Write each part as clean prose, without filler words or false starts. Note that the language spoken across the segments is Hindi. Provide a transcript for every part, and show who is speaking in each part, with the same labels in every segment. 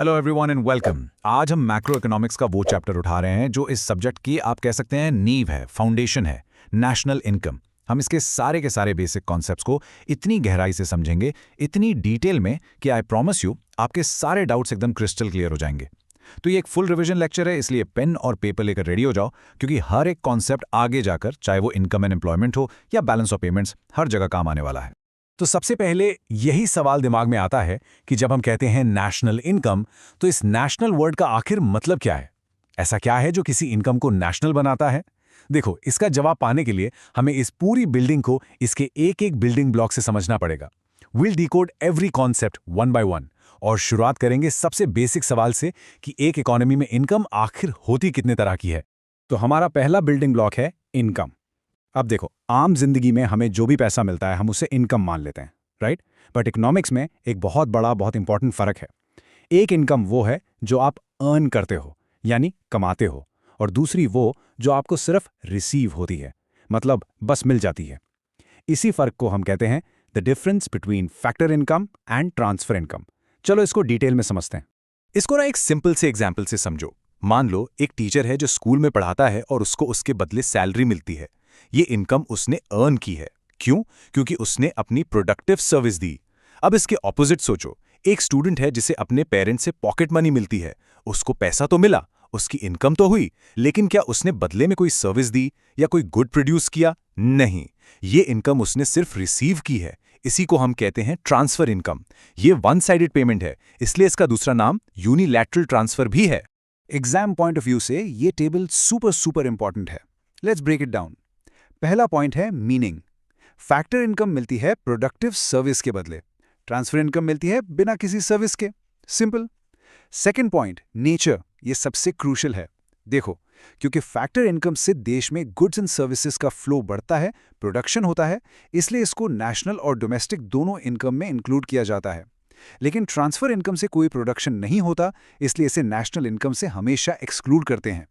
Speaker 1: Hello everyone and welcome. आज हम मैक्रो इकोनॉमिक्स का वो चैप्टर उठा रहे हैं जो इस सब्जेक्ट की आप कह सकते हैं नींव है, फाउंडेशन है, नेशनल इनकम। हम इसके सारे के सारे बेसिक कॉन्सेप्ट्स को इतनी गहराई से समझेंगे, इतनी डिटेल में कि आई प्रॉमिस यू आपके सारे डाउट्स एकदम क्रिस्टल क्लियर हो जाएंगे। तो ये एक फुल रिवीजन लेक्चर है, इसलिए पेन और पेपर लेकर रेडी हो जाओ, क्योंकि हर एक कॉन्सेप्ट आगे जाकर, चाहे वो इनकम एंड एम्प्लॉयमेंट हो या बैलेंस ऑफ पेमेंट्स, हर जगह काम आने वाला है।
Speaker 2: तो सबसे पहले यही सवाल दिमाग में आता है कि जब हम कहते हैं नेशनल इनकम, तो इस नेशनल वर्ड का आखिर मतलब क्या है? ऐसा क्या है जो किसी इनकम को नेशनल बनाता है? देखो, इसका जवाब पाने के लिए हमें इस पूरी बिल्डिंग को इसके एक एक बिल्डिंग ब्लॉक से समझना पड़ेगा। Will decode every concept one by one और शुरुआत करेंगे सबसे बेसिक सवाल से कि एक इकोनॉमी में इनकम आखिर होती कितने तरह की है। तो हमारा पहला बिल्डिंग ब्लॉक है इनकम। अब देखो, आम जिंदगी में हमें जो भी पैसा मिलता है हम उसे इनकम मान लेते हैं, राइट? बट इकोनॉमिक्स में एक बहुत बड़ा, बहुत इंपॉर्टेंट फर्क है। एक इनकम वो है जो आप अर्न करते हो, यानी कमाते हो, और दूसरी वो जो आपको सिर्फ रिसीव होती है, मतलब बस मिल जाती है। इसी फर्क को हम कहते हैं the difference between factor income and transfer income. चलो इसको डिटेल में समझते हैं।
Speaker 1: इसको ना एक सिंपल से एग्जाम्पल से समझो। मान लो एक टीचर है जो स्कूल में पढ़ाता है और उसको उसके बदले सैलरी मिलती है। ये इनकम उसने अर्न की है। क्यों? क्योंकि उसने अपनी प्रोडक्टिव सर्विस दी। अब इसके ऑपोजिट सोचो, एक स्टूडेंट है जिसे अपने पेरेंट्स से पॉकेट मनी मिलती है। उसको पैसा तो मिला, उसकी इनकम तो हुई, लेकिन क्या उसने बदले में कोई सर्विस दी या कोई गुड प्रोड्यूस किया? नहीं, ये इनकम उसने सिर्फ रिसीव की है। इसी को हम कहते हैं ट्रांसफर इनकम। ये वन साइडेड पेमेंट है, इसलिए इसका दूसरा नाम यूनिलैटरल ट्रांसफर भी है।
Speaker 2: एग्जाम पॉइंट ऑफ व्यू से ये टेबल सुपर इंपॉर्टेंट है। Let's break it down. पहला पॉइंट है मीनिंग। फैक्टर इनकम मिलती है प्रोडक्टिव सर्विस के बदले, ट्रांसफर इनकम मिलती है बिना किसी सर्विस के। सिंपल। Second point, nature. ये सबसे क्रूशियल है। देखो, क्योंकि फैक्टर इनकम से देश में गुड्स एंड सर्विसेज का फ्लो बढ़ता है, प्रोडक्शन होता है, इसलिए इसको नेशनल और डोमेस्टिक दोनों इनकम में इंक्लूड किया जाता है। लेकिन ट्रांसफर इनकम से कोई प्रोडक्शन नहीं होता, इसलिए इसे नेशनल इनकम से हमेशा एक्सक्लूड करते हैं।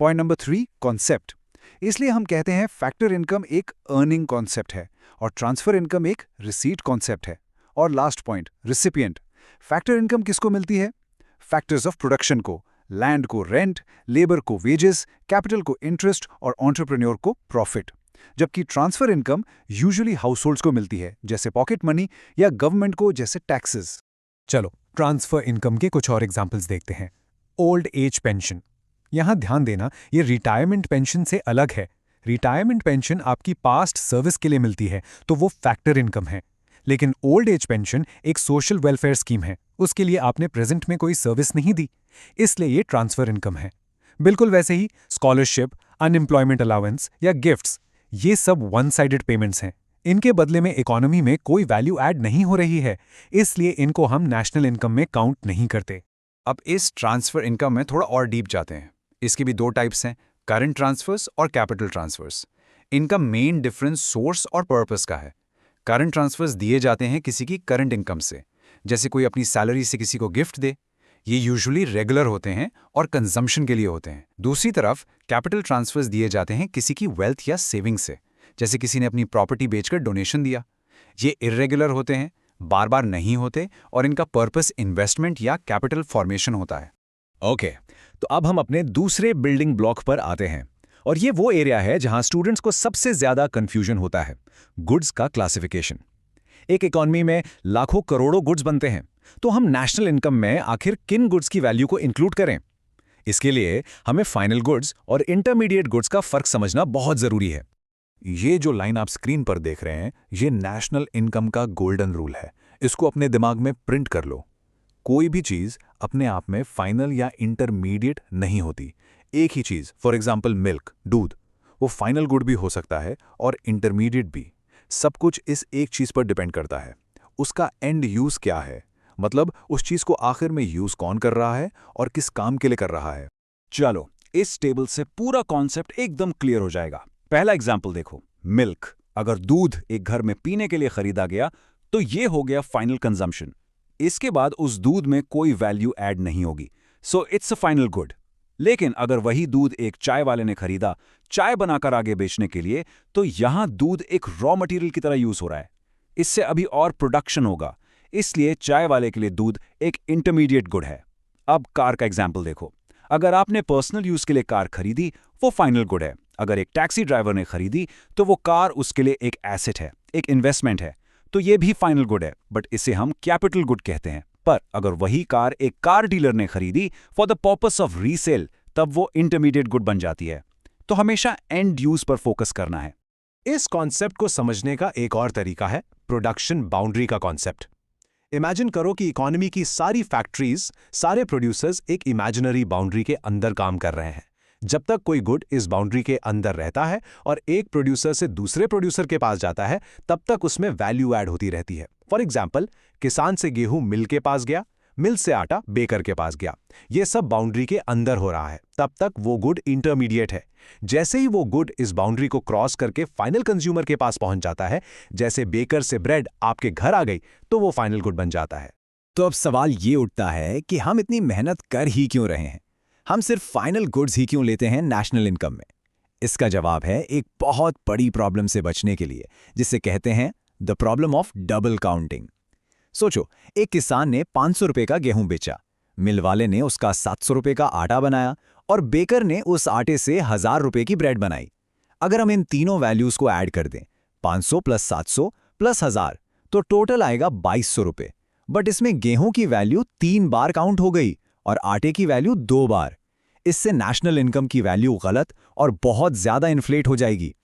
Speaker 2: Point number 3, concept. इसलिए हम कहते हैं फैक्टर इनकम एक अर्निंग कॉन्सेप्ट है और ट्रांसफर इनकम एक रिसीट कॉन्सेप्ट है। और last point, recipient. Factor income किसको मिलती है? फैक्टर्स ऑफ प्रोडक्शन को, लैंड को रेंट, लेबर को वेजेस, कैपिटल को इंटरेस्ट और एंटरप्रेन्योर को प्रॉफिट। जबकि ट्रांसफर इनकम यूजुअली हाउसहोल्ड्स को मिलती है, जैसे पॉकेट मनी, या गवर्नमेंट को, जैसे टैक्सेस। चलो, ट्रांसफर इनकम के कुछ और एग्जांपल्स देखते हैं। Old age pension. यहां ध्यान देना, ये रिटायरमेंट पेंशन से अलग है। रिटायरमेंट पेंशन आपकी पास्ट सर्विस के लिए मिलती है, तो वो फैक्टर इनकम है। लेकिन ओल्ड एज पेंशन एक सोशल वेलफेयर स्कीम है, उसके लिए आपने प्रेजेंट में कोई सर्विस नहीं दी, इसलिए ये ट्रांसफर इनकम है। बिल्कुल वैसे ही स्कॉलरशिप, अनएम्प्लॉयमेंट अलाउंस या गिफ्ट्स, ये सब वन साइडेड पेमेंट्स हैं। इनके बदले में इकोनॉमी में कोई वैल्यू ऐड नहीं हो रही है, इसलिए इनको हम नेशनल इनकम में काउंट नहीं करते।
Speaker 1: अब इस ट्रांसफर इनकम में थोड़ा और डीप जाते हैं। इसकी भी दो टाइप्स हैं, करंट ट्रांसफर्स और कैपिटल ट्रांसफर्स। इनका मेन डिफरेंस सोर्स और पर्पस का है। करंट ट्रांसफर्स दिए जाते हैं किसी की करंट इनकम से, जैसे कोई अपनी सैलरी से किसी को गिफ्ट दे। ये यूजुअली रेगुलर होते हैं और कंजम्पशन के लिए होते हैं। दूसरी तरफ कैपिटल ट्रांसफर्स दिए जाते हैं किसी की वेल्थ या सेविंग से, जैसे किसी ने अपनी प्रॉपर्टी बेचकर डोनेशन दिया। ये इर्रेगुलर होते हैं, बार बार नहीं होते, और इनका पर्पस इन्वेस्टमेंट या कैपिटल फॉर्मेशन होता है।
Speaker 2: ओके, तो अब हम अपने दूसरे बिल्डिंग ब्लॉक पर आते हैं, और ये वो एरिया है जहां स्टूडेंट्स को सबसे ज्यादा कंफ्यूजन होता है, गुड्स का क्लासिफिकेशन। एक इकॉनमी में लाखों करोड़ों गुड्स बनते हैं, तो हम नेशनल इनकम में आखिर किन गुड्स की वैल्यू को इंक्लूड करें? इसके लिए हमें फाइनल गुड्स और इंटरमीडिएट गुड्स का फर्क समझना बहुत जरूरी है।
Speaker 1: ये जो लाइन आप स्क्रीन पर देख रहे हैं, ये नेशनल इनकम का गोल्डन रूल है। इसको अपने दिमाग में प्रिंट कर लो। कोई भी चीज अपने आप में फाइनल या इंटरमीडिएट नहीं होती। एक ही चीज, फॉर एग्जाम्पल मिल्क, दूध, वो फाइनल गुड भी हो सकता है और इंटरमीडिएट भी। सब कुछ इस एक चीज पर डिपेंड करता है, उसका एंड यूज क्या है, मतलब उस चीज को आखिर में यूज कौन कर रहा है और किस काम के लिए कर रहा है।
Speaker 2: चलो, इस टेबल से पूरा कॉन्सेप्ट एकदम क्लियर हो जाएगा। पहला एग्जाम्पल देखो, मिल्क। अगर दूध एक घर में पीने के लिए खरीदा गया तो ये हो गया फाइनल कंजम्पशन। इसके बाद उस दूध में कोई वैल्यू ऐड नहीं होगी, so it's a final good. लेकिन अगर वही दूध एक चाय वाले ने खरीदा चाय बनाकर आगे बेचने के लिए, तो यहां दूध एक रॉ मटेरियल की तरह यूज हो रहा है। इससे अभी और प्रोडक्शन होगा, इसलिए चाय वाले के लिए दूध एक इंटरमीडिएट गुड है। अब कार का एग्जाम्पल देखो। अगर आपने पर्सनल यूज के लिए कार खरीदी, वो फाइनल गुड है। अगर एक टैक्सी ड्राइवर ने खरीदी, तो वो कार उसके लिए एक एसेट है, एक इन्वेस्टमेंट है, तो ये भी फाइनल गुड है, बट इसे हम कैपिटल गुड कहते हैं। पर अगर वही कार एक कार डीलर ने खरीदी for the purpose of resale, तब वो इंटरमीडिएट गुड बन जाती है। तो हमेशा एंड यूज पर फोकस करना है।
Speaker 1: इस कॉन्सेप्ट को समझने का एक और तरीका है प्रोडक्शन बाउंड्री का कॉन्सेप्ट। इमेजिन करो कि इकोनॉमी की सारी फैक्ट्रीज, सारे प्रोड्यूसर्स एक इमेजिनरी बाउंड्री के अंदर काम कर रहे हैं। जब तक कोई गुड इस बाउंड्री के अंदर रहता है और एक प्रोड्यूसर से दूसरे प्रोड्यूसर के पास जाता है, तब तक उसमें वैल्यू ऐड होती रहती है। फॉर एग्जाम्पल, किसान से गेहूं मिल के पास गया, मिल से आटा बेकर के पास गया। ये सब बाउंड्री के अंदर हो रहा है, तब तक वो गुड इंटरमीडिएट है। जैसे ही वो गुड इस बाउंड्री को क्रॉस करके फाइनल कंज्यूमर के पास पहुंच जाता है, जैसे बेकर से ब्रेड आपके घर आ गई, तो वो फाइनल गुड बन जाता है।
Speaker 3: तो अब सवाल ये उठता है कि हम इतनी मेहनत कर ही क्यों रहे हैं? हम सिर्फ फाइनल गुड्स ही क्यों लेते हैं नेशनल इनकम में? इसका जवाब है एक बहुत बड़ी प्रॉब्लम से बचने के लिए, जिसे कहते हैं the problem of double counting. सोचो, एक किसान ने 500 रुपए का गेहूं बेचा, मिल वाले ने उसका 700 रुपए का आटा बनाया और बेकर ने उस आटे से 1000 रुपए की ब्रेड बनाई। अगर हम इन तीनों वैल्यूज को ऐड कर दें, 500 प्लस 700 प्लस 1000, तो टोटल आएगा 2200 रुपए। बट इसमें गेहूं की वैल्यू 3 बार काउंट हो गई और आटे की वैल्यू 2 बार। इससे नेशनल इनकम की वैल्यू गलत और बहुत ज्यादा इन्फ्लेट हो जाएगी।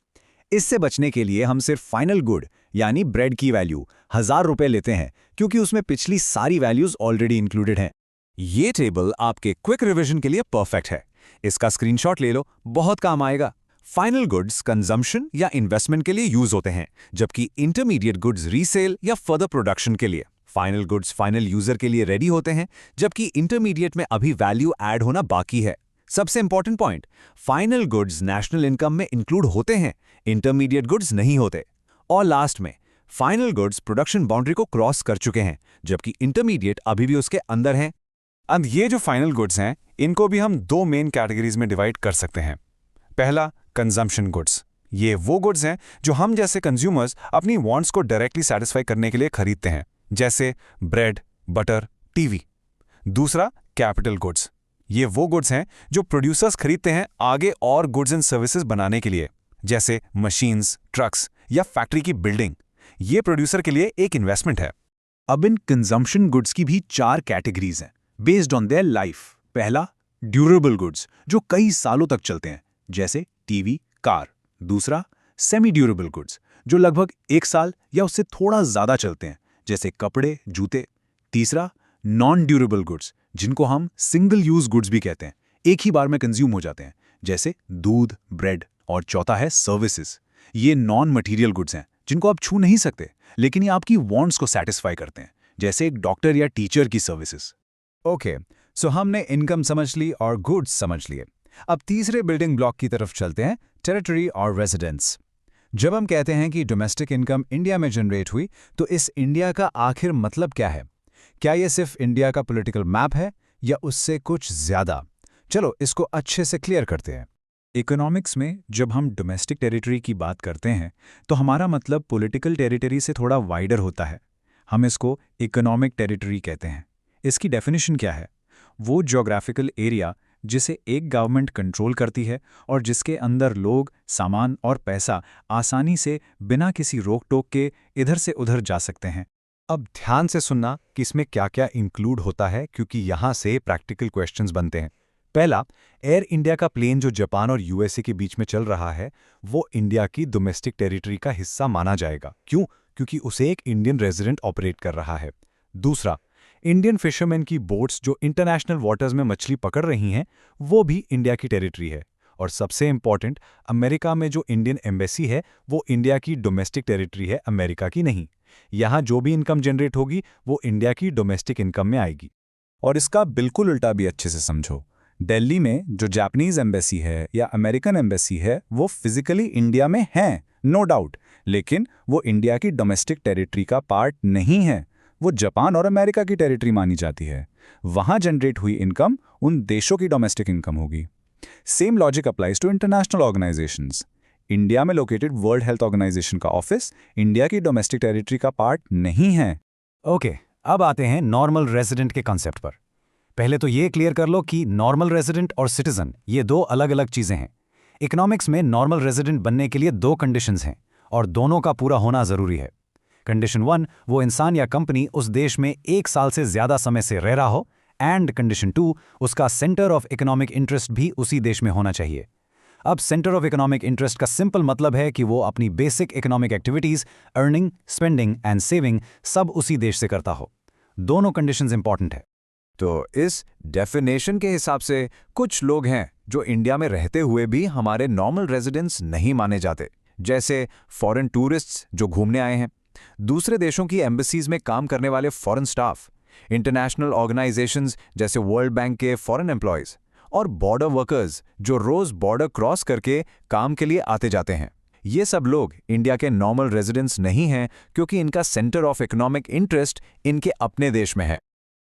Speaker 3: इससे बचने के लिए हम सिर्फ फाइनल गुड यानी ब्रेड की वैल्यू 1000 रुपए लेते हैं, क्योंकि उसमें पिछली सारी वैल्यूज ऑलरेडी इंक्लूडेड हैं।
Speaker 1: ये टेबल आपके क्विक रिवीजन के लिए परफेक्ट है। इसका स्क्रीनशॉट ले लो, बहुत काम आएगा। फाइनल गुड्स कंजम्पशन या इन्वेस्टमेंट के लिए यूज होते हैं, जबकि इंटरमीडिएट गुड्स रीसेल या फर्दर प्रोडक्शन के लिए। फाइनल गुड्स फाइनल यूजर के लिए रेडी होते हैं, जबकि इंटरमीडिएट में अभी वैल्यू ऐड होना बाकी है। सबसे important point, final goods national income में इंक्लूड होते हैं, इंटरमीडिएट गुड्स नहीं होते। और लास्ट में, फाइनल गुड्स प्रोडक्शन बाउंड्री को क्रॉस कर चुके हैं, जबकि इंटरमीडिएट अभी भी उसके अंदर हैं।
Speaker 2: अब ये जो फाइनल गुड्स हैं, इनको भी हम 2 मेन कैटेगरीज में डिवाइड कर सकते हैं। पहला, कंजम्पशन गुड्स। ये वो गुड्स हैं जो हम जैसे कंज्यूमर्स अपनी वांट्स को डायरेक्टली सेटिस्फाई करने के लिए खरीदते हैं, जैसे ब्रेड, बटर, टीवी। दूसरा, कैपिटल गुड्स। ये वो गुड्स हैं जो प्रोड्यूसर्स खरीदते हैं आगे और गुड्स एंड सर्विसेज बनाने के लिए, जैसे मशीन्स, ट्रक्स या फैक्ट्री की बिल्डिंग। ये प्रोड्यूसर के लिए एक इन्वेस्टमेंट है।
Speaker 3: अब इन कंजम्पशन गुड्स की भी 4 कैटेगरीज हैं बेस्ड ऑन देयर लाइफ। पहला, ड्यूरेबल गुड्स जो कई सालों तक चलते हैं, जैसे टीवी, कार। दूसरा, सेमी ड्यूरेबल गुड्स जो लगभग 1 साल या उससे थोड़ा ज्यादा चलते हैं, जैसे कपड़े, जूते। तीसरा, नॉन ड्यूरेबल गुड्स जिनको हम सिंगल यूज गुड्स भी कहते हैं, एक ही बार में कंज्यूम हो जाते हैं, जैसे दूध, ब्रेड। और चौथा है सर्विसेज। ये नॉन मटेरियल गुड्स हैं जिनको आप छू नहीं सकते, लेकिन ये आपकी वांट्स को सेटिस्फाई करते हैं, जैसे एक डॉक्टर या टीचर की सर्विसेज। ओके, सो हमने इनकम समझ ली और गुड्स समझ लिए। अब तीसरे बिल्डिंग ब्लॉक की तरफ चलते हैं, टेरिटरी और रेजिडेंस। जब हम कहते हैं कि डोमेस्टिक इनकम इंडिया में जनरेट हुई, तो इस इंडिया का आखिर मतलब क्या है? क्या ये सिर्फ इंडिया का पॉलिटिकल मैप है या उससे कुछ ज्यादा? चलो इसको अच्छे से क्लियर करते हैं। इकोनॉमिक्स में जब हम डोमेस्टिक टेरिटरी की बात करते हैं, तो हमारा मतलब पॉलिटिकल टेरिटरी से थोड़ा वाइडर होता है। हम इसको इकोनॉमिक टेरिटरी कहते हैं। इसकी डेफिनेशन क्या है? वो ज्योग्राफिकल एरिया जिसे एक गवर्नमेंट कंट्रोल करती है और जिसके अंदर लोग, सामान और पैसा आसानी से बिना किसी रोक टोक के इधर से उधर जा सकते हैं।
Speaker 1: अब ध्यान से सुनना कि इसमें क्या क्या इंक्लूड होता है, क्योंकि यहाँ से प्रैक्टिकल क्वेश्चंस बनते हैं। पहला, एयर इंडिया का प्लेन जो जापान और यूएसए के बीच में चल रहा है, वो इंडिया की डोमेस्टिक टेरिटरी का हिस्सा माना जाएगा। क्यों? क्योंकि उसे एक इंडियन रेजिडेंट ऑपरेट कर रहा है। दूसरा, इंडियन फिशरमैन की बोट्स जो इंटरनेशनल वाटर्स में मछली पकड़ रही हैं, वो भी इंडिया की टेरिटरी है। और सबसे इंपॉर्टेंट, अमेरिका में जो इंडियन एम्बेसी है, वो इंडिया की डोमेस्टिक टेरिटरी है, अमेरिका की नहीं। यहाँ जो भी इनकम जनरेट होगी, वो इंडिया की डोमेस्टिक इनकम में आएगी।
Speaker 2: और इसका बिल्कुल उल्टा भी अच्छे से समझो। दिल्ली में जो जापानीज एम्बेसी है या अमेरिकन एम्बेसी है, वो फिजिकली इंडिया में हैं, नो डाउट, लेकिन वो इंडिया की डोमेस्टिक टेरिटरी का पार्ट नहीं है। वो जापान और अमेरिका की टेरिटरी मानी जाती है। वहां जनरेट हुई इनकम उन देशों की डोमेस्टिक इनकम होगी। Same logic applies to international organisations. India में लोकेटेड वर्ल्ड हेल्थ ऑर्गेनाइजेशन का ऑफिस इंडिया की डोमेस्टिक टेरिटरी का पार्ट नहीं है।
Speaker 3: ओके, अब आते हैं नॉर्मल रेजिडेंट के कॉन्सेप्ट पर।
Speaker 2: पहले तो ये क्लियर कर लो कि नॉर्मल रेजिडेंट और सिटीजन ये दो अलग अलग चीजें हैं। इकोनॉमिक्स में नॉर्मल रेजिडेंट बनने के लिए दो कंडीशंस हैं और दोनों का पूरा होना जरूरी है। कंडीशन 1, वो इंसान या कंपनी उस देश में 1 साल से ज्यादा समय से रह रहा हो, एंड कंडीशन 2, उसका सेंटर ऑफ इकोनॉमिक इंटरेस्ट भी उसी देश में होना चाहिए। अब सेंटर ऑफ इकोनॉमिक इंटरेस्ट का सिंपल मतलब है कि वो अपनी basic economic activities, earning, spending and saving सब उसी देश से करता हो। दोनों कंडीशंस इंपॉर्टेंट है।
Speaker 1: तो इस डेफिनेशन के हिसाब से कुछ लोग हैं जो इंडिया में रहते हुए भी हमारे नॉर्मल रेजिडेंट्स नहीं माने जाते, जैसे फॉरेन टूरिस्ट्स जो घूमने आए हैं, दूसरे देशों की एम्बेसीज में काम करने वाले फॉरेन स्टाफ, इंटरनेशनल ऑर्गेनाइजेशंस जैसे वर्ल्ड बैंक के फॉरेन एम्प्लॉयज और बॉर्डर वर्कर्स जो रोज बॉर्डर क्रॉस करके काम के लिए आते जाते हैं। ये सब लोग इंडिया के नॉर्मल रेजिडेंट्स नहीं हैं क्योंकि इनका सेंटर ऑफ इकोनॉमिक इंटरेस्ट इनके अपने देश में है।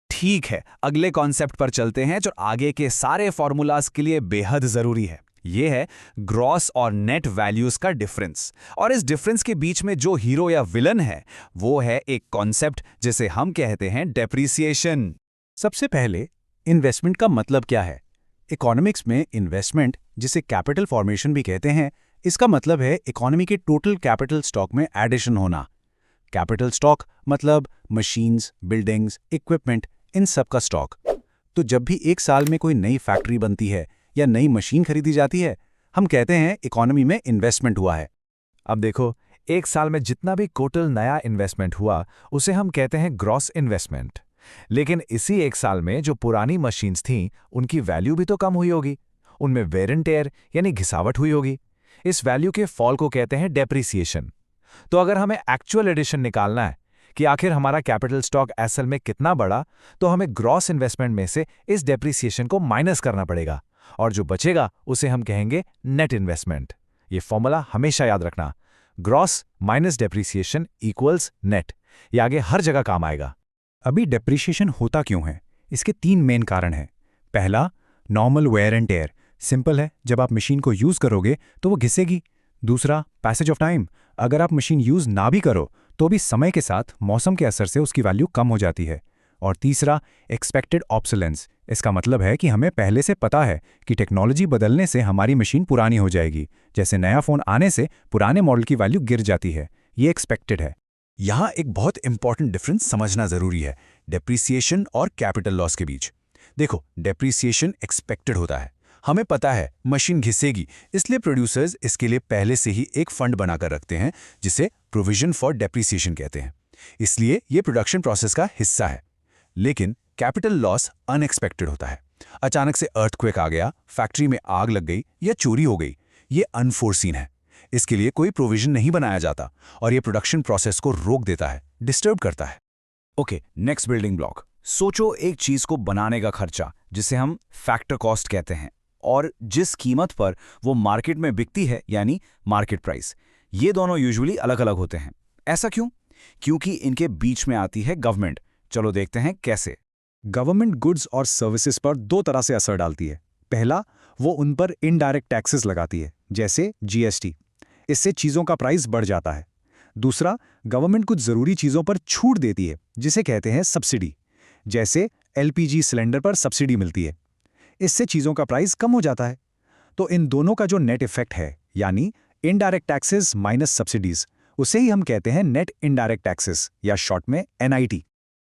Speaker 3: ठीक है, अगले कॉन्सेप्ट पर चलते हैं जो आगे के सारे फॉर्मूलाज के लिए बेहद जरूरी है। ये है ग्रॉस और नेट वैल्यूज का डिफरेंस। और इस डिफरेंस के बीच में जो हीरो या विलन है वो है एक कॉन्सेप्ट जिसे हम कहते हैं डेप्रिसिएशन।
Speaker 2: सबसे पहले इन्वेस्टमेंट का मतलब क्या है? इकोनॉमिक्स में इन्वेस्टमेंट, जिसे कैपिटल फॉर्मेशन भी कहते हैं, इसका मतलब है इकोनॉमी के टोटल कैपिटल स्टॉक में एडिशन होना। कैपिटल स्टॉक मतलब मशीन्स, बिल्डिंग्स, इक्विपमेंट, इन सब का स्टॉक। तो जब भी एक साल में कोई नई फैक्ट्री बनती है या नई मशीन खरीदी जाती है, हम कहते हैं इकोनॉमी में इन्वेस्टमेंट हुआ है।
Speaker 1: अब देखो, एक साल में जितना भी टोटल नया इन्वेस्टमेंट हुआ उसे हम कहते हैं ग्रॉस इन्वेस्टमेंट। लेकिन इसी एक साल में जो पुरानी मशीन्स थीं उनकी वैल्यू भी तो कम हुई होगी, उनमें वेयर एंड टेयर यानी घिसावट हुई होगी। इस वैल्यू के फॉल को कहते हैं डेप्रिसिएशन। तो अगर हमें एक्चुअल एडिशन निकालना है कि आखिर हमारा कैपिटल स्टॉक असल में कितना बढ़ा, तो हमें ग्रॉस इन्वेस्टमेंट में से इस डेप्रिसिएशन को माइनस करना पड़ेगा और जो बचेगा उसे हम कहेंगे नेट इन्वेस्टमेंट। ये फॉर्मूला हमेशा याद रखना, gross minus depreciation equals net. ये आगे हर जगह काम आएगा।
Speaker 2: अभी डेप्रिसिएशन होता क्यों है? इसके 3 मेन कारण हैं। पहला, normal wear and tier. Simple है, जब आप मशीन को यूज करोगे तो वो घिसेगी। दूसरा, पैसेज ऑफ टाइम। अगर आप मशीन यूज ना भी करो तो भी समय के साथ मौसम के असर से उसकी वैल्यू कम हो जाती है। और तीसरा, एक्सपेक्टेड ऑब्सोलेंस। इसका मतलब है कि हमें पहले से पता है कि टेक्नोलॉजी बदलने से हमारी मशीन पुरानी हो जाएगी। जैसे नया फोन आने से पुराने मॉडल की वैल्यू गिर जाती है। ये एक्सपेक्टेड है।
Speaker 3: यहाँ एक बहुत इंपॉर्टेंट डिफरेंस समझना जरूरी है डेप्रिसिएशन और कैपिटल लॉस के बीच। देखो, डेप्रिसिएशन एक्सपेक्टेड होता है, हमें पता है मशीन घिसेगी, इसलिए प्रोड्यूसर्स इसके लिए पहले से ही एक फंड बनाकर रखते हैं जिसे प्रोविजन फॉर डेप्रिसिएशन कहते हैं। इसलिए ये प्रोडक्शन प्रोसेस का हिस्सा है। लेकिन कैपिटल लॉस अनएक्सपेक्टेड होता है। अचानक से अर्थक्वेक आ गया, फैक्ट्री में आग लग गई या चोरी हो गई, ये अनफोर्सीन है। इसके लिए कोई प्रोविजन नहीं बनाया जाता और ये प्रोडक्शन प्रोसेस को रोक देता है, डिस्टर्ब करता है।
Speaker 2: Okay, next building block. सोचो एक चीज को बनाने का खर्चा, जिसे हम फैक्टर कॉस्ट कहते हैं, और जिस कीमत पर वो मार्केट में बिकती है यानी मार्केट प्राइस। ये दोनों यूजुअली अलग अलग होते हैं। ऐसा क्यों? क्योंकि इनके बीच में आती है गवर्नमेंट। चलो देखते हैं कैसे।
Speaker 3: गवर्नमेंट गुड्स और सर्विसेज पर 2 तरह से असर डालती है। पहला, वो उन पर इनडायरेक्ट टैक्सेस लगाती है, जैसे जीएसटी। इससे चीज़ों का प्राइस बढ़ जाता है। दूसरा, गवर्नमेंट कुछ ज़रूरी चीज़ों पर छूट देती है, जिसे कहते हैं सब्सिडी। जैसे एलपीजी सिलेंडर पर सब्सिडी मिलती है, इससे चीज़ों का प्राइस कम हो जाता है। तो इन दोनों का जो नेट इफेक्ट है, यानी इनडायरेक्ट टैक्सेस माइनस सब्सिडीज, उसे ही हम कहते हैं नेट इनडायरेक्ट टैक्सेस या शॉर्ट में एनआईटी।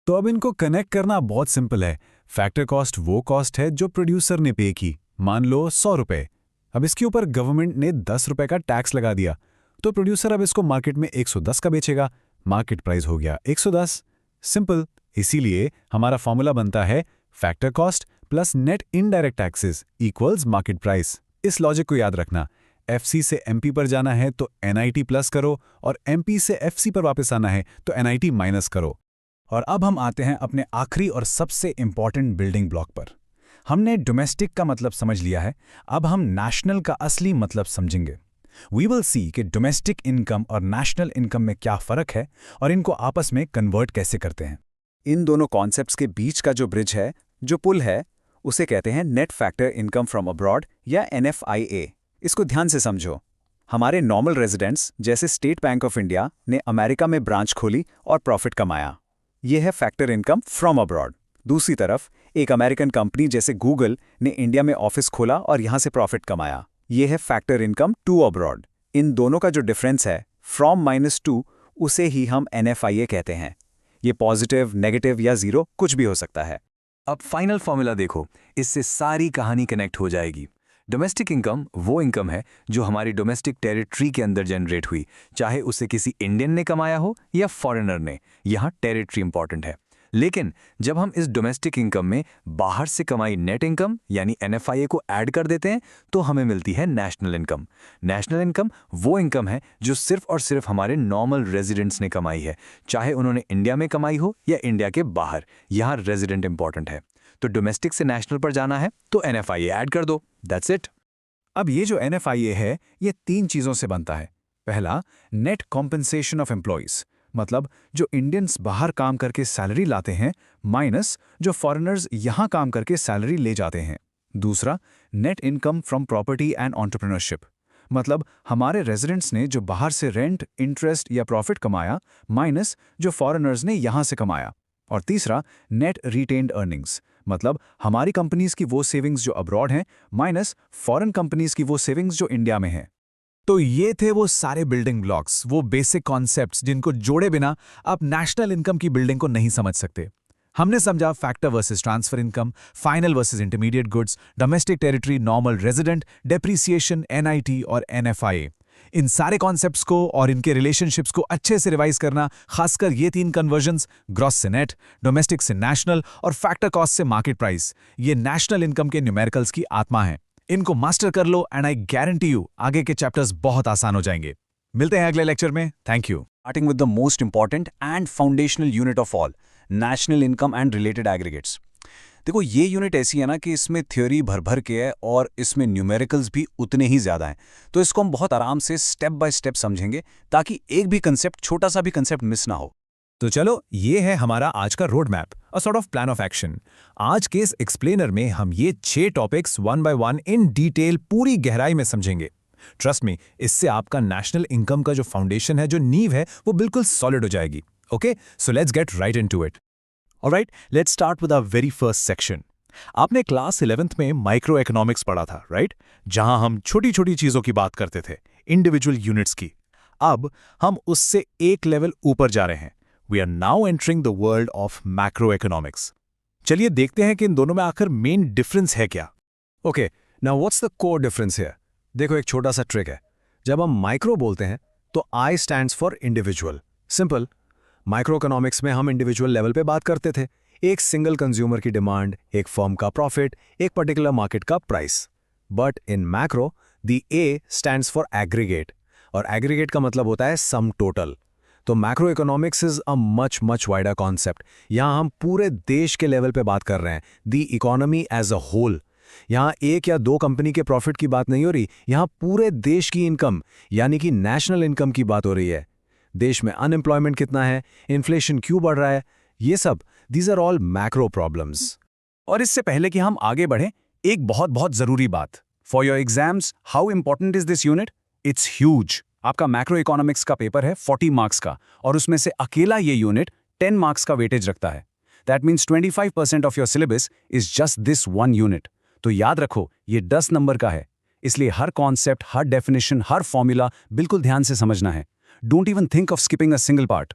Speaker 1: तो अब इनको कनेक्ट करना बहुत सिंपल है। फैक्टर कॉस्ट वो कॉस्ट है जो प्रोड्यूसर ने पे की, मान लो 100 रुपए। अब इसके ऊपर गवर्नमेंट ने 10 रुपए का टैक्स लगा दिया, तो प्रोड्यूसर अब इसको मार्केट में 110 का बेचेगा। मार्केट प्राइस हो गया 110। सिंपल। इसीलिए हमारा फॉर्मूला बनता है factor cost plus net indirect taxes equals market price. इस लॉजिक को याद रखना। एफसी से एमपी पर जाना है तो एनआईटी प्लस करो, और एमपी से एफसी पर वापस आना है तो एनआईटी माइनस करो।
Speaker 2: और अब हम आते हैं अपने आखिरी और सबसे इंपॉर्टेंट बिल्डिंग ब्लॉक पर। हमने डोमेस्टिक का मतलब समझ लिया है, अब हम नेशनल का असली मतलब समझेंगे। वी विल सी कि डोमेस्टिक इनकम और नेशनल इनकम में क्या फ़र्क है और इनको आपस में कन्वर्ट कैसे करते हैं। इन दोनों कॉन्सेप्ट्स के बीच का जो ब्रिज है, जो पुल है, उसे कहते हैं net factor income from abroad या NFIA। इसको ध्यान से समझो। हमारे नॉर्मल रेजिडेंट्स जैसे स्टेट बैंक ऑफ इंडिया ने अमेरिका में ब्रांच खोली और प्रॉफिट कमाया, ये है फैक्टर इनकम फ्रॉम अब्रॉड। दूसरी तरफ एक अमेरिकन कंपनी जैसे गूगल ने इंडिया में ऑफिस खोला और यहाँ से प्रॉफिट कमाया। ये है फैक्टर इनकम टू अब्रॉड। इन दोनों का जो डिफरेंस है फ्रॉम -2, उसे ही हम NFIA कहते हैं। ये पॉजिटिव, नेगेटिव या जीरो कुछ भी हो सकता है।
Speaker 3: अब फाइनल फॉर्मूला देखो, इससे सारी कहानी कनेक्ट हो जाएगी। डोमेस्टिक इनकम वो इनकम है जो हमारी डोमेस्टिक टेरिटरी के अंदर जनरेट हुई, चाहे उसे किसी इंडियन ने कमाया हो या फॉरेनर ने। यहाँ टेरिटरी इंपॉर्टेंट है। लेकिन जब हम इस डोमेस्टिक इनकम में बाहर से कमाई नेट इनकम यानी NFIA को ऐड कर देते हैं तो हमें मिलती है नेशनल इनकम। नेशनल इनकम वो इनकम है जो सिर्फ और सिर्फ हमारे नॉर्मल रेजिडेंट्स ने कमाई है, चाहे उन्होंने इंडिया में कमाई हो या इंडिया के बाहर। यहाँ रेजिडेंट इंपॉर्टेंट है। तो डोमेस्टिक से नेशनल पर जाना है तो NFIA ऐड कर दो, दैट्स इट।
Speaker 2: अब ये जो NFIA है ये 3 चीज़ों से बनता है। पहला, नेट कॉम्पेंसेशन ऑफ एम्प्लॉयज़, मतलब जो इंडियंस बाहर काम करके सैलरी लाते हैं माइनस जो फॉरेनर्स यहाँ काम करके सैलरी ले जाते हैं। दूसरा, net income from property and entrepreneurship, मतलब हमारे रेजिडेंट्स ने जो बाहर से रेंट, इंटरेस्ट या प्रॉफिट कमाया माइनस जो फॉरेनर्स ने यहाँ से कमाया। और तीसरा, नेट रिटेन्ड अर्निंग्स, मतलब हमारी कंपनीज की वो सेविंग्स जो अब्रॉड हैं माइनस फॉरेन कंपनीज की वो सेविंग्स जो इंडिया में हैं।
Speaker 1: तो ये थे वो सारे बिल्डिंग ब्लॉक्स, वो बेसिक कॉन्सेप्ट्स जिनको जोड़े बिना आप नेशनल इनकम की बिल्डिंग को नहीं समझ सकते। हमने समझा factor versus transfer income, final versus intermediate goods, domestic territory, normal resident, depreciation, NIT और NFIA। इन सारे कॉन्सेप्ट्स को और इनके रिलेशनशिप्स को अच्छे से रिवाइज करना, खासकर ये 3 कन्वर्जन्स, ग्रॉस से नेट, डोमेस्टिक से नेशनल और फैक्टर कॉस्ट से मार्केट प्राइस, ये नेशनल इनकम के न्यूमेरिकल्स की आत्मा है। इनको मास्टर कर लो एंड आई गारंटी यू आगे के चैप्टर्स बहुत आसान हो जाएंगे। मिलते हैं अगले लेक्चर में। Thank you.
Speaker 2: Starting with the most important and foundational unit of all, national income and related aggregates। देखो ये यूनिट ऐसी है ना कि इसमें थ्योरी भर भर के है और इसमें न्यूमेरिकल्स भी उतने ही ज़्यादा हैं। तो इसको हम बहुत आराम से स्टेप बाय स्टेप समझेंगे ताकि एक भी कंसेप्ट, छोटा सा भी कंसेप्ट मिस ना हो।
Speaker 1: तो चलो, ये है हमारा आज का road map, a sort of plan of action. आज के इस एक्सप्लेनर में हम ये 6 टॉपिक्स 1 बाय 1 इन डिटेल पूरी गहराई में समझेंगे। ट्रस्ट मी, इससे आपका नेशनल इनकम का जो फाउंडेशन है, जो नींव है, वो बिल्कुल सॉलिड हो जाएगी। Okay, so let's get right into it. Alright, let's start with our very first section. आपने क्लास 11th में माइक्रो इकोनॉमिक्स पढ़ा था, राइट? जहां हम छोटी छोटी चीजों की बात करते थे, इंडिविजुअल यूनिट्स की। अब हम उससे एक लेवल ऊपर जा रहे हैं। We are now entering the world of macroeconomics. चलिए देखते हैं कि इन दोनों में आखिर मेन डिफरेंस है क्या।
Speaker 2: Okay, now what's the core difference here? देखो, एक छोटा सा ट्रिक है। जब हम माइक्रो बोलते हैं तो I stands for individual. Simple. Micro economics में हम इंडिविजुअल लेवल पे बात करते थे, एक सिंगल कंज्यूमर की डिमांड, एक फर्म का प्रॉफिट, एक पर्टिकुलर मार्केट का price. But in macro the A stands for aggregate, और एग्रीगेट का मतलब होता है सम टोटल। तो macro economics is a much wider concept. यहाँ हम पूरे देश के लेवल पे बात कर रहे हैं, the economy as a whole. यहाँ एक या दो कंपनी के प्रॉफिट की बात नहीं हो रही, यहाँ पूरे देश की इनकम यानी कि नेशनल इनकम की बात हो रही है। देश में अनएम्प्लॉयमेंट कितना है, इन्फ्लेशन क्यों बढ़ रहा है, ये सब, these are all macro problems.
Speaker 3: और इससे पहले कि हम आगे बढ़ें, एक बहुत बहुत जरूरी बात। For your exams, how important is this unit? It's huge. आपका मैक्रो इकोनॉमिक्स का पेपर है 40 मार्क्स का, और उसमें से अकेला ये यूनिट 10 मार्क्स का वेटेज रखता है। That means 25% of your syllabus is just this one unit. तो याद रखो, ये 10 नंबर का है, इसलिए हर कॉन्सेप्ट, हर डेफिनेशन, हर फॉर्मूला बिल्कुल ध्यान से समझना है। Don't even think of skipping a single part.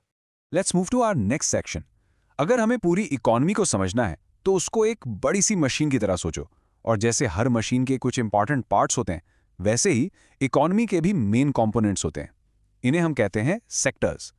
Speaker 2: Let's move to our next section. अगर हमें पूरी इकोनॉमी को समझना है तो उसको एक बड़ी सी मशीन की तरह सोचो, और जैसे हर मशीन के कुछ इंपॉर्टेंट पार्ट्स होते हैं, वैसे ही इकोनॉमी के भी मेन कंपोनेंट्स होते हैं। इन्हें हम कहते हैं सेक्टर्स।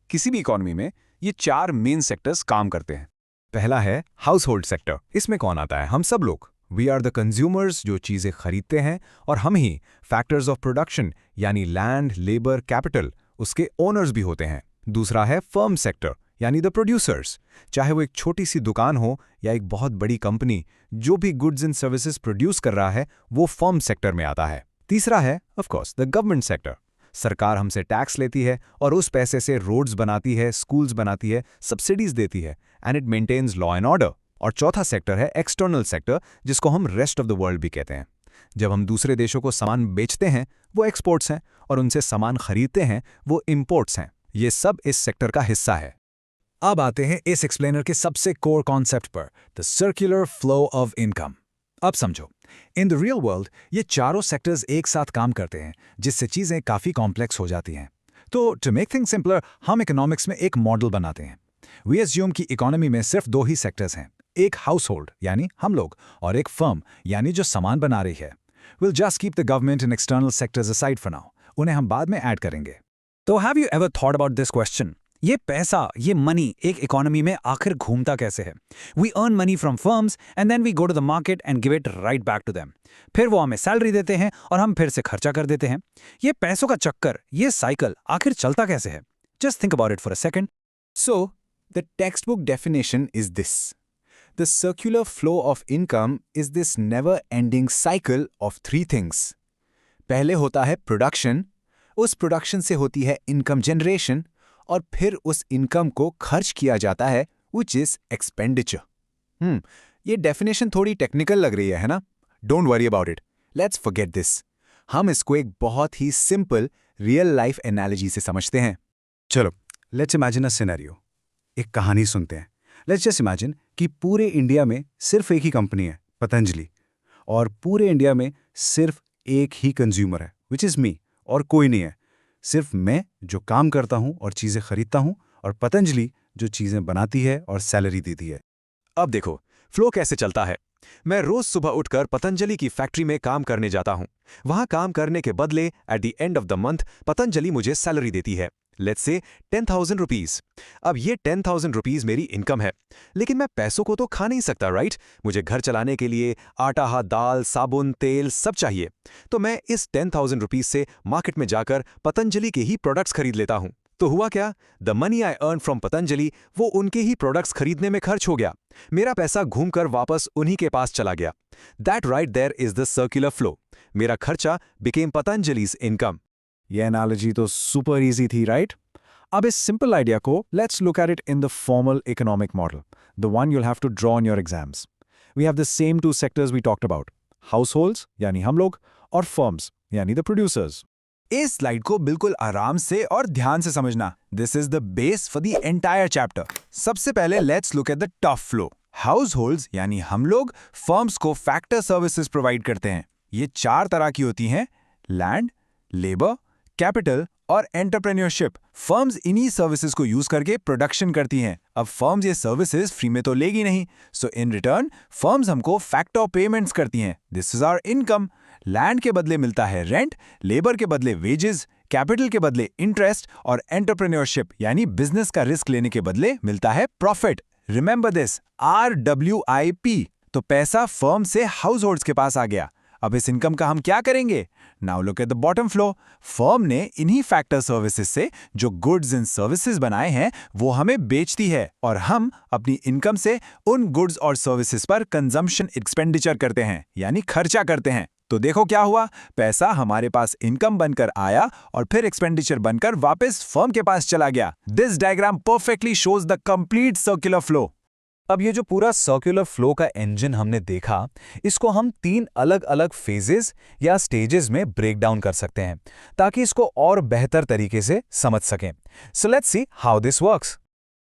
Speaker 2: किसी भी इकोनॉमी में ये 4 मेन सेक्टर्स काम करते हैं।
Speaker 1: पहला है हाउस होल्ड सेक्टर। इसमें कौन आता है? हम सब लोग। वी आर द कंज्यूमर्स, जो चीज़ें खरीदते हैं, और हम ही फैक्टर्स ऑफ प्रोडक्शन यानी लैंड, लेबर, कैपिटल, उसके ओनर्स भी होते हैं। दूसरा है फर्म सेक्टर यानी द प्रोड्यूसर्स। चाहे वो एक छोटी सी दुकान हो या एक बहुत बड़ी कंपनी, जो भी गुड्स एंड सर्विसेज प्रोड्यूस कर रहा है वो फर्म सेक्टर में आता है। तीसरा है of course the government sector. सरकार हमसे टैक्स लेती है और उस पैसे से रोड्स बनाती है, स्कूल्स बनाती है, सब्सिडीज देती है, and it maintains law and order. और चौथा सेक्टर है एक्सटर्नल सेक्टर, जिसको हम रेस्ट ऑफ द वर्ल्ड भी कहते हैं। जब हम दूसरे देशों को सामान बेचते हैं वो एक्सपोर्ट्स हैं, और उनसे सामान खरीदते हैं वो इंपोर्ट्स हैं। ये सब इस सेक्टर का हिस्सा है।
Speaker 3: अब आते हैं इस एक्सप्लेनर के सबसे कोर कॉन्सेप्ट पर, the circular flow of income. अब समझो, इन द रियल वर्ल्ड ये चारों सेक्टर्स एक साथ काम करते हैं, जिससे चीजें काफी कॉम्प्लेक्स हो जाती हैं। तो टू मेक थिंग्स सिंपलर, हम इकोनॉमिक्स में एक मॉडल बनाते हैं। वी एज्यूम कि इकोनॉमी में सिर्फ दो ही सेक्टर्स हैं, एक हाउस होल्ड यानी हम लोग, और एक फर्म यानी जो सामान बना रही है। Will just keep the government and external sectors aside for now, उन्हें हम बाद में ऐड करेंगे। तो have you ever thought about this question, ये पैसा, ये मनी एक इकोनॉमी में आखिर घूमता कैसे है? We earn money from firms and then we go to the market and give it right back to them. फिर वो हमें सैलरी देते हैं और हम फिर से खर्चा कर देते हैं। ये पैसों का चक्कर, ये साइकिल आखिर चलता कैसे है? Just think about it for a second.
Speaker 1: So, the textbook definition is this. The circular flow of income is this never-ending cycle of three things. पहले होता है प्रोडक्शन, उस प्रोडक्शन से होती है इनकम जनरेशन, और फिर उस इनकम को खर्च किया जाता है, which is expenditure. ये डेफिनेशन थोड़ी टेक्निकल लग रही है ना? Don't worry about it. Let's forget this. हम इसको एक बहुत ही सिंपल रियल लाइफ एनालॉजी से समझते हैं।
Speaker 2: चलो, लेट्स इमेजिन अ सिनेरियो। एक कहानी सुनते हैं। लेट्स जस्ट इमेजिन कि पूरे इंडिया में सिर्फ एक ही कंपनी है, पतंजलि, और पूरे इंडिया में सिर्फ एक ही कंज्यूमर है, विच इज़ मी, और कोई नहीं है। सिर्फ मैं जो काम करता हूं और चीज़ें खरीदता हूं, और पतंजलि जो चीज़ें बनाती है और सैलरी देती है।
Speaker 1: अब देखो फ्लो कैसे चलता है। मैं रोज सुबह उठकर पतंजलि की फैक्ट्री में काम करने जाता हूं। वहां काम करने के बदले at the end of the month Patanjali मुझे सैलरी देती है, लेट्स से 10,000 रुपीज। अब ये 10,000 रुपीज मेरी इनकम है, लेकिन मैं पैसों को तो खा नहीं सकता, राइट? मुझे घर चलाने के लिए आटा, दाल, साबुन, तेल सब चाहिए। तो मैं इस 10,000 रुपीज से मार्केट में जाकर पतंजलि के ही प्रोडक्ट्स खरीद लेता हूं। तो हुआ क्या? The money I earn from Patanjali वो उनके ही प्रोडक्ट्स खरीदने में खर्च हो गया। मेरा पैसा घूमकर वापस उन्हीं के पास चला गया। That right there is the circular flow. मेरा खर्चा बिकेम पतंजलि's इनकम।
Speaker 3: ये एनालॉजी तो सुपर इजी थी, राइट? अब इस सिंपल आइडिया को let's look at it in the formal economic model, the one you'll have to draw on your exams. We have the same two sectors we talked about, households यानी हम लोग, और firms यानी the producers. इस स्लाइड को बिल्कुल आराम से और ध्यान से समझना। This is the base for the entire chapter. सबसे पहले let's look at the tough flow. Households यानी हम लोग फर्म्स को फैक्टर सर्विसेज प्रोवाइड करते हैं। ये चार तरह की होती हैं, लैंड, लेबर, कैपिटल और एंटरप्रेन्योरशिप। फर्म्स इन्हीं सर्विसेज को यूज करके प्रोडक्शन करती हैं। अब फर्म्स ये सर्विसेज फ्री में तो लेगी नहीं, सो इन रिटर्न फर्म्स हमको फैक्टर पेमेंट्स करती हैं। This is our income. Land के बदले मिलता है रेंट, लेबर के बदले वेजेस, कैपिटल के बदले इंटरेस्ट, और एंटरप्रेन्योरशिप यानी बिजनेस का रिस्क लेने के बदले मिलता है प्रॉफिट। Remember this, RWIP। तो पैसा फर्म से हाउस होल्ड्स के पास आ गया। अब इस इनकम का हम क्या करेंगे? Now look at the bottom flow. Firm ने इन्हीं फैक्टर सर्विसेज से जो गुड्स एंड सर्विसेज बनाए हैं वो हमें बेचती है, और हम अपनी इनकम से उन गुड्स और सर्विसेज पर कंजम्पशन एक्सपेंडिचर करते हैं, यानी खर्चा करते हैं। तो देखो क्या हुआ, पैसा हमारे पास इनकम बनकर आया और फिर एक्सपेंडिचर बनकर वापस फर्म के पास चला गया। This diagram perfectly shows the complete circular flow. अब ये जो पूरा सर्कुलर फ्लो का इंजन हमने देखा, इसको हम 3 अलग अलग फेजेस या स्टेजेस में ब्रेक डाउन कर सकते हैं ताकि इसको और बेहतर तरीके से समझ सकें। So let's see how this works.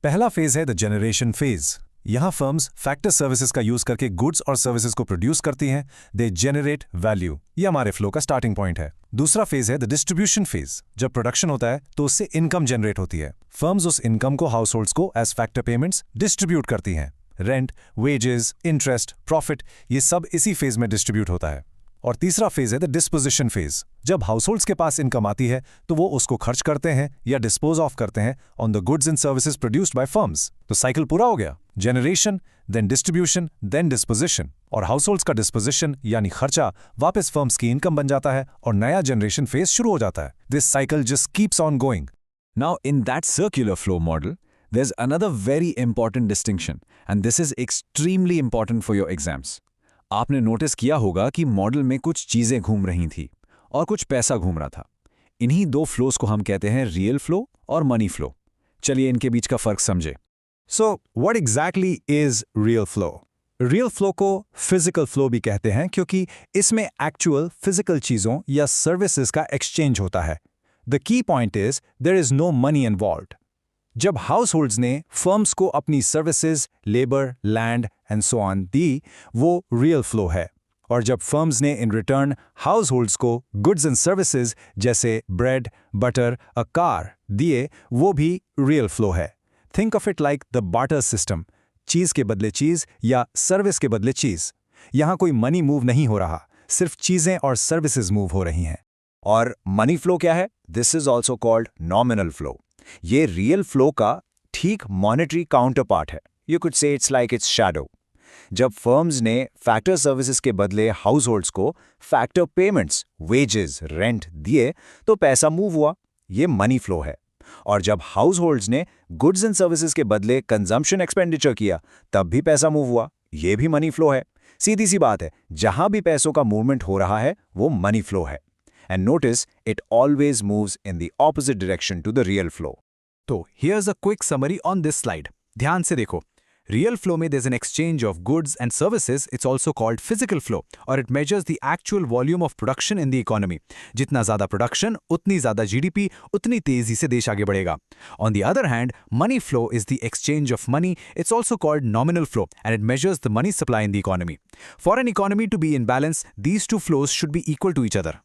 Speaker 3: पहला फेज है द जनरेशन फेज। यहां फर्म्स फैक्टर सर्विसेज का यूज करके गुड्स और सर्विसेज को प्रोड्यूस करती हैं, दे जनरेट वैल्यू। ये हमारे फ्लो का स्टार्टिंग पॉइंट है। दूसरा फेज है द डिस्ट्रीब्यूशन फेज। जब प्रोडक्शन होता है तो उससे इनकम जनरेट होती है। फर्म्स उस इनकम को हाउस होल्ड्स को एज फैक्टर पेमेंट्स डिस्ट्रीब्यूट करती हैं। रेंट, वेजेस, इंटरेस्ट, प्रॉफिट, ये सब इसी फेज में डिस्ट्रीब्यूट होता है। और तीसरा फेज है द डिस्पोजिशन फेज। जब हाउसहोल्ड्स के पास इनकम आती है तो वो उसको खर्च करते हैं या डिस्पोज ऑफ करते हैं on the goods and services produced by firms. तो साइकिल पूरा हो गया, generation, then distribution, then disposition, और हाउसहोल्ड्स का डिस्पोजिशन यानी खर्चा वापस फर्म्स की इनकम बन जाता है और नया जनरेशन फेज शुरू हो जाता है। This cycle just keeps on going. Now in that circular flow model there's another very important distinction, and this is extremely important for your exams. आपने नोटिस किया होगा कि मॉडल में कुछ चीजें घूम रही थी और कुछ पैसा घूम रहा था। इन्हीं दो फ्लोस को हम कहते हैं रियल फ्लो और मनी फ्लो। चलिए इनके बीच का फर्क समझे। So what exactly is real flow? Real flow को फिजिकल फ्लो भी कहते हैं क्योंकि इसमें एक्चुअल फिजिकल चीजों या सर्विसेज का एक्सचेंज होता है। The key point is there is no money involved.
Speaker 2: जब हाउस होल्ड्स ने फर्म्स को अपनी services, labour, land and so on दी, वो रियल फ्लो है। और जब फर्म्स ने इन रिटर्न हाउस होल्ड्स को गुड्स एंड सर्विसेज जैसे ब्रेड, बटर, अ कार दिए, वो भी रियल फ्लो है। Think of it like the barter system, चीज़ के बदले चीज़ या सर्विस के बदले चीज़। यहाँ कोई मनी मूव नहीं हो रहा, सिर्फ चीज़ें और सर्विसेज मूव हो रही हैं।
Speaker 1: और मनी फ्लो क्या है? This is also called nominal flow. ये रियल फ्लो का ठीक मॉनेटरी काउंटर पार्ट है। You could say it's like it's shadow. जब फर्म्स ने फैक्टर सर्विसेज के बदले हाउस होल्ड्स को फैक्टर पेमेंट्स, वेजेस, रेंट दिए तो पैसा मूव हुआ, ये मनी फ्लो है। और जब हाउस होल्ड्स ने गुड्स एंड सर्विसेज के बदले कंजम्पशन एक्सपेंडिचर किया तब भी पैसा मूव हुआ, ये भी मनी फ्लो है। सीधी सी बात है, जहां भी पैसों का मूवमेंट हो रहा है वो मनी फ्लो है। And notice it always moves in the opposite direction to the real flow.
Speaker 3: तो here's a quick summary on this slide. ध्यान से देखो, real flow में there's an exchange of goods and services. It's also called physical flow, और it measures the actual volume of production in the economy. जितना ज़्यादा production, उतनी ज़्यादा GDP, उतनी तेज़ी से देश आगे बढ़ेगा. On the other hand, money flow is the exchange of money. It's also called nominal flow, and it measures the money supply in the economy. For an economy to be in balance, these two flows should be equal to each other.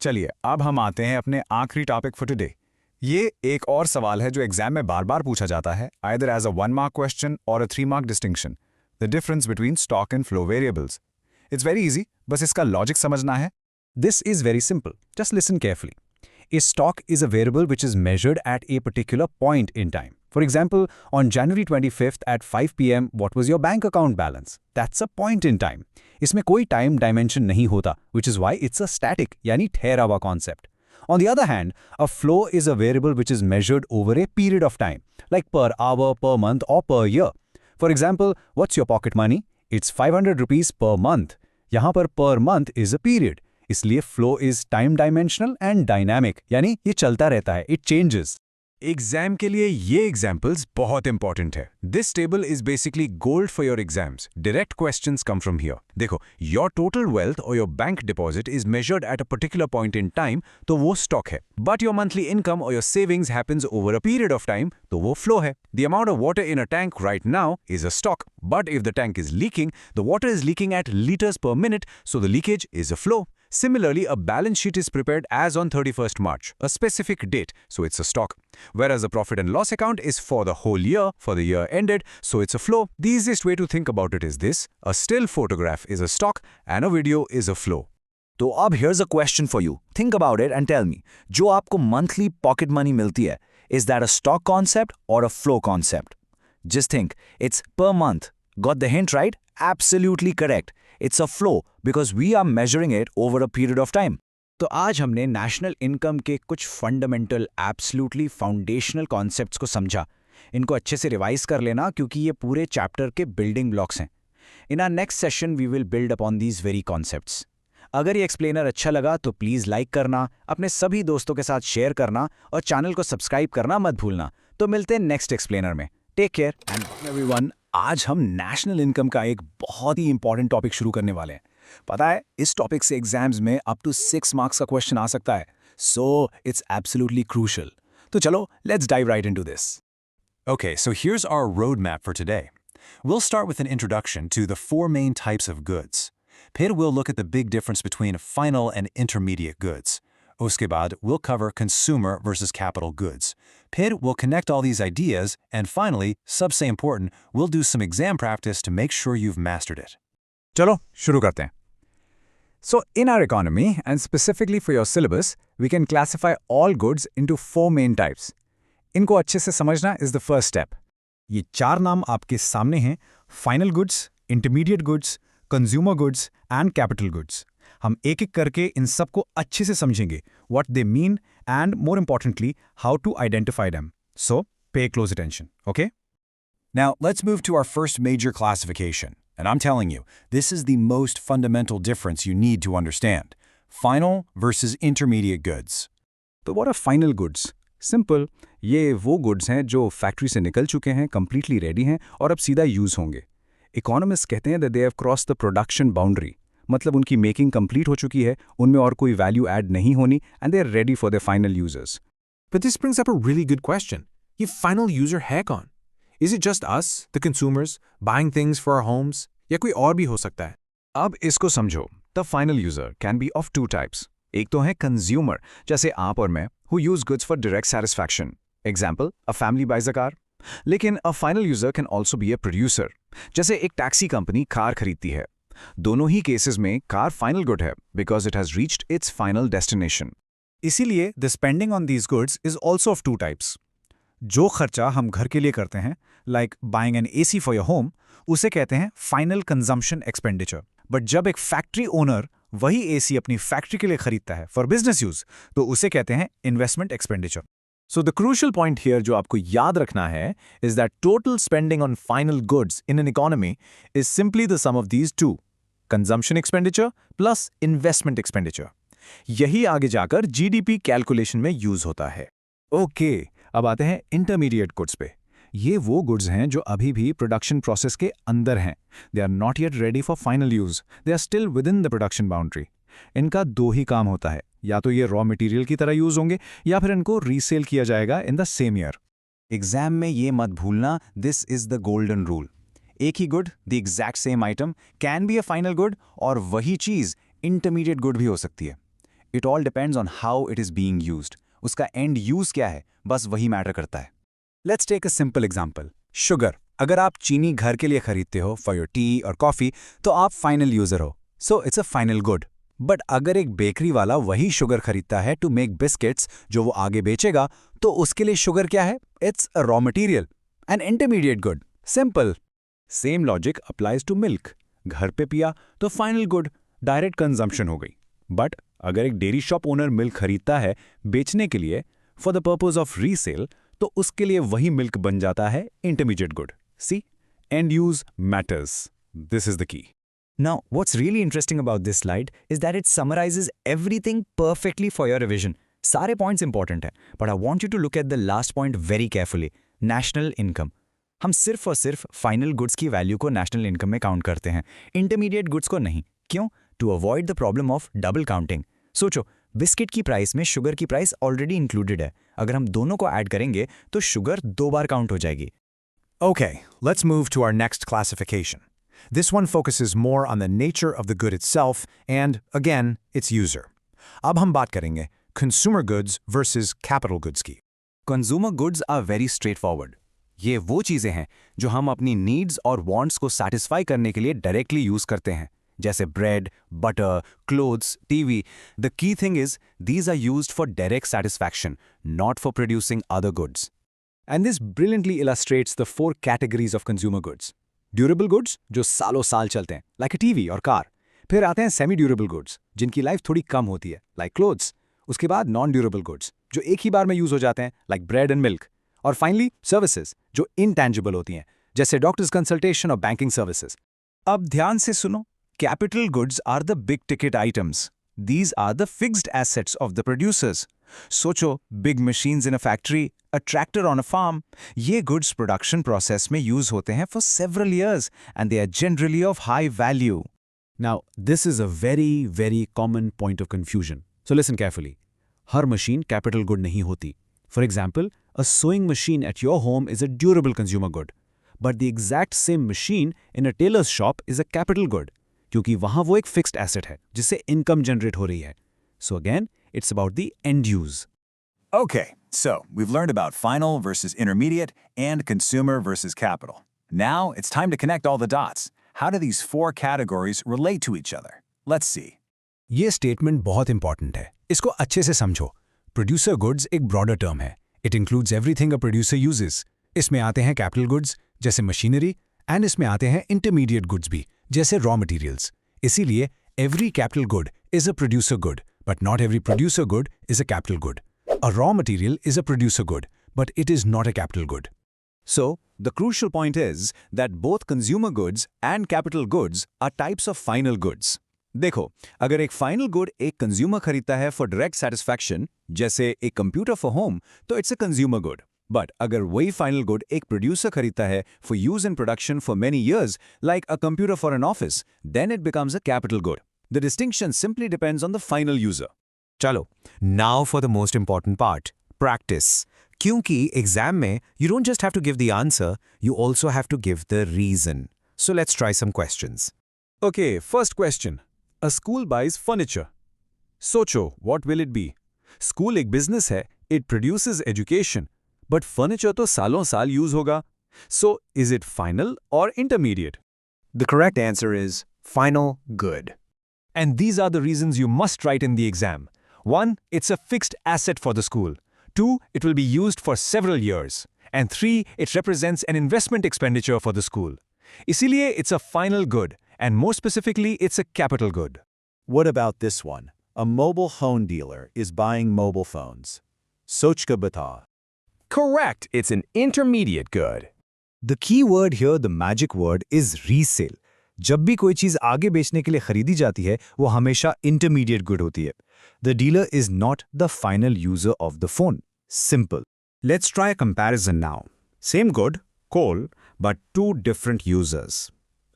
Speaker 2: चलिए अब हम आते हैं अपने आखिरी टॉपिक फॉर टुडे। ये एक और सवाल है जो एग्जाम में बार बार पूछा जाता है, either as a 1 mark question और a 3 mark distinction, the difference between stock and flow variables. It's very easy, बस इसका लॉजिक समझना है। This is very simple, just listen carefully. A stock is a variable which is measured at a particular point in time. For example, on January 25th at 5 p.m., what was your bank account balance? That's a point in time. इसमें कोई time dimension नहीं होता, which is why it's a static, यानी ठहरा हुआ concept. On the other hand, a flow is a variable which is measured over a period of time, like per hour, per month, or per year. For example, what's your pocket money? It's 500 rupees per month. यहाँ पर per month is a period. इसलिए flow is time dimensional and dynamic, यानी ये चलता रहता है, इट चेंजेस।
Speaker 3: एग्जाम के लिए ये एग्जाम्पल्स बहुत इंपॉर्टेंट है। This table is basically gold for your exams. Direct questions come from here. देखो, योर टोटल वेल्थ और your bank deposit is measured at a particular point in time, तो वो स्टॉक है। बट योर मंथली इनकम और your savings happens over a period of time, तो वो फ्लो है। The amount of water in a tank right now is a stock, but if the tank is leaking, the water is leaking at litres per minute, so the leakage is a flow. Similarly, a balance sheet is prepared as on 31st March, a specific date, so it's a stock. Whereas a profit and loss account is for the whole year, for the year ended, so it's a flow. The easiest way to think about it is this: a still photograph is a stock and a video is a flow.
Speaker 1: तो अब here's a question for you. Think about it and tell me, जो आपको monthly pocket money मिलती है, is that a stock concept or a flow concept? Just think, it's per month. Got the hint right? Absolutely correct. It's a flow because we are measuring it over a period of time.
Speaker 3: तो आज हमने नेशनल इनकम के कुछ फंडामेंटल, एब्सोल्युटली फाउंडेशनल कॉन्सेप्ट्स को समझा। इनको अच्छे से रिवाइज कर लेना क्योंकि ये पूरे चैप्टर के बिल्डिंग ब्लॉक्स हैं। In our next session we will build upon these very concepts. अगर ये एक्सप्लेनर अच्छा लगा तो प्लीज़ लाइक करना, अपने सभी दोस्तों के साथ शेयर करना और चैनल को सब्सक्राइब करना मत भूलना। तो मिलते हैं नेक्स्ट एक्सप्लेनर में। Take care and everyone. आज हम नेशनल इनकम का एक बहुत ही इंपॉर्टेंट टॉपिक शुरू करने वाले हैं। पता है, इस टॉपिक से एग्जाम्स में अप टू 6 मार्क्स का क्वेश्चन आ सकता है, सो इट्स एब्सोल्युटली क्रूशियल। तो चलो, let's dive right into this.
Speaker 4: Okay, so here's our roadmap for today. We'll start with an introduction to the 4 main types of goods. फिर we'll look at the big difference between final and intermediate goods. उसके बाद we'll cover consumer versus capital goods. फिर we'll connect all these ideas, and finally, सबसे important, we'll do some exam practice to make sure you've mastered it.
Speaker 2: चलो शुरू करते हैं। So in our economy, and specifically for your syllabus, we can classify all goods into 4 main types. इनको अच्छे से समझना is the first step. ये 4 नाम आपके सामने हैं: final goods, intermediate goods, consumer goods and capital goods. हम एक एक करके इन सबको अच्छे से समझेंगे, what they mean and more importantly, how to identify them. So, pay close attention, okay?
Speaker 4: Now, let's move to our first major classification. And I'm telling you, this is the most fundamental difference you need to understand. Final versus intermediate goods.
Speaker 2: तो what are final goods? Simple, ये वो गुड्स हैं जो फैक्ट्री से निकल चुके हैं, completely ready हैं और अब सीधा यूज होंगे। इकोनॉमिस्ट कहते हैं that they have crossed the production boundary. मतलब उनकी मेकिंग कंप्लीट हो चुकी है, उनमें और कोई वैल्यू ऐड नहीं होनी, and they are ready for the final users.
Speaker 5: But this brings up a really good question. ये फाइनल यूजर है कौन? Is it just us the consumers buying things for our homes, या कोई और भी हो सकता है?
Speaker 2: अब इसको समझो। The final user can be of two types. एक तो है कंज्यूमर, जैसे आप और मैं, who use goods for direct satisfaction. Example, a family buys a car. लेकिन a final user can also be a producer, जैसे एक टैक्सी कंपनी कार खरीदती है। दोनों ही केसेस में कार फाइनल गुड है because it has reached its final destination.
Speaker 3: इसीलिए the spending on these goods is also of two types. जो खर्चा हम घर के लिए करते हैं, like buying an AC for your home, उसे कहते हैं फाइनल कंजम्पशन एक्सपेंडिचर। बट जब एक फैक्ट्री ओनर वही AC अपनी फैक्ट्री के लिए खरीदता है फॉर बिजनेस यूज, तो उसे कहते हैं investment expenditure.
Speaker 1: So the crucial point here जो आपको याद रखना है is that total spending on final goods in an economy is simply the sum of these two, consumption expenditure plus investment expenditure. यही आगे जाकर GDP कैलकुलेशन में यूज होता है।
Speaker 2: ओके, अब आते हैं इंटरमीडिएट गुड्स पे। ये वो गुड्स हैं जो अभी भी प्रोडक्शन प्रोसेस के अंदर हैं। They are not yet ready for final use, they are still within the production boundary. इनका दो ही काम होता है, या तो ये रॉ मटेरियल की तरह यूज होंगे या फिर इनको रीसेल किया जाएगा in the same year.
Speaker 3: Exam में ये मत भूलना, this is the golden rule. एक ही good, the exact same item, can be a final good, और वही चीज इंटरमीडिएट गुड भी हो सकती है। It all depends on how it is being used. उसका एंड यूज क्या है, बस वही मैटर करता है।
Speaker 2: Let's take a simple example, sugar. अगर आप चीनी घर के लिए खरीदते हो फॉर योर टी और कॉफी, तो आप फाइनल यूजर हो, so it's a final good. But अगर एक बेकरी वाला वही शुगर खरीदता है टू मेक बिस्किट्स जो वो आगे बेचेगा, तो उसके लिए शुगर क्या है? It's a raw material, an intermediate good. Simple. Same logic applies to milk. घर पे पिया तो फाइनल गुड, डायरेक्ट कंजम्पशन हो गई। बट अगर एक डेयरी शॉप ओनर मिल्क खरीदता है बेचने के लिए for the purpose of resale, तो उसके लिए वही मिल्क बन जाता है intermediate good. See, end use matters. This is the key.
Speaker 6: Now, what's really interesting about this slide is that it summarizes everything perfectly for your revision. सारे points important हैं, but I want you to look at the last point very carefully. National income. हम सिर्फ और सिर्फ final goods की value को national income में count करते हैं, intermediate goods को नहीं। क्यों? To avoid the problem of double counting. सोचो, बिस्किट की प्राइस में शुगर की प्राइस ऑलरेडी इंक्लूडेड है। अगर हम दोनों को ऐड करेंगे तो शुगर 2 बार काउंट हो जाएगी।
Speaker 1: Okay, let's move to our next classification. This one focuses more on the nature of the good itself and, again, its user. अब हम बात करेंगे consumer goods versus capital goods की।
Speaker 3: Consumer goods are very straightforward. ये वो चीज़ें हैं जो हम अपनी नीड्स और वांट्स को सैटिस्फाई करने के लिए डायरेक्टली यूज करते हैं, जैसे bread, butter, clothes, TV. The key thing is these are used for direct satisfaction, not for producing other goods.
Speaker 2: And this brilliantly illustrates the 4 categories of consumer goods. Durable goods, जो सालों साल चलते हैं, like a TV और कार। फिर आते हैं semi-durable goods, जिनकी लाइफ थोड़ी कम होती है, like clothes। उसके बाद non-durable goods, जो एक ही बार में यूज हो जाते हैं, like bread and milk। और finally, services, जो intangible होती हैं, जैसे डॉक्टर्स कंसल्टेशन और बैंकिंग सर्विसेज।
Speaker 3: अब ध्यान से सुनो, capital goods are the big ticket items. These are the fixed assets of the producers. सोचो, big machines in a factory, a tractor on a farm. ये goods production process में use होते हैं for several years and they are generally of high value.
Speaker 2: Now, this is a very, very common point of confusion. So listen carefully. Her machine capital good नहीं होती. For example, a sewing machine at your home is a durable consumer good. But the exact same machine in a tailor's shop is a capital good. क्योंकि वहाँ वो एक fixed asset है जिससे income generate हो रही है. So again, it's about the end use.
Speaker 4: Okay, so we've learned about final versus intermediate and consumer versus capital. Now it's time to connect all the dots. How do these 4 categories relate to each other? Let's see.
Speaker 2: ये statement बहुत important है. इसको अच्छे से समझो. Producer goods एक broader term है. It includes everything a producer uses. इसमें आते हैं capital goods जैसे machinery and इसमें आते हैं intermediate goods भी जैसे raw materials. इसीलिए every capital good is a producer good, but not every producer good is a capital good. A raw material is a producer good, but it is not a capital good.
Speaker 3: So, the crucial point is that both consumer goods and capital goods are types of final goods. देखो, अगर एक फाइनल गुड एक कंज्यूमर खरीदता है फॉर डायरेक्ट सेटिस्फैक्शन, जैसे एक कंप्यूटर फॉर होम, तो it's a consumer good. But अगर वही फाइनल गुड एक प्रोड्यूसर खरीदता है for use in production for many years, like a computer for an office, then it becomes a capital good. The distinction simply depends on the final user.
Speaker 1: चलो, now for the most important part, practice.
Speaker 7: क्योंकि एग्जाम में you don't just have to give the answer, you also have to give the reason. So let's try some questions.
Speaker 3: Okay, first question. A school buys furniture. सोचो, what will it be? School एक business है, it produces education. But furniture तो सालों साल use होगा. So, is it final or intermediate?
Speaker 7: The correct answer is final good. And these are the reasons you must write in the exam. 1. It's a fixed asset for the school. 2. It will be used for several years. And 3. It represents an investment expenditure for the school. इसीलिए it's a final good, and more specifically, it's a capital good.
Speaker 1: What about this one? A mobile phone dealer is buying mobile phones. Soch ka bata.
Speaker 5: Correct, it's an intermediate good.
Speaker 6: The key word here, the magic word, is resale. जब भी कोई चीज़ आगे बेचने के लिए खरीदी जाती है, वो हमेशा intermediate good होती है. The dealer is not the final user of the phone. Simple. Let's try a comparison now. Same good, coal, but two different users.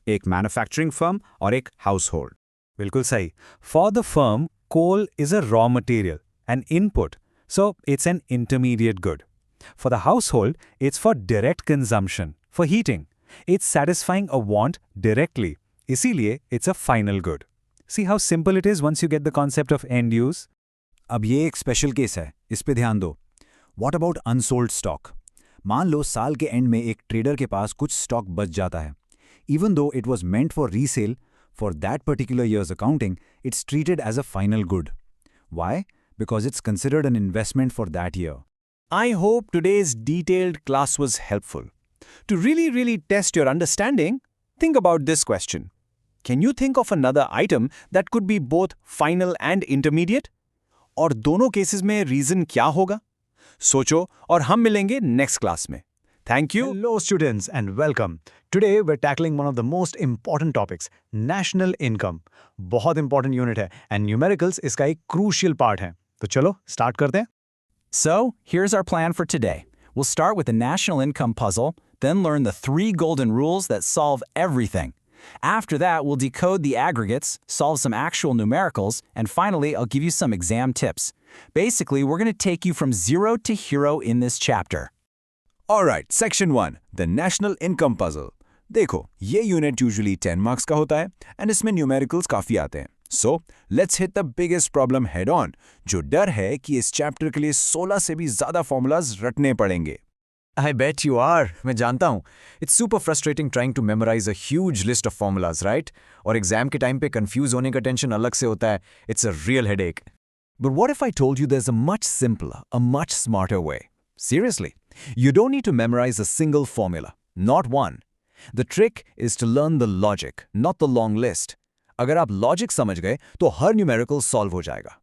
Speaker 6: एक manufacturing firm और एक household. बिल्कुल सही. For the firm, coal is a raw material, an input, so it's an intermediate good. For the household, it's for direct consumption, for heating. It's satisfying a want directly. इसीलिए it's a final good. See how simple it is once you get the concept of end use?
Speaker 2: अब ये एक स्पेशल केस है, इस पे ध्यान दो. What about unsold stock? मान लो साल के एंड में एक ट्रेडर के पास कुछ स्टॉक बच जाता है. Even though it was meant for resale, for that particular year's accounting, it's treated as a final good. Why? Because it's considered an investment for that year.
Speaker 7: I hope today's detailed class was helpful. To really test your understanding, think about this question. Can you think of another item that could be both final and intermediate? और दोनों cases में reason क्या होगा? सोचो और हम मिलेंगे next class में. Thank you.
Speaker 3: Hello students and welcome. Today we're tackling one of the most important topics, national income. बहुत important unit है and numericals इसका एक crucial part है. तो चलो start करते हैं.
Speaker 8: So, here's our plan for today. We'll start with the national income puzzle, then learn the 3 golden rules that solve everything. After that, we'll decode the aggregates, solve some actual numericals, and finally, I'll give you some exam tips. Basically, we're going to take you from zero to hero in this chapter.
Speaker 3: Alright, section 1, the national income puzzle. देखो, ये unit usually 10 marks का होता है and इसमें numericals काफी आते हैं. So, let's hit the biggest problem head on, जो डर है कि इस chapter के लिए 16 से भी ज़्यादा formulas रटने पड़ेंगे.
Speaker 5: I bet you are. मैं जानता हूँ. It's super frustrating trying to memorize a huge list of formulas, right? और exam के time पे confuse होने का tension अलग से होता है. It's a real headache.
Speaker 7: But what if I told you there's a much simpler, a much smarter way? Seriously, you don't need to memorize a single formula, not one. The trick is to learn the logic, not the long list. अगर आप logic समझ गए, तो हर numerical solve हो जाएगा.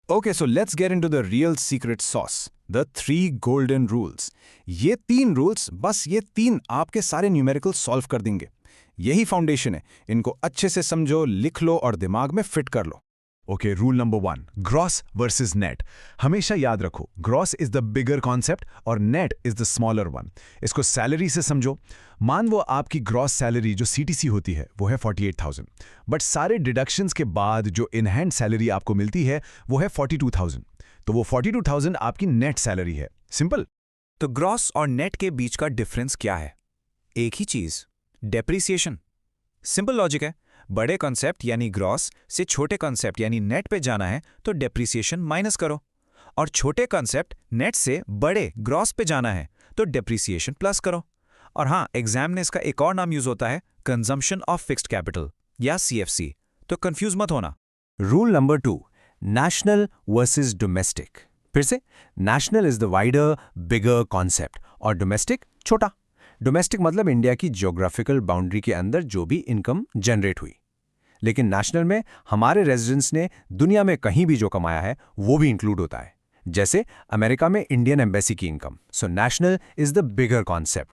Speaker 3: Okay, so let's get into the real secret sauce, the 3 golden rules. ये 3 rules, बस ये 3 आपके सारे numerical solve कर देंगे. यही foundation है. इनको अच्छे से समझो, लिख लो और दिमाग में fit कर लो. Okay, rule number 1, gross versus net. हमेशा याद रखो, gross is the bigger concept और net is the smaller one. इसको salary से समझो. मान वो आपकी gross salary जो CTC होती है, वो है 48,000. बट सारे deductions के बाद जो in hand salary आपको मिलती है, वो है 42,000. तो वो 42,000 आपकी net salary है. Simple.
Speaker 2: तो gross और net के बीच का difference क्या है? एक ही चीज़, depreciation. Simple logic है. बड़े कॉन्सेप्ट यानी ग्रॉस से छोटे कॉन्सेप्ट यानी नेट पे जाना है तो डेप्रिसिएशन माइनस करो, और छोटे कॉन्सेप्ट नेट से बड़े ग्रॉस पे जाना है तो डेप्रिसिएशन प्लस करो. और हाँ, एग्जाम में इसका एक और नाम यूज होता है, कंजम्पशन ऑफ फिक्स्ड कैपिटल या CFC. तो कंफ्यूज मत होना.
Speaker 7: Rule number 2, national versus domestic. फिर से, national is the wider bigger concept और डोमेस्टिक छोटा. डोमेस्टिक मतलब इंडिया की ज्योग्राफिकल बाउंड्री के अंदर जो भी इनकम जनरेट हुई. लेकिन नेशनल में हमारे रेजिडेंट्स ने दुनिया में कहीं भी जो कमाया है वो भी इंक्लूड होता है, जैसे अमेरिका में इंडियन एम्बेसी की income. So national is the bigger concept.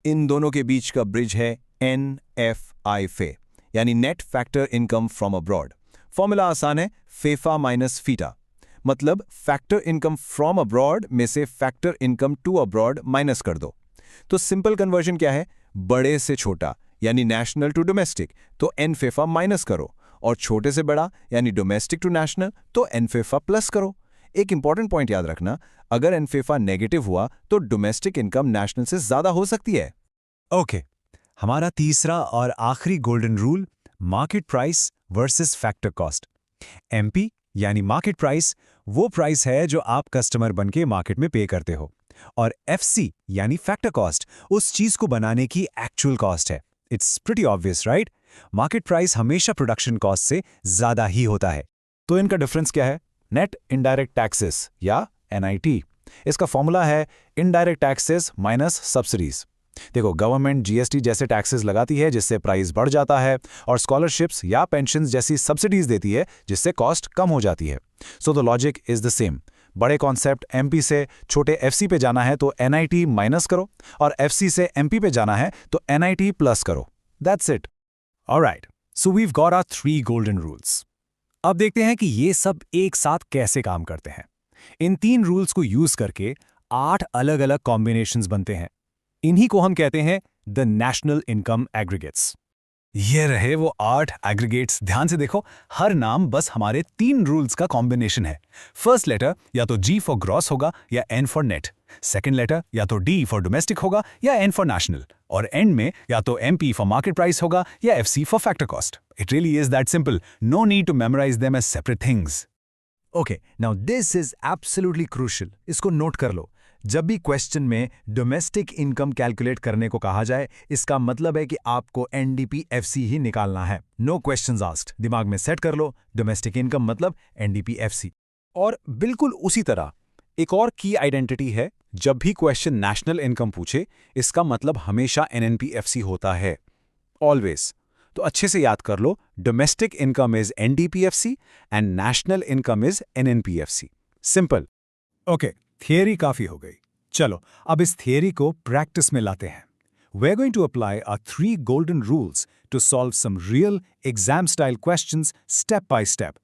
Speaker 3: इन दोनों के बीच का ब्रिज है NFI, यानी net factor income from abroad. Formula आसान है, फेफा माइनस फीटा. मतलब फैक्टर इनकम फ्रॉम अब्रॉड में से factor income to abroad minus कर दो. तो सिंपल कन्वर्जन क्या है, बड़े से छोटा यानी नेशनल टू डोमेस्टिक तो एन फेफा माइनस करो, और छोटे से बड़ा यानी डोमेस्टिक टू नेशनल तो एन फेफा प्लस करो.
Speaker 2: एक इंपॉर्टेंट पॉइंट याद रखना, अगर एनफेफा नेगेटिव हुआ तो डोमेस्टिक इनकम नेशनल से ज्यादा हो सकती है।
Speaker 3: ओके, हमारा तीसरा और आखिरी golden rule, market price versus factor cost. MP यानी मार्केट प्राइस वो प्राइस है जो आप कस्टमर बनके मार्केट में पे करते हो, और एफसी यानी फैक्टर कॉस्ट उस चीज को बनाने की एक्चुअल कॉस्ट है। It's pretty obvious, right? Market price हमेशा प्रोडक्शन कॉस्ट से ज्यादा ही होता है।
Speaker 2: तो इनका डिफरेंस क्या है? नेट इनडायरेक्ट टैक्सेस या एनआईटी। इसका फॉर्मूला है इनडायरेक्ट टैक्सेस माइनस सब्सिडीज। देखो, गवर्नमेंट जीएसटी जैसे टैक्सेस लगाती है जिससे प्राइस बढ़ जाता है, और स्कॉलरशिप्स या पेंशन जैसी सब्सिडीज देती है जिससे कॉस्ट कम हो जाती है। So the logic is the same. बड़े कॉन्सेप्ट एमपी से छोटे एफसी पे जाना है तो एनआईटी माइनस करो, और एफसी से एमपी पे जाना है तो एनआईटी प्लस करो। That's it.
Speaker 3: Alright, so we've got our 3 golden rules. अब देखते हैं कि ये सब एक साथ कैसे काम करते हैं। इन 3 रूल्स को यूज करके 8 अलग अलग कॉम्बिनेशंस बनते हैं। इन्हीं को हम कहते हैं द नेशनल इनकम एग्रीगेट्स। ये रहे वो 8 एग्रीगेट्स। ध्यान से देखो, हर नाम बस हमारे 3 रूल्स का कॉम्बिनेशन है। फर्स्ट लेटर या तो जी फॉर ग्रॉस होगा या N for net. Second letter या तो डी फॉर डोमेस्टिक होगा या एन फॉर नेशनल, और एंड में या तो एमपी फॉर मार्केट प्राइस होगा या FC for factor cost. It really is that simple. No need to memorise them as separate things.
Speaker 1: Okay, now this is absolutely crucial. इसको नोट कर लो। जब भी क्वेश्चन में डोमेस्टिक इनकम कैलकुलेट करने को कहा जाए, इसका मतलब है कि आपको एनडीपी-एफसी ही निकालना है। No questions asked. दिमाग में सेट कर लो, डोमेस्टिक इनकम मतलब एनडीपी-एफसी।
Speaker 3: और बिल्कुल उसी तरह एक और की आइडेंटिटी है, जब भी क्वेश्चन नेशनल इनकम पूछे, इसका मतलब हमेशा एनएनपीएफसी होता है, ऑलवेज। तो अच्छे से याद कर लो, domestic income is NDPFC and national income is NNPFC. Simple. Okay, theory काफी हो गई। चलो अब इस थियरी को प्रैक्टिस में लाते हैं। We're going to apply our 3 golden rules to solve some real exam-style questions step by step.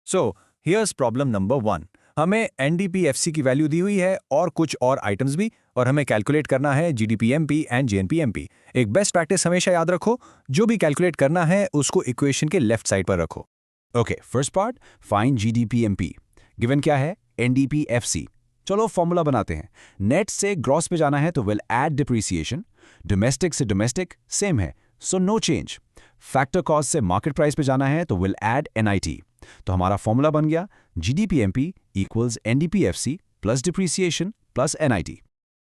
Speaker 5: So, here's problem number 1. हमें एनडीपी-एफसी की वैल्यू दी हुई है और कुछ और आइटम्स भी, और हमें कैलकुलेट करना है जीडीपी-एमपी एंड जेएनपी-एमपी। एक बेस्ट प्रैक्टिस हमेशा याद रखो, जो भी कैलकुलेट करना है उसको इक्वेशन के लेफ्ट साइड पर रखो।
Speaker 3: Okay, first part, find GDP-MP. Given क्या है? एनडीपी-एफसी। चलो फॉर्मूला बनाते हैं। नेट से ग्रॉस पे जाना है तो विल ऐड डिप्रिसिएशन। डोमेस्टिक से डोमेस्टिक सेम है, so no change. Factor cost से मार्केट प्राइस पे जाना है तो विल ऐड एनआईटी। तो हमारा फॉर्मूला बन गया GDP-MP equals NDP-FC plus depreciation plus NIT.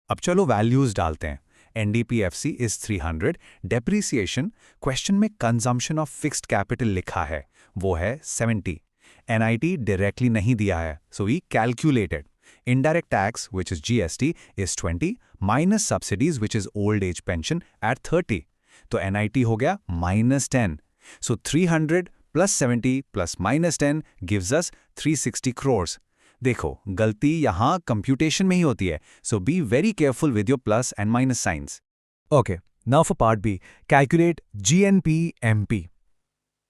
Speaker 1: अब चलो वैल्यूज डालते हैं। एनडीपी-एफसी इज 300, डेप्रिसिएशन, क्वेश्चन में कंजम्पशन ऑफ फिक्स्ड कैपिटल लिखा है, वो है 70। एनआईटी डायरेक्टली नहीं दिया है, so we calculated. Indirect tax, which is GST, is 20 minus subsidies, which is old age pension, at 30. तो NIT हो गया -10. So 300 plus 70 plus -10 gives us 360 crores. देखो, गलती यहाँ computation में ही होती है. So be very careful with your plus and minus signs. Okay, now for part B, calculate GNP-MP.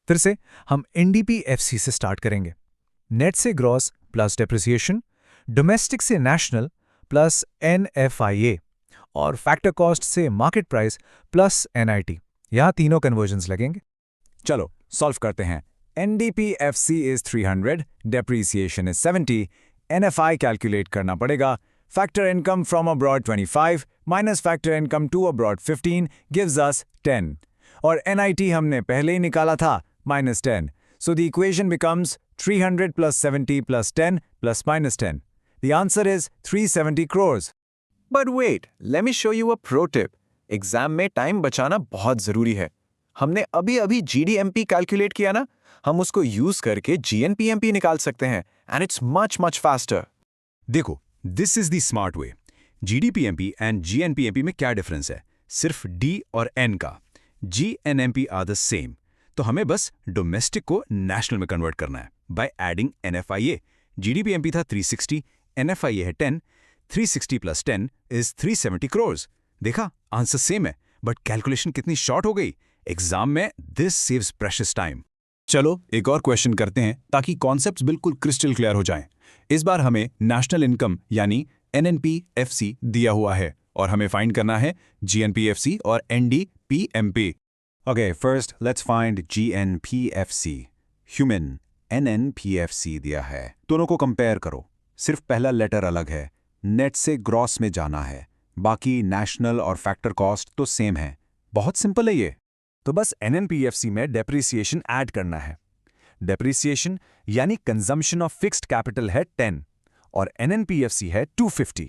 Speaker 1: फिर से हम NDP-FC से स्टार्ट करेंगे। नेट से ग्रॉस प्लस डेप्रिसिएशन, डोमेस्टिक से नेशनल प्लस NFIA, और फैक्टर कॉस्ट से मार्केट प्राइस प्लस NIT। यहाँ तीनों कन्वर्जन्स लगेंगे।
Speaker 5: चलो सॉल्व करते हैं। NDP-FC is 300, depreciation is 70, NFI calculate करना पड़ेगा। Factor income from abroad 25 minus factor income to abroad 15 gives us 10, और NIT हमने पहले ही निकाला था -10। So the equation becomes 300 plus 70 plus 10 plus minus 10. The answer is 370 crores. But wait, let me show you a pro tip. Exam में टाइम बचाना बहुत जरूरी है। हमने अभी GDMP कैलकुलेट किया ना, हम उसको यूज करके GNPMP निकाल सकते हैं, and it's much faster.
Speaker 3: देखो, this is the smart way. GDP MP and GNP MP में क्या डिफरेंस है? सिर्फ डी और एन का। G and MP are the same. तो हमें बस डोमेस्टिक को नेशनल में कन्वर्ट करना है बाय एडिंग NFIA। जीडीपी-एमपी था 360, NFIA है 10, 360 प्लस 10 इज 370 crores। देखा, आंसर सेम है, बट कैलकुलेशन कितनी शॉर्ट हो गई। एग्जाम में दिस सेव्स प्रेशियस टाइम। चलो एक और क्वेश्चन करते हैं ताकि कॉन्सेप्ट्स बिल्कुल क्रिस्टल क्लियर हो जाएं। इस बार हमें नेशनल इनकम यानी NNP-FC दिया हुआ है, और हमें फाइंड करना है GNP-FC और NDP-MP। Okay, first let's find GNP-FC. Human NNP-FC दिया है। दोनों को कंपेयर करो। सिर्फ पहला लेटर अलग है, नेट से ग्रॉस में जाना है, बाकी नेशनल और फैक्टर कॉस्ट तो सेम है। बहुत सिंपल है ये।
Speaker 1: तो बस एनएनपीएफसी में डेप्रिसिएशन ऐड करना है। डेप्रिसिएशन यानी कंजम्पशन ऑफ फिक्स्ड कैपिटल है 10 और एनएनपीएफसी है 250।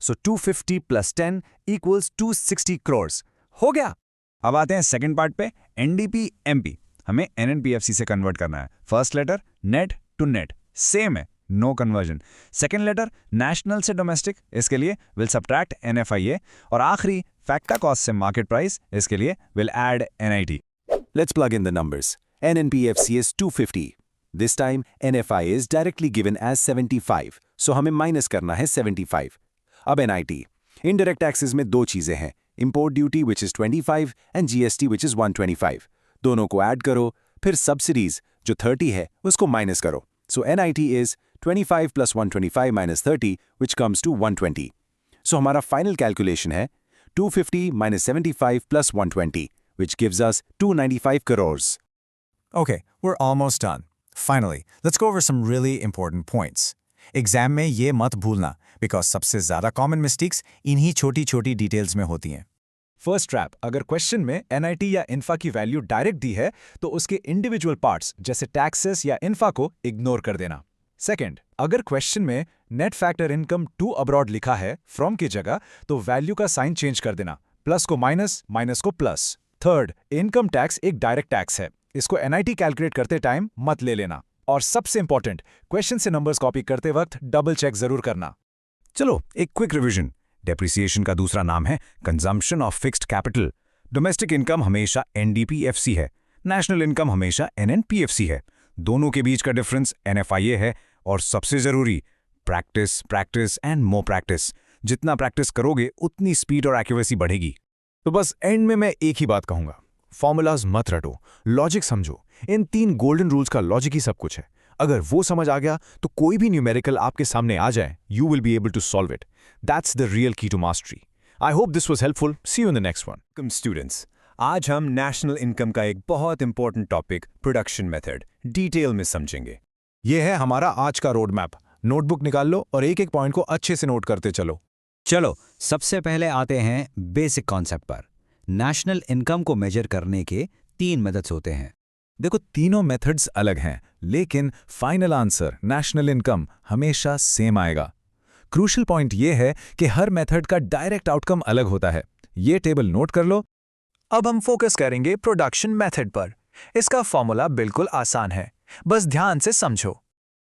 Speaker 1: So 250 plus 10 equals 260 crore. हो गया।
Speaker 5: अब आते हैं सेकंड पार्ट पे, एनडीपी एमपी। हमें एनएनपीएफसी से कन्वर्ट करना है। First letter net to net same है, no conversion. Second letter national से डोमेस्टिक, इसके लिए विल सब्ट्रैक्ट एनएफआईए। और आखिरी फैक्टर कॉस्ट से मार्केट प्राइस, इसके लिए will add NIT.
Speaker 1: Let's plug in the numbers. NNPFC is 250. This time, NFI is directly given as 75. So हमें माइनस करना है 75. अब NIT. Indirect taxes में दो चीजें हैं. Import duty which is 25 and GST which is 125. दोनों को ऐड करो, फिर subsidies जो 30 है उसको माइनस करो. So NIT is 25 plus 125 minus 30 which comes to 120. So हमारा final calculation है 250 minus 75 plus 120 which gives us 295 crores.
Speaker 5: Okay, we're almost done. Finally, let's go over some really important points. Exam में ये मत भूलना, बिकॉज सबसे ज्यादा कॉमन मिस्टेक्स इन्हीं छोटी छोटी डिटेल्स में होती हैं।
Speaker 1: फर्स्ट ट्रैप, अगर क्वेश्चन में एनआईटी या इन्फा की वैल्यू डायरेक्ट दी है तो उसके इंडिविजुअल पार्ट्स जैसे टैक्सेस या इन्फा को इग्नोर कर देना। सेकंड, अगर क्वेश्चन में net factor income to abroad लिखा है फ्रॉम की जगह तो वैल्यू का साइन चेंज कर देना, प्लस को माइनस, माइनस को प्लस। थर्ड, इनकम टैक्स एक डायरेक्ट टैक्स है, इसको एनआईटी कैलकुलेट करते टाइम मत ले लेना। और सबसे इंपॉर्टेंट, क्वेश्चन से नंबर्स कॉपी करते वक्त डबल चेक जरूर करना।
Speaker 5: चलो एक क्विक रिवीजन। डेप्रिसिएशन का दूसरा नाम है consumption of fixed capital. Domestic income हमेशा एनडीपीएफसी है, नेशनल इनकम हमेशा एनएनपीएफसी है। दोनों के बीच का डिफरेंस एनएफआईए है। और सबसे जरूरी, practice practice and more practice. जितना प्रैक्टिस करोगे उतनी स्पीड और एक्यूरेसी बढ़ेगी।
Speaker 1: तो बस एंड में मैं एक ही बात कहूंगा, फॉर्मूलाज मत रटो, लॉजिक समझो। इन 3 गोल्डन रूल्स का लॉजिक ही सब कुछ है। अगर वो समझ आ गया तो कोई भी न्यूमेरिकल आपके सामने आ जाए, you will be able to solve it. That's the real key to mastery. I hope this was helpful. See you in the next one.
Speaker 3: Welcome students, आज हम नेशनल इनकम का एक बहुत important topic production method detail में समझेंगे।
Speaker 1: ये है हमारा आज का रोड मैप। नोटबुक निकाल लो और एक एक पॉइंट को अच्छे से नोट करते चलो।
Speaker 6: चलो सबसे पहले आते हैं बेसिक कॉन्सेप्ट पर। नेशनल इनकम को मेजर करने के 3 मेथड्स होते हैं।
Speaker 1: देखो, तीनों मेथड्स अलग हैं, लेकिन फाइनल आंसर नेशनल इनकम हमेशा सेम आएगा। क्रूशियल पॉइंट ये है कि हर मेथड का डायरेक्ट आउटकम अलग होता है। ये टेबल नोट कर लो।
Speaker 2: अब हम फोकस करेंगे प्रोडक्शन मेथड पर। इसका फॉर्मूला बिल्कुल आसान है, बस ध्यान से समझो।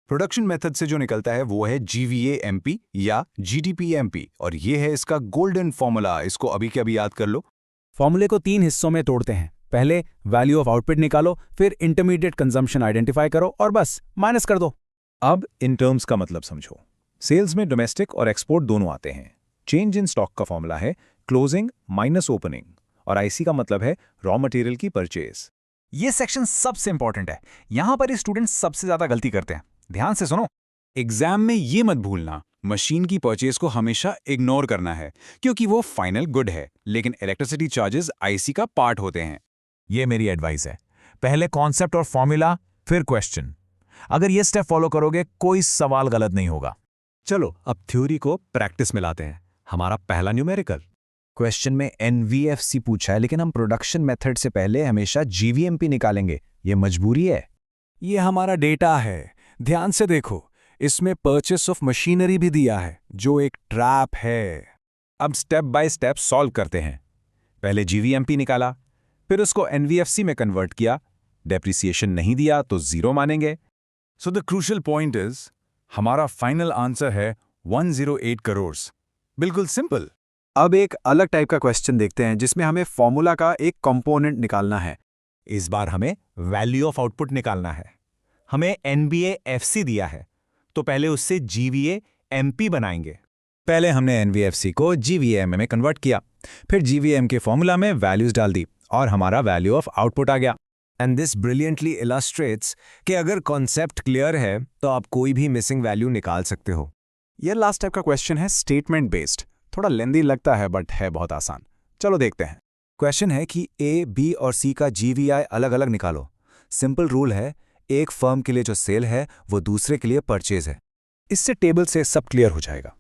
Speaker 3: प्रोडक्शन मेथड से जो निकलता है वो है GVA-MP या GDP-MP, और ये है इसका गोल्डन फॉर्मूला। इसको अभी के अभी याद कर लो।
Speaker 1: फॉर्मूले को 3 हिस्सों में तोड़ते हैं। पहले वैल्यू ऑफ आउटपुट निकालो, फिर इंटरमीडिएट कंजम्पशन आइडेंटिफाई करो और बस माइनस कर दो।
Speaker 3: अब इन टर्म्स का मतलब समझो। सेल्स में डोमेस्टिक और एक्सपोर्ट दोनों आते हैं। चेंज इन स्टॉक का फॉर्मूला है क्लोजिंग माइनस ओपनिंग, और आईसी का मतलब है रॉ मटेरियल की परचेज।
Speaker 8: ये सेक्शन सबसे इंपॉर्टेंट है। यहां पर स्टूडेंट्स सबसे ज्यादा गलती करते हैं। ध्यान से सुनो।
Speaker 3: एग्जाम में ये मत भूलना, मशीन की परचेज को हमेशा इग्नोर करना है, क्योंकि वो फाइनल गुड है, लेकिन इलेक्ट्रिसिटी चार्जेस आईसी का पार्ट होते हैं।
Speaker 1: ये मेरी एडवाइस है, पहले कॉन्सेप्ट और फॉर्मूला, फिर क्वेश्चन। अगर ये स्टेप फॉलो करोगे कोई सवाल गलत नहीं होगा।
Speaker 3: चलो अब थ्योरी को प्रैक्टिस में लाते हैं। हमारा पहला न्यूमेरिकल।
Speaker 5: क्वेश्चन में एनवीएफसी पूछा है, लेकिन हम प्रोडक्शन मेथड से पहले हमेशा जीवीएमपी निकालेंगे। ये मजबूरी है।
Speaker 1: ये हमारा डेटा है, ध्यान से देखो। इसमें परचेस ऑफ मशीनरी भी दिया है, जो एक ट्रैप है।
Speaker 3: अब स्टेप बाय स्टेप सॉल्व करते हैं। पहले जीवीएमपी निकाला, फिर उसको एनवीएफसी में कन्वर्ट किया। डेप्रिसिएशन नहीं दिया तो 0 मानेंगे।
Speaker 1: So the crucial point is, हमारा फाइनल आंसर है 108 करोड़। बिल्कुल सिंपल।
Speaker 2: अब एक अलग टाइप का क्वेश्चन देखते हैं, जिसमें हमें फॉर्मूला का एक कंपोनेंट निकालना है।
Speaker 1: इस बार हमें वैल्यू ऑफ आउटपुट निकालना है। हमें एनबीए-एफसी दिया है, तो पहले उससे जीवीए-एमपी बनाएंगे।
Speaker 5: पहले हमने एनवीएफसी को जीवीएम में कन्वर्ट किया, फिर जीवीएम के फॉर्मूला में वैल्यूज डाल दी और हमारा वैल्यू ऑफ आउटपुट आ गया। एंड दिस ब्रिलियंटली इलस्ट्रेट्स कि अगर कॉन्सेप्ट क्लियर है तो आप कोई भी मिसिंग वैल्यू निकाल सकते हो।
Speaker 2: यह लास्ट टाइप का क्वेश्चन है स्टेटमेंट बेस्ड। थोड़ा लेंदी लगता है, बट है बहुत आसान। चलो देखते हैं।
Speaker 5: क्वेश्चन है कि ए, बी और सी का जीवीआई अलग अलग निकालो। सिंपल रूल है, एक फर्म के लिए जो सेल है वो दूसरे के लिए परचेज है।
Speaker 2: इससे टेबल से सब क्लियर हो जाएगा।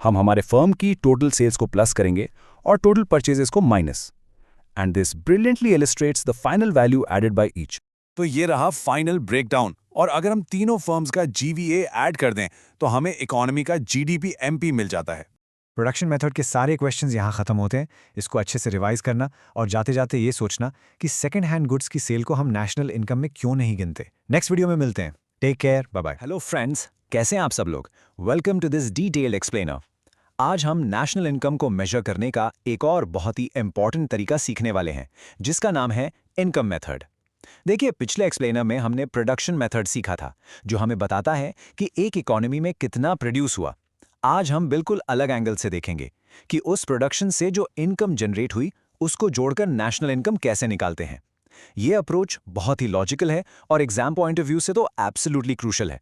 Speaker 2: हम हमारे फर्म की टोटल सेल्स को प्लस करेंगे और टोटल परचेजेस को minus, and this brilliantly illustrates the final value added by each.
Speaker 3: तो ये रहा फाइनल ब्रेकडाउन, और अगर हम तीनों फर्म्स का GVA ऐड कर दें तो हमें इकोनॉमी का GDP MP मिल जाता है।
Speaker 5: प्रोडक्शन मेथड के सारे क्वेश्चंस यहाँ खत्म होते हैं। इसको अच्छे से रिवाइज करना और जाते जाते ये सोचना कि सेकंड हैंड गुड्स की सेल को हम नेशनल इनकम में क्यों नहीं गिनते। नेक्स्ट वीडियो में मिलते हैं। Take care, bye bye.
Speaker 8: Hello friends, कैसे हैं आप सब लोग? Welcome to this detailed explainer. आज हम नेशनल इनकम को मेजर करने का एक और बहुत ही इंपॉर्टेंट तरीका सीखने वाले हैं, जिसका नाम है इनकम मेथड। देखिए, पिछले एक्सप्लेनर में हमने प्रोडक्शन मेथड सीखा था, जो हमें बताता है कि एक इकोनॉमी में कितना प्रोड्यूस हुआ। आज हम बिल्कुल अलग एंगल से देखेंगे कि उस प्रोडक्शन से जो इनकम जनरेट हुई उसको जोड़कर नेशनल इनकम कैसे निकालते हैं। ये अप्रोच बहुत ही लॉजिकल है और एग्जाम पॉइंट ऑफ व्यू से तो एब्सोल्युटली क्रूशल है।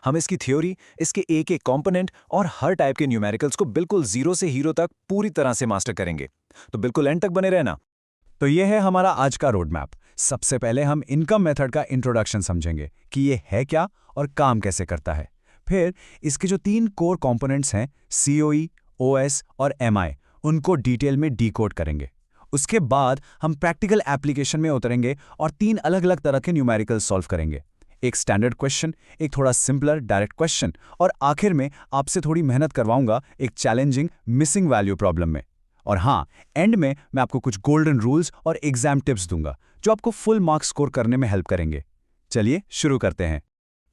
Speaker 8: हम इसकी थ्योरी, इसके एक एक कंपोनेंट और हर टाइप के न्यूमेरिकल्स को बिल्कुल जीरो से हीरो तक पूरी तरह से मास्टर करेंगे, तो बिल्कुल एंड तक बने रहना।
Speaker 2: तो ये है हमारा आज का रोड मैप। सबसे पहले हम इनकम मेथड का इंट्रोडक्शन समझेंगे कि ये है क्या और काम कैसे करता है। फिर इसके जो 3 कोर कंपोनेंट्स हैं COE, OS और MI, उनको डिटेल में डीकोड करेंगे। उसके बाद हम प्रैक्टिकल एप्लीकेशन में उतरेंगे और 3 अलग अलग तरह के न्यूमेरिकल सॉल्व करेंगे। एक स्टैंडर्ड क्वेश्चन, एक थोड़ा सिंपलर डायरेक्ट क्वेश्चन, और आखिर में आपसे थोड़ी मेहनत करवाऊंगा एक चैलेंजिंग मिसिंग वैल्यू प्रॉब्लम में। और हाँ, एंड में मैं आपको कुछ गोल्डन रूल्स और एग्जाम टिप्स दूंगा जो आपको फुल मार्क्स स्कोर करने में हेल्प करेंगे। चलिए शुरू करते हैं।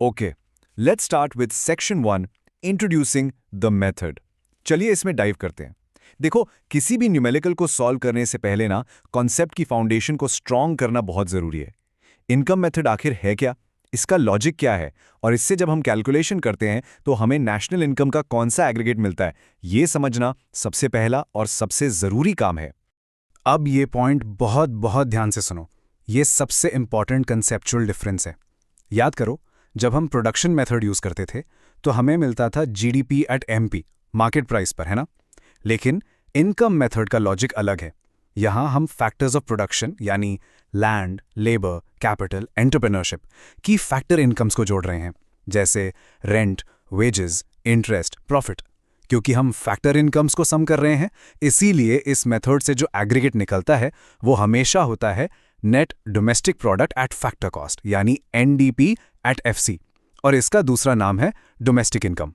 Speaker 3: Okay, let's start with section 1, introducing the method. चलिए इसमें डाइव करते हैं। देखो, किसी भी न्यूमेरिकल को सॉल्व करने से पहले ना कॉन्सेप्ट की फाउंडेशन को स्ट्रॉन्ग करना बहुत जरूरी है। इनकम मेथड आखिर है क्या, इसका लॉजिक क्या है, और इससे जब हम कैलकुलेशन करते हैं तो हमें नेशनल इनकम का कौन सा एग्रीगेट मिलता है, ये समझना सबसे पहला और सबसे जरूरी काम है।
Speaker 2: अब ये पॉइंट बहुत बहुत ध्यान से सुनो। ये सबसे इंपॉर्टेंट कंसेप्चुअल डिफरेंस है। याद करो, जब हम प्रोडक्शन मेथड यूज करते थे तो हमें मिलता था GDP at MP, market price पर, है ना। लेकिन इनकम मेथड का लॉजिक अलग है। यहाँ हम फैक्टर्स ऑफ प्रोडक्शन यानी लैंड, लेबर, कैपिटल, एंटरप्रेन्योरशिप की फैक्टर इनकम्स को जोड़ रहे हैं, जैसे रेंट, वेजेस, इंटरेस्ट, प्रॉफिट। क्योंकि हम फैक्टर इनकम्स को सम कर रहे हैं, इसीलिए इस मेथड से जो एग्रीगेट निकलता है वो हमेशा होता है net domestic product at factor cost, यानी NDP एट FC, और इसका दूसरा नाम है डोमेस्टिक इनकम।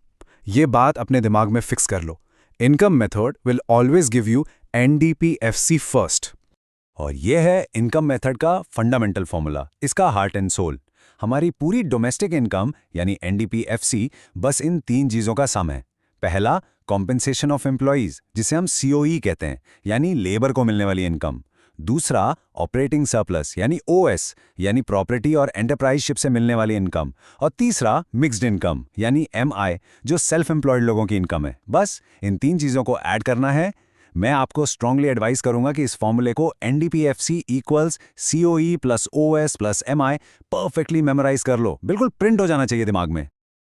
Speaker 2: ये बात अपने दिमाग में फिक्स कर लो। Income method will always give you NDP FC first.
Speaker 7: और ये है इनकम मेथड का फंडामेंटल फॉर्मूला, इसका हार्ट एंड सोल। हमारी पूरी डोमेस्टिक इनकम यानी NDP FC बस इन 3 चीज़ों का सम है। पहला, कॉम्पेंसेशन ऑफ एम्प्लॉइज, जिसे हम COE कहते हैं, यानी लेबर को मिलने वाली इनकम। दूसरा, ऑपरेटिंग सरप्लस यानी OS, यानी प्रॉपर्टी और एंटरप्राइजशिप से मिलने वाली इनकम। और तीसरा, मिक्स्ड इनकम यानी MI, जो सेल्फ एम्प्लॉयड लोगों की इनकम है। बस इन 3 चीज़ों को ऐड करना है। मैं आपको स्ट्रांगली एडवाइस करूंगा कि इस फॉर्मूले को NDP FC equals COE plus OS plus MI perfectly memorise कर लो। बिल्कुल प्रिंट हो जाना चाहिए दिमाग में।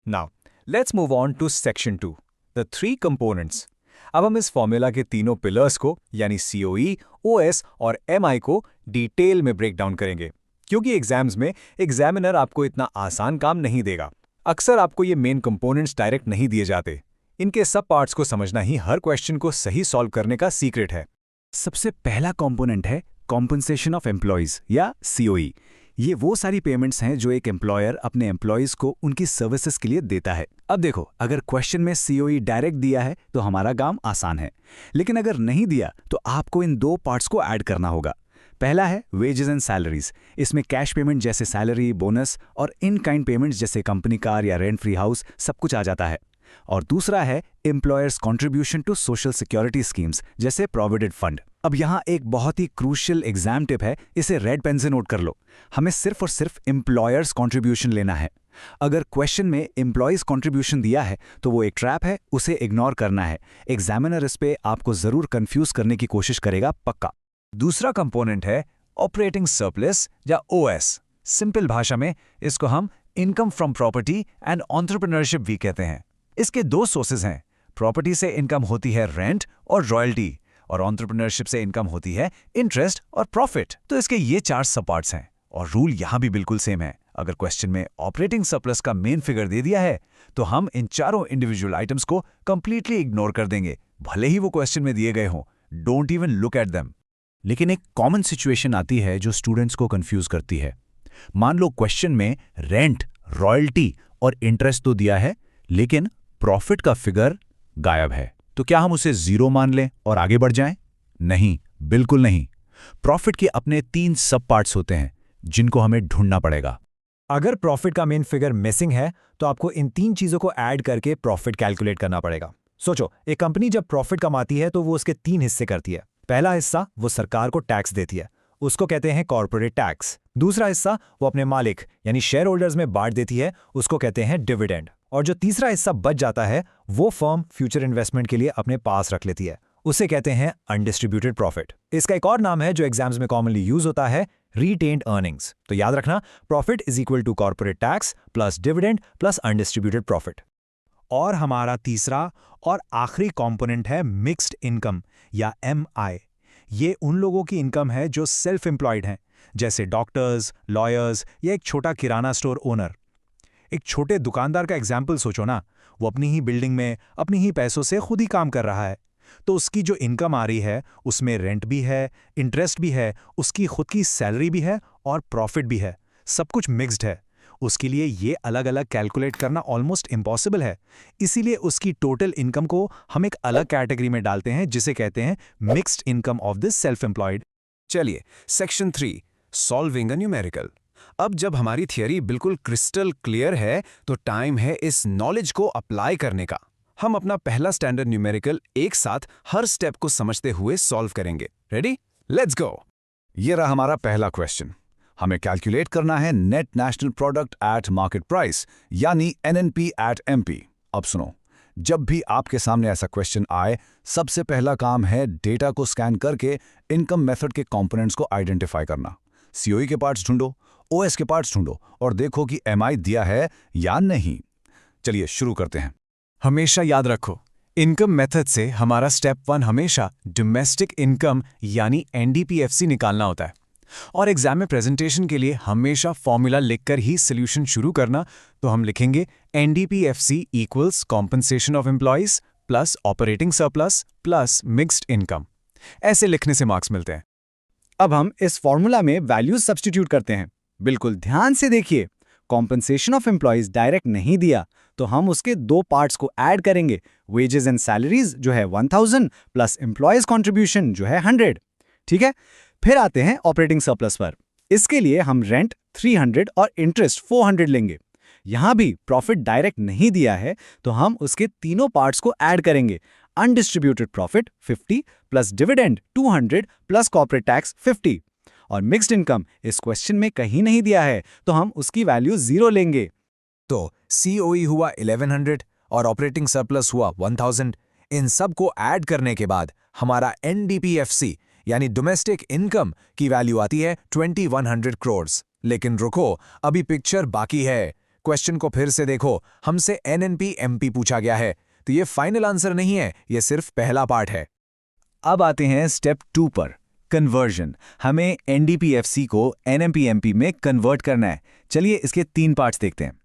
Speaker 5: Now let's move on to section 2, the 3 components. अब हम इस फॉर्मूला के तीनों पिलर्स को यानी COE, OS और MI को डिटेल में ब्रेक डाउन करेंगे, क्योंकि एग्जाम्स में एग्जामिनर आपको इतना आसान काम नहीं देगा। अक्सर आपको ये मेन कंपोनेंट्स डायरेक्ट नहीं दिए जाते। इनके सब पार्ट्स को समझना ही हर क्वेश्चन को सही सॉल्व करने का सीक्रेट है।
Speaker 2: सबसे पहला कंपोनेंट है कॉम्पनसेशन ऑफ एम्प्लॉइज या COE। ये वो सारी पेमेंट्स हैं जो एक एम्प्लॉयर अपने एम्प्लॉइज को उनकी सर्विसेज के लिए देता है। अब देखो, अगर क्वेश्चन में COE डायरेक्ट दिया है तो हमारा काम आसान है, लेकिन अगर नहीं दिया तो आपको इन 2 पार्ट्स को ऐड करना होगा। पहला है वेजेस एंड सैलरीज। इसमें कैश पेमेंट जैसे सैलरी, बोनस और इन काइंड पेमेंट्स जैसे कंपनी कार या रेंट फ्री हाउस सब कुछ आ जाता है। और दूसरा है employers contribution to social security schemes जैसे प्रोविडेंट फंड। अब यहाँ एक बहुत ही क्रूशियल एग्जाम टिप है, इसे रेड पेन से नोट कर लो। हमें सिर्फ और सिर्फ एम्प्लॉयर्स कंट्रीब्यूशन लेना है। अगर क्वेश्चन में एम्प्लॉयज कंट्रीब्यूशन दिया है तो वो एक ट्रैप है, उसे इग्नोर करना है। एग्जामिनर इस पे आपको जरूर कंफ्यूज करने की कोशिश करेगा, पक्का।
Speaker 5: दूसरा कंपोनेंट है ऑपरेटिंग सरप्लस या OS। सिंपल भाषा में इसको हम income from property and entrepreneurship भी कहते हैं। इसके 2 सोर्सेज हैं। प्रॉपर्टी से इनकम होती है रेंट और रॉयल्टी, और एंटरप्रेन्योरशिप से इनकम होती है इंटरेस्ट और प्रॉफिट। तो इसके ये 4 सब पार्ट्स हैं और रूल यहाँ भी बिल्कुल सेम है।
Speaker 3: अगर क्वेश्चन में ऑपरेटिंग सरप्लस का मेन फिगर दे दिया है तो हम इन चारों इंडिविजुअल आइटम्स को कंप्लीटली इग्नोर कर देंगे, भले ही वो क्वेश्चन में दिए गए हों। Don't even look at them. लेकिन एक कॉमन सिचुएशन आती है जो स्टूडेंट्स को कंफ्यूज करती है। मान लो क्वेश्चन में रेंट, रॉयल्टी और इंटरेस्ट तो दिया है, लेकिन प्रॉफिट का फिगर गायब है। तो क्या हम उसे जीरो मान लें और आगे बढ़ जाएं? नहीं, बिल्कुल नहीं। प्रॉफिट के अपने 3 सब पार्ट्स होते हैं जिनको हमें ढूंढना पड़ेगा।
Speaker 5: अगर प्रॉफिट का मेन फिगर मिसिंग है तो आपको इन 3 चीजों को ऐड करके प्रॉफिट कैलकुलेट करना पड़ेगा। सोचो, एक कंपनी जब प्रॉफिट कमाती है तो वो उसके 3 हिस्से करती है। पहला हिस्सा वो सरकार को टैक्स देती है, उसको कहते हैं कॉर्पोरेट टैक्स। दूसरा हिस्सा वो अपने मालिक यानी शेयर होल्डर्स में बांट देती है, उसको कहते हैं डिविडेंड। और जो तीसरा हिस्सा बच जाता है वो फर्म फ्यूचर इन्वेस्टमेंट के लिए अपने पास रख लेती है, उसे कहते हैं अनडिस्ट्रीब्यूटेड प्रॉफिट। इसका एक और नाम है जो एग्जाम्स में कॉमनली यूज होता है, रिटेन्ड अर्निंग्स। तो याद रखना, profit is equal to corporate tax plus dividend plus undistributed profit.
Speaker 3: और हमारा तीसरा और आखिरी कंपोनेंट है मिक्स्ड इनकम या MI। ये उन लोगों की इनकम है जो सेल्फ एम्प्लॉयड हैं, जैसे डॉक्टर्स, लॉयर्स या एक छोटा किराना स्टोर ओनर। एक छोटे दुकानदार का एग्जाम्पल सोचो ना, वो अपनी ही बिल्डिंग में अपनी ही पैसों से खुद ही काम कर रहा है, तो उसकी जो इनकम आ रही है उसमें रेंट भी है, इंटरेस्ट भी है, उसकी खुद की सैलरी भी है और प्रॉफिट भी है, सब कुछ मिक्स्ड है। उसके लिए ये अलग अलग कैलकुलेट करना ऑलमोस्ट इम्पॉसिबल है। इसीलिए उसकी टोटल इनकम को हम एक अलग कैटेगरी में डालते हैं जिसे कहते हैं mixed income of this self employed.
Speaker 7: चलिए, सेक्शन 3, सॉल्विंग अ न्यूमेरिकल। अब जब हमारी थियरी बिल्कुल क्रिस्टल क्लियर है तो टाइम है इस नॉलेज को अप्लाई करने का। हम अपना पहला स्टैंडर्ड न्यूमेरिकल एक साथ हर स्टेप को समझते हुए सॉल्व करेंगे। रेडी? Let's go.
Speaker 2: ये रहा हमारा पहला क्वेश्चन। हमें कैलकुलेट करना है net national product at market price यानी NNP एट MP। अब सुनो, जब भी आपके सामने ऐसा क्वेश्चन आए, सबसे पहला काम है डेटा को स्कैन करके इनकम मेथड के कंपोनेंट्स को आइडेंटिफाई करना। COE के पार्ट्स ढूंढो, OS के पार्ट्स ढूंढो और देखो कि MI दिया है या नहीं। चलिए शुरू करते हैं।
Speaker 3: हमेशा याद रखो, इनकम मेथड से हमारा स्टेप 1 हमेशा डोमेस्टिक इनकम यानी NDPFC निकालना होता है। और एग्जाम में प्रेजेंटेशन के लिए हमेशा फॉर्मूला लिखकर ही सोल्यूशन शुरू करना। तो हम लिखेंगे NDPFC equals compensation of employees plus operating surplus plus mixed income. ऐसे लिखने से मार्क्स मिलते हैं।
Speaker 6: अब हम इस फॉर्मूला में वैल्यूज सब्स्टिट्यूट करते हैं। बिल्कुल ध्यान से देखिए, कॉम्पनसेशन ऑफ एम्प्लॉइज डायरेक्ट नहीं दिया तो हम उसके 2 पार्ट्स को ऐड करेंगे, वेजेस एंड सैलरीज जो है 1000 प्लस एम्प्लॉइज कॉन्ट्रीब्यूशन जो है 100। ठीक है, फिर आते हैं ऑपरेटिंग सरप्लस पर। इसके लिए हम रेंट 300 और इंटरेस्ट 400 लेंगे। यहां भी प्रॉफिट डायरेक्ट नहीं दिया है तो हम उसके तीनों पार्ट्स को ऐड करेंगे, undistributed profit 50 plus dividend 200 plus corporate tax 50। और मिक्स्ड इनकम इस क्वेश्चन में कहीं नहीं दिया है तो हम उसकी वैल्यू 0 लेंगे।
Speaker 7: तो COE हुआ 1100 और ऑपरेटिंग सरप्लस हुआ 1000। इन सब को ऐड करने के बाद हमारा NDPFC यानी डोमेस्टिक इनकम की वैल्यू आती है 2100 करोड़। लेकिन रुको, अभी पिक्चर बाकी है। क्वेश्चन को फिर से देखो, हमसे NNP MP पूछा गया है, तो ये फाइनल आंसर नहीं है, ये सिर्फ पहला पार्ट है।
Speaker 3: अब आते हैं स्टेप 2 पर, कन्वर्जन। हमें NDPFC को NNP MP में कन्वर्ट करना है। चलिए इसके 3 पार्ट्स देखते हैं।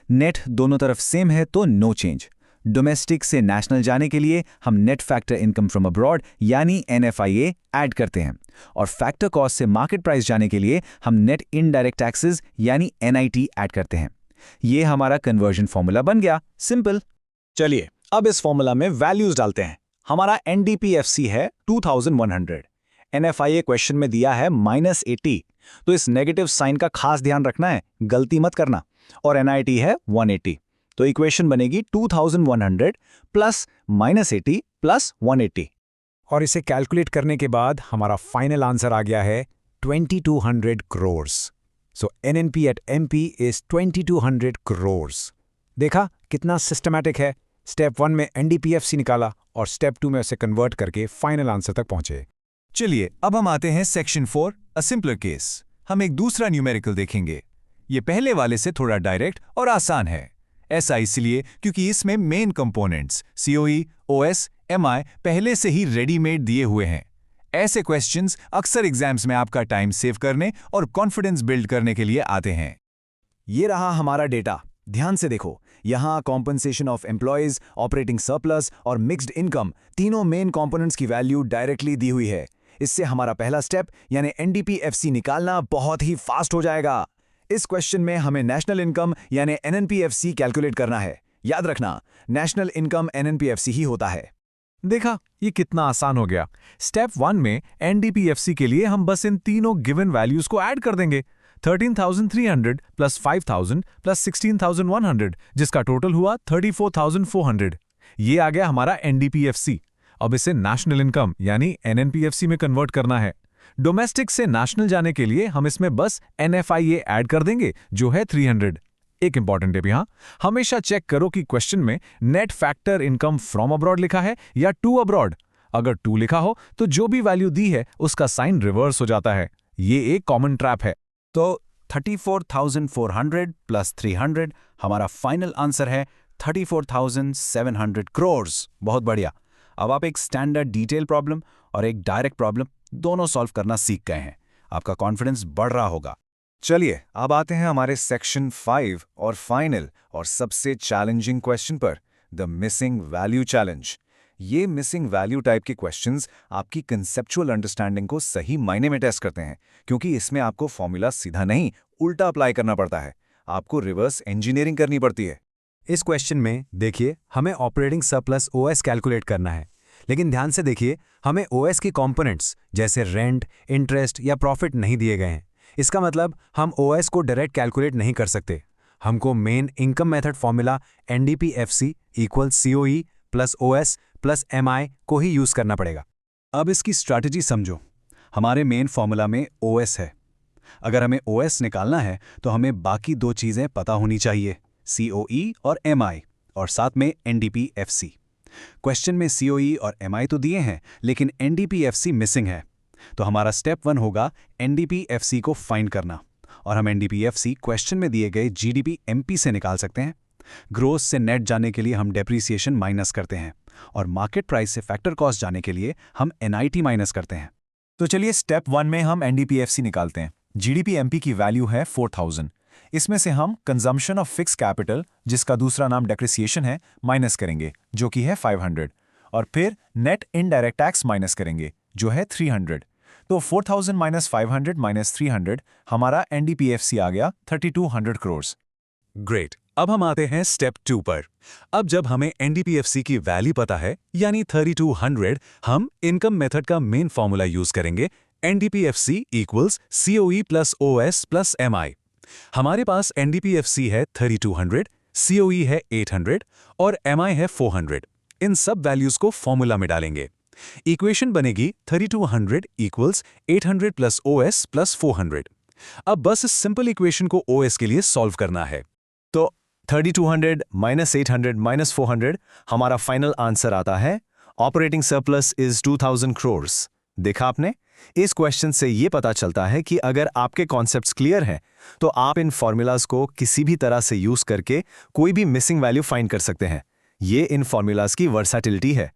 Speaker 3: नेट दोनों तरफ सेम है तो नो चेंज। डोमेस्टिक से नेशनल जाने के लिए हम net factor income from abroad यानी NFIA ऐड करते हैं, और फैक्टर कॉस्ट से मार्केट प्राइस जाने के लिए हम नेट इनडायरेक्ट टैक्सेस यानी NIT ऐड करते हैं। ये हमारा कन्वर्जन फॉर्मूला बन गया, सिंपल।
Speaker 5: चलिए अब इस फॉर्मूला में वैल्यूज डालते हैं। हमारा NDPFC है 2100, NFIA क्वेश्चन में दिया है -80, तो इस नेगेटिव साइन का खास ध्यान रखना है, गलती मत करना। और NIT है 180, तो इक्वेशन बनेगी 2100 प्लस -80 प्लस 180।
Speaker 3: और इसे कैलकुलेट करने के बाद हमारा फाइनल आंसर आ गया है 2200 crore. So NNP at MP is 2200 crore. देखा कितना सिस्टमैटिक है। स्टेप 1 में NDPFC निकाला और स्टेप 2 में उसे कन्वर्ट करके फाइनल आंसर तक पहुंचे। चलिए अब हम आते हैं सेक्शन 4, अ सिंपलर केस। हम एक दूसरा न्यूमेरिकल देखेंगे। ये पहले वाले से थोड़ा डायरेक्ट और आसान है। ऐसा इसलिए क्योंकि इसमें main components COE, OS, MI पहले से ही रेडीमेड दिए हुए हैं। ऐसे क्वेश्चंस अक्सर एग्जाम्स में आपका टाइम सेव करने और कॉन्फिडेंस बिल्ड करने के लिए आते हैं।
Speaker 5: ये रहा हमारा डेटा। ध्यान से देखो, यहाँ compensation of employees, operating surplus और मिक्स्ड इनकम तीनों मेन कंपोनेंट्स की वैल्यू डायरेक्टली दी हुई है। इससे हमारा पहला स्टेप यानी एनडीपीएफसी निकालना बहुत ही फास्ट हो जाएगा। इस क्वेश्चन में हमें नेशनल इनकम यानी एनएनपीएफसी कैलकुलेट करना है। याद रखना, नेशनल इनकम एनएनपीएफसी ही होता है।
Speaker 3: देखा, ये कितना आसान हो गया। स्टेप 1 में एनडीपीएफसी के लिए हम बस इन तीनों गिवन वैल्यूज को ऐड कर देंगे। 13,300 प्लस 5,000 प्लस 16,100, जिसका टोटल हुआ 34,400। ये आ गया हमारा एनडीपीएफसी। अब इसे नेशनल इनकम यानी एनएनपीएफसी में कन्वर्ट करना है। डोमेस्टिक से नेशनल जाने के लिए हम इसमें बस एनएफआईए ऐड कर देंगे, जो है 300। एक इंपॉर्टेंट टिप यहाँ, हमेशा चेक करो कि क्वेश्चन में net factor income from abroad लिखा है या टू अब्रॉड। अगर टू लिखा हो तो जो भी वैल्यू दी है उसका साइन रिवर्स हो जाता है। ये एक कॉमन ट्रैप है।
Speaker 7: तो 34,400 प्लस 300 हमारा फाइनल आंसर है 34,700 करोड़। बहुत बढ़िया। अब आप एक स्टैंडर्ड डिटेल प्रॉब्लम और एक डायरेक्ट प्रॉब्लम दोनों सॉल्व करना सीख गए हैं। आपका कॉन्फिडेंस बढ़ रहा होगा।
Speaker 3: चलिए अब आते हैं हमारे सेक्शन 5 और फाइनल और सबसे चैलेंजिंग क्वेश्चन पर, द मिसिंग वैल्यू चैलेंज। ये मिसिंग वैल्यू टाइप के क्वेश्चंस आपकी कंसेप्चुअल अंडरस्टैंडिंग को सही मायने में टेस्ट करते हैं, क्योंकि इसमें आपको फॉर्मूला सीधा नहीं उल्टा अप्लाई करना पड़ता है। आपको रिवर्स इंजीनियरिंग करनी पड़ती है।
Speaker 2: इस क्वेश्चन में देखिए, हमें ऑपरेटिंग सरप्लस ओएस कैलकुलेट करना है, लेकिन ध्यान से देखिए, हमें ओएस की कंपोनेंट्स जैसे रेंट, इंटरेस्ट या प्रॉफिट नहीं दिए गए हैं। इसका मतलब हम ओएस को डायरेक्ट कैलकुलेट नहीं कर सकते। हमको main income method formula NDPFC equal COE plus OS plus MI को ही यूज करना पड़ेगा।
Speaker 3: अब इसकी स्ट्रैटेजी समझो। हमारे मेन फॉर्मूला में ओएस है। अगर हमें ओएस निकालना है तो हमें बाकी दो चीजें पता होनी चाहिए, सीओई और एमआई, और साथ में एनडीपीएफसी। क्वेश्चन में सीओई और एमआई तो दिए हैं, लेकिन एनडीपीएफसी मिसिंग है। तो हमारा स्टेप 1 होगा एनडीपीएफसी को फाइंड करना, और हम एनडीपीएफसी क्वेश्चन में दिए गए जीडीपी एमपी से निकाल सकते हैं। ग्रोस से नेट जाने के लिए हम डेप्रीसिएशन माइनस करते हैं, और मार्केट प्राइस से फैक्टर कॉस्ट जाने के लिए हम एनआईटी माइनस करते हैं।
Speaker 1: तो चलिए स्टेप 1 में हम एनडीपीएफसी निकालते हैं। जीडीपी एमपी की वैल्यू है 4,000। इसमें से हम कंजम्पशन ऑफ फिक्स कैपिटल, जिसका दूसरा नाम डेप्रिसिएशन है, माइनस करेंगे, जो कि है 500, और फिर नेट इनडायरेक्ट टैक्स माइनस करेंगे, जो है 300। तो 4,000 माइनस 500 माइनस 300 हमारा एनडीपीएफसी आ गया 3,200 करोड़।
Speaker 3: ग्रेट। अब हम आते हैं स्टेप 2 पर। अब जब हमें एनडीपीएफसी की वैल्यू पता है, यानी 3,200, हम इनकम मेथड का मेन फॉर्मूला यूज करेंगे, NDPFC equals COE plus OS plus MI. हमारे पास एनडीपीएफसी है 3,200, सीओई है 800 और एमआई है 400। इन सब वैल्यूज को फॉर्मूला में डालेंगे। इक्वेशन बनेगी 3,200 इक्वल्स 800 प्लस ओएस प्लस 400। अब बस इस सिंपल इक्वेशन को ओएस के लिए सॉल्व करना है।
Speaker 1: तो 3,200 माइनस 800 माइनस 400 हमारा फाइनल आंसर आता है ऑपरेटिंग सरप्लस इज 2,000 करोड़। देखा आपने? इस क्वेश्चन से ये पता चलता है कि अगर आपके कॉन्सेप्ट्स क्लियर हैं तो आप इन फॉर्मूलाज को किसी भी तरह से यूज करके कोई भी मिसिंग वैल्यू फाइंड कर सकते हैं। ये इन फॉर्मूलाज की वर्सैटिलिटी है।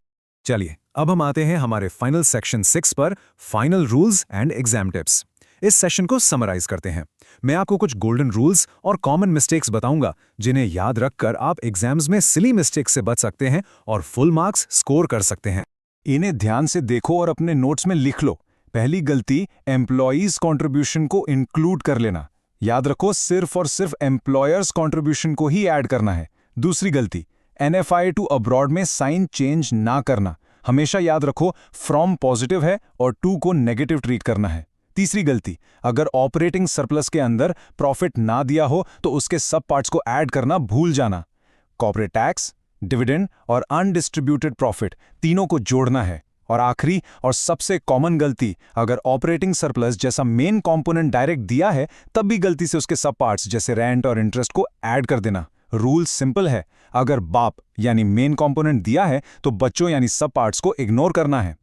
Speaker 3: चलिए अब हम आते हैं हमारे फाइनल सेक्शन 6 पर, final rules and exam tips. इस सेशन को समराइज करते हैं। मैं आपको कुछ गोल्डन रूल्स और कॉमन मिस्टेक्स बताऊंगा, जिन्हें याद रखकर आप एग्जाम्स में सिली मिस्टेक्स से बच सकते हैं और फुल मार्क्स स्कोर कर सकते हैं।
Speaker 1: इन्हें ध्यान से देखो और अपने नोट्स में लिख लो। पहली गलती, एम्प्लॉयज कंट्रीब्यूशन को इंक्लूड कर लेना। याद रखो, सिर्फ और सिर्फ एम्प्लॉयर्स कंट्रीब्यूशन को ही ऐड करना है। दूसरी गलती, एनएफआई टू अब्रॉड में साइन चेंज ना करना। हमेशा याद रखो फ्रॉम पॉजिटिव है और टू को नेगेटिव ट्रीट करना है। तीसरी गलती, अगर ऑपरेटिंग सरप्लस के अंदर प्रॉफिट ना दिया हो तो उसके सब पार्ट्स को ऐड करना भूल जाना। कॉर्पोरेट टैक्स, डिविडेंड और अनडिस्ट्रीब्यूटेड प्रॉफिट तीनों को जोड़ना है। और आखिरी और सबसे कॉमन गलती, अगर ऑपरेटिंग सरप्लस जैसा मेन कंपोनेंट डायरेक्ट दिया है तब भी गलती से उसके सब पार्ट्स जैसे रेंट और इंटरेस्ट को ऐड कर देना। रूल सिंपल है, अगर बाप यानी मेन कंपोनेंट दिया है तो बच्चों यानी सब पार्ट्स को इग्नोर करना है।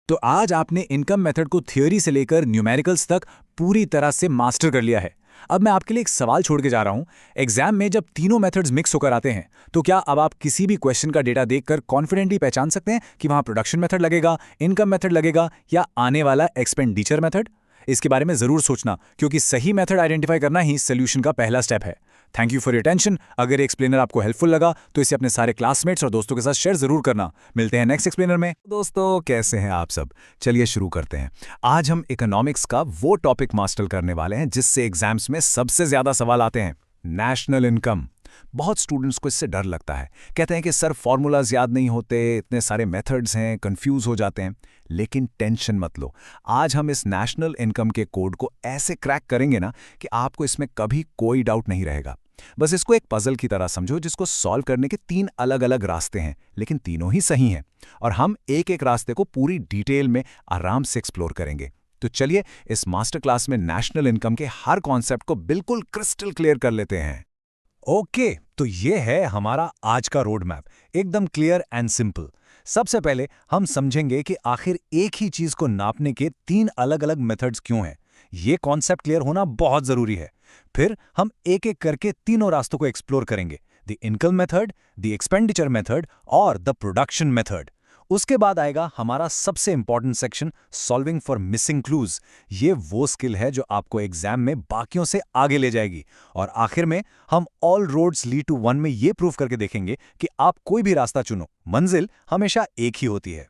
Speaker 5: तो आज आपने इनकम मेथड को थ्योरी से लेकर न्यूमेरिकल्स तक पूरी तरह से मास्टर कर लिया है। अब मैं आपके लिए एक सवाल छोड़ के जा रहा हूं। एग्जाम में जब तीनों मेथड्स मिक्स होकर आते हैं तो क्या अब आप किसी भी क्वेश्चन का डेटा देखकर कॉन्फिडेंटली पहचान सकते हैं कि वहां प्रोडक्शन मेथड लगेगा, इनकम मेथड लगेगा या आने वाला एक्सपेंडिचर मेथड? इसके बारे में जरूर सोचना, क्योंकि सही मेथड आइडेंटिफाई करना ही सोल्यूशन का पहला स्टेप है।
Speaker 3: Thank you for your attention. अगर ये एक्सप्लेनर आपको हेल्पफुल लगा तो इसे अपने सारे क्लासमेट्स और दोस्तों के साथ शेयर जरूर करना। मिलते हैं नेक्स्ट एक्सप्लेनर में। दोस्तों कैसे हैं आप सब? चलिए शुरू करते हैं। आज हम इकोनॉमिक्स का वो टॉपिक मास्टर करने वाले हैं जिससे एग्जाम्स में सबसे ज्यादा सवाल आते हैं, नेशनल इनकम। बहुत स्टूडेंट्स को इससे डर लगता है, कहते हैं कि सर फॉर्मूलाज याद नहीं होते, इतने सारे मेथड्स हैं, कंफ्यूज हो जाते हैं। लेकिन टेंशन मत लो, आज हम इस नेशनल इनकम के कोड को ऐसे क्रैक करेंगे ना कि आपको इसमें कभी कोई डाउट नहीं रहेगा। बस इसको एक पजल की तरह समझो जिसको सॉल्व करने के 3 अलग अलग रास्ते हैं, लेकिन तीनों ही सही हैं और हम एक एक रास्ते को पूरी डिटेल में आराम से एक्सप्लोर करेंगे। तो चलिए इस मास्टर क्लास में नेशनल इनकम के हर कॉन्सेप्ट को बिल्कुल क्रिस्टल क्लियर कर लेते हैं। ओके, तो ये है हमारा आज का रोड मैप, एकदम क्लियर एंड सिंपल। सबसे पहले हम समझेंगे कि आखिर एक ही चीज को नापने के 3 अलग अलग मेथड्स क्यों हैं। ये कॉन्सेप्ट क्लियर होना बहुत जरूरी है। फिर हम एक एक करके तीनों रास्तों को एक्सप्लोर करेंगे, the income method, the expenditure method और द प्रोडक्शन मेथड। उसके बाद आएगा हमारा सबसे important section, solving for missing clues. ये वो स्किल है जो आपको एग्जाम में बाकियों से आगे ले जाएगी। और आखिर में हम all roads lead to one में ये प्रूव करके देखेंगे कि आप कोई भी रास्ता चुनो, मंजिल हमेशा एक ही होती है।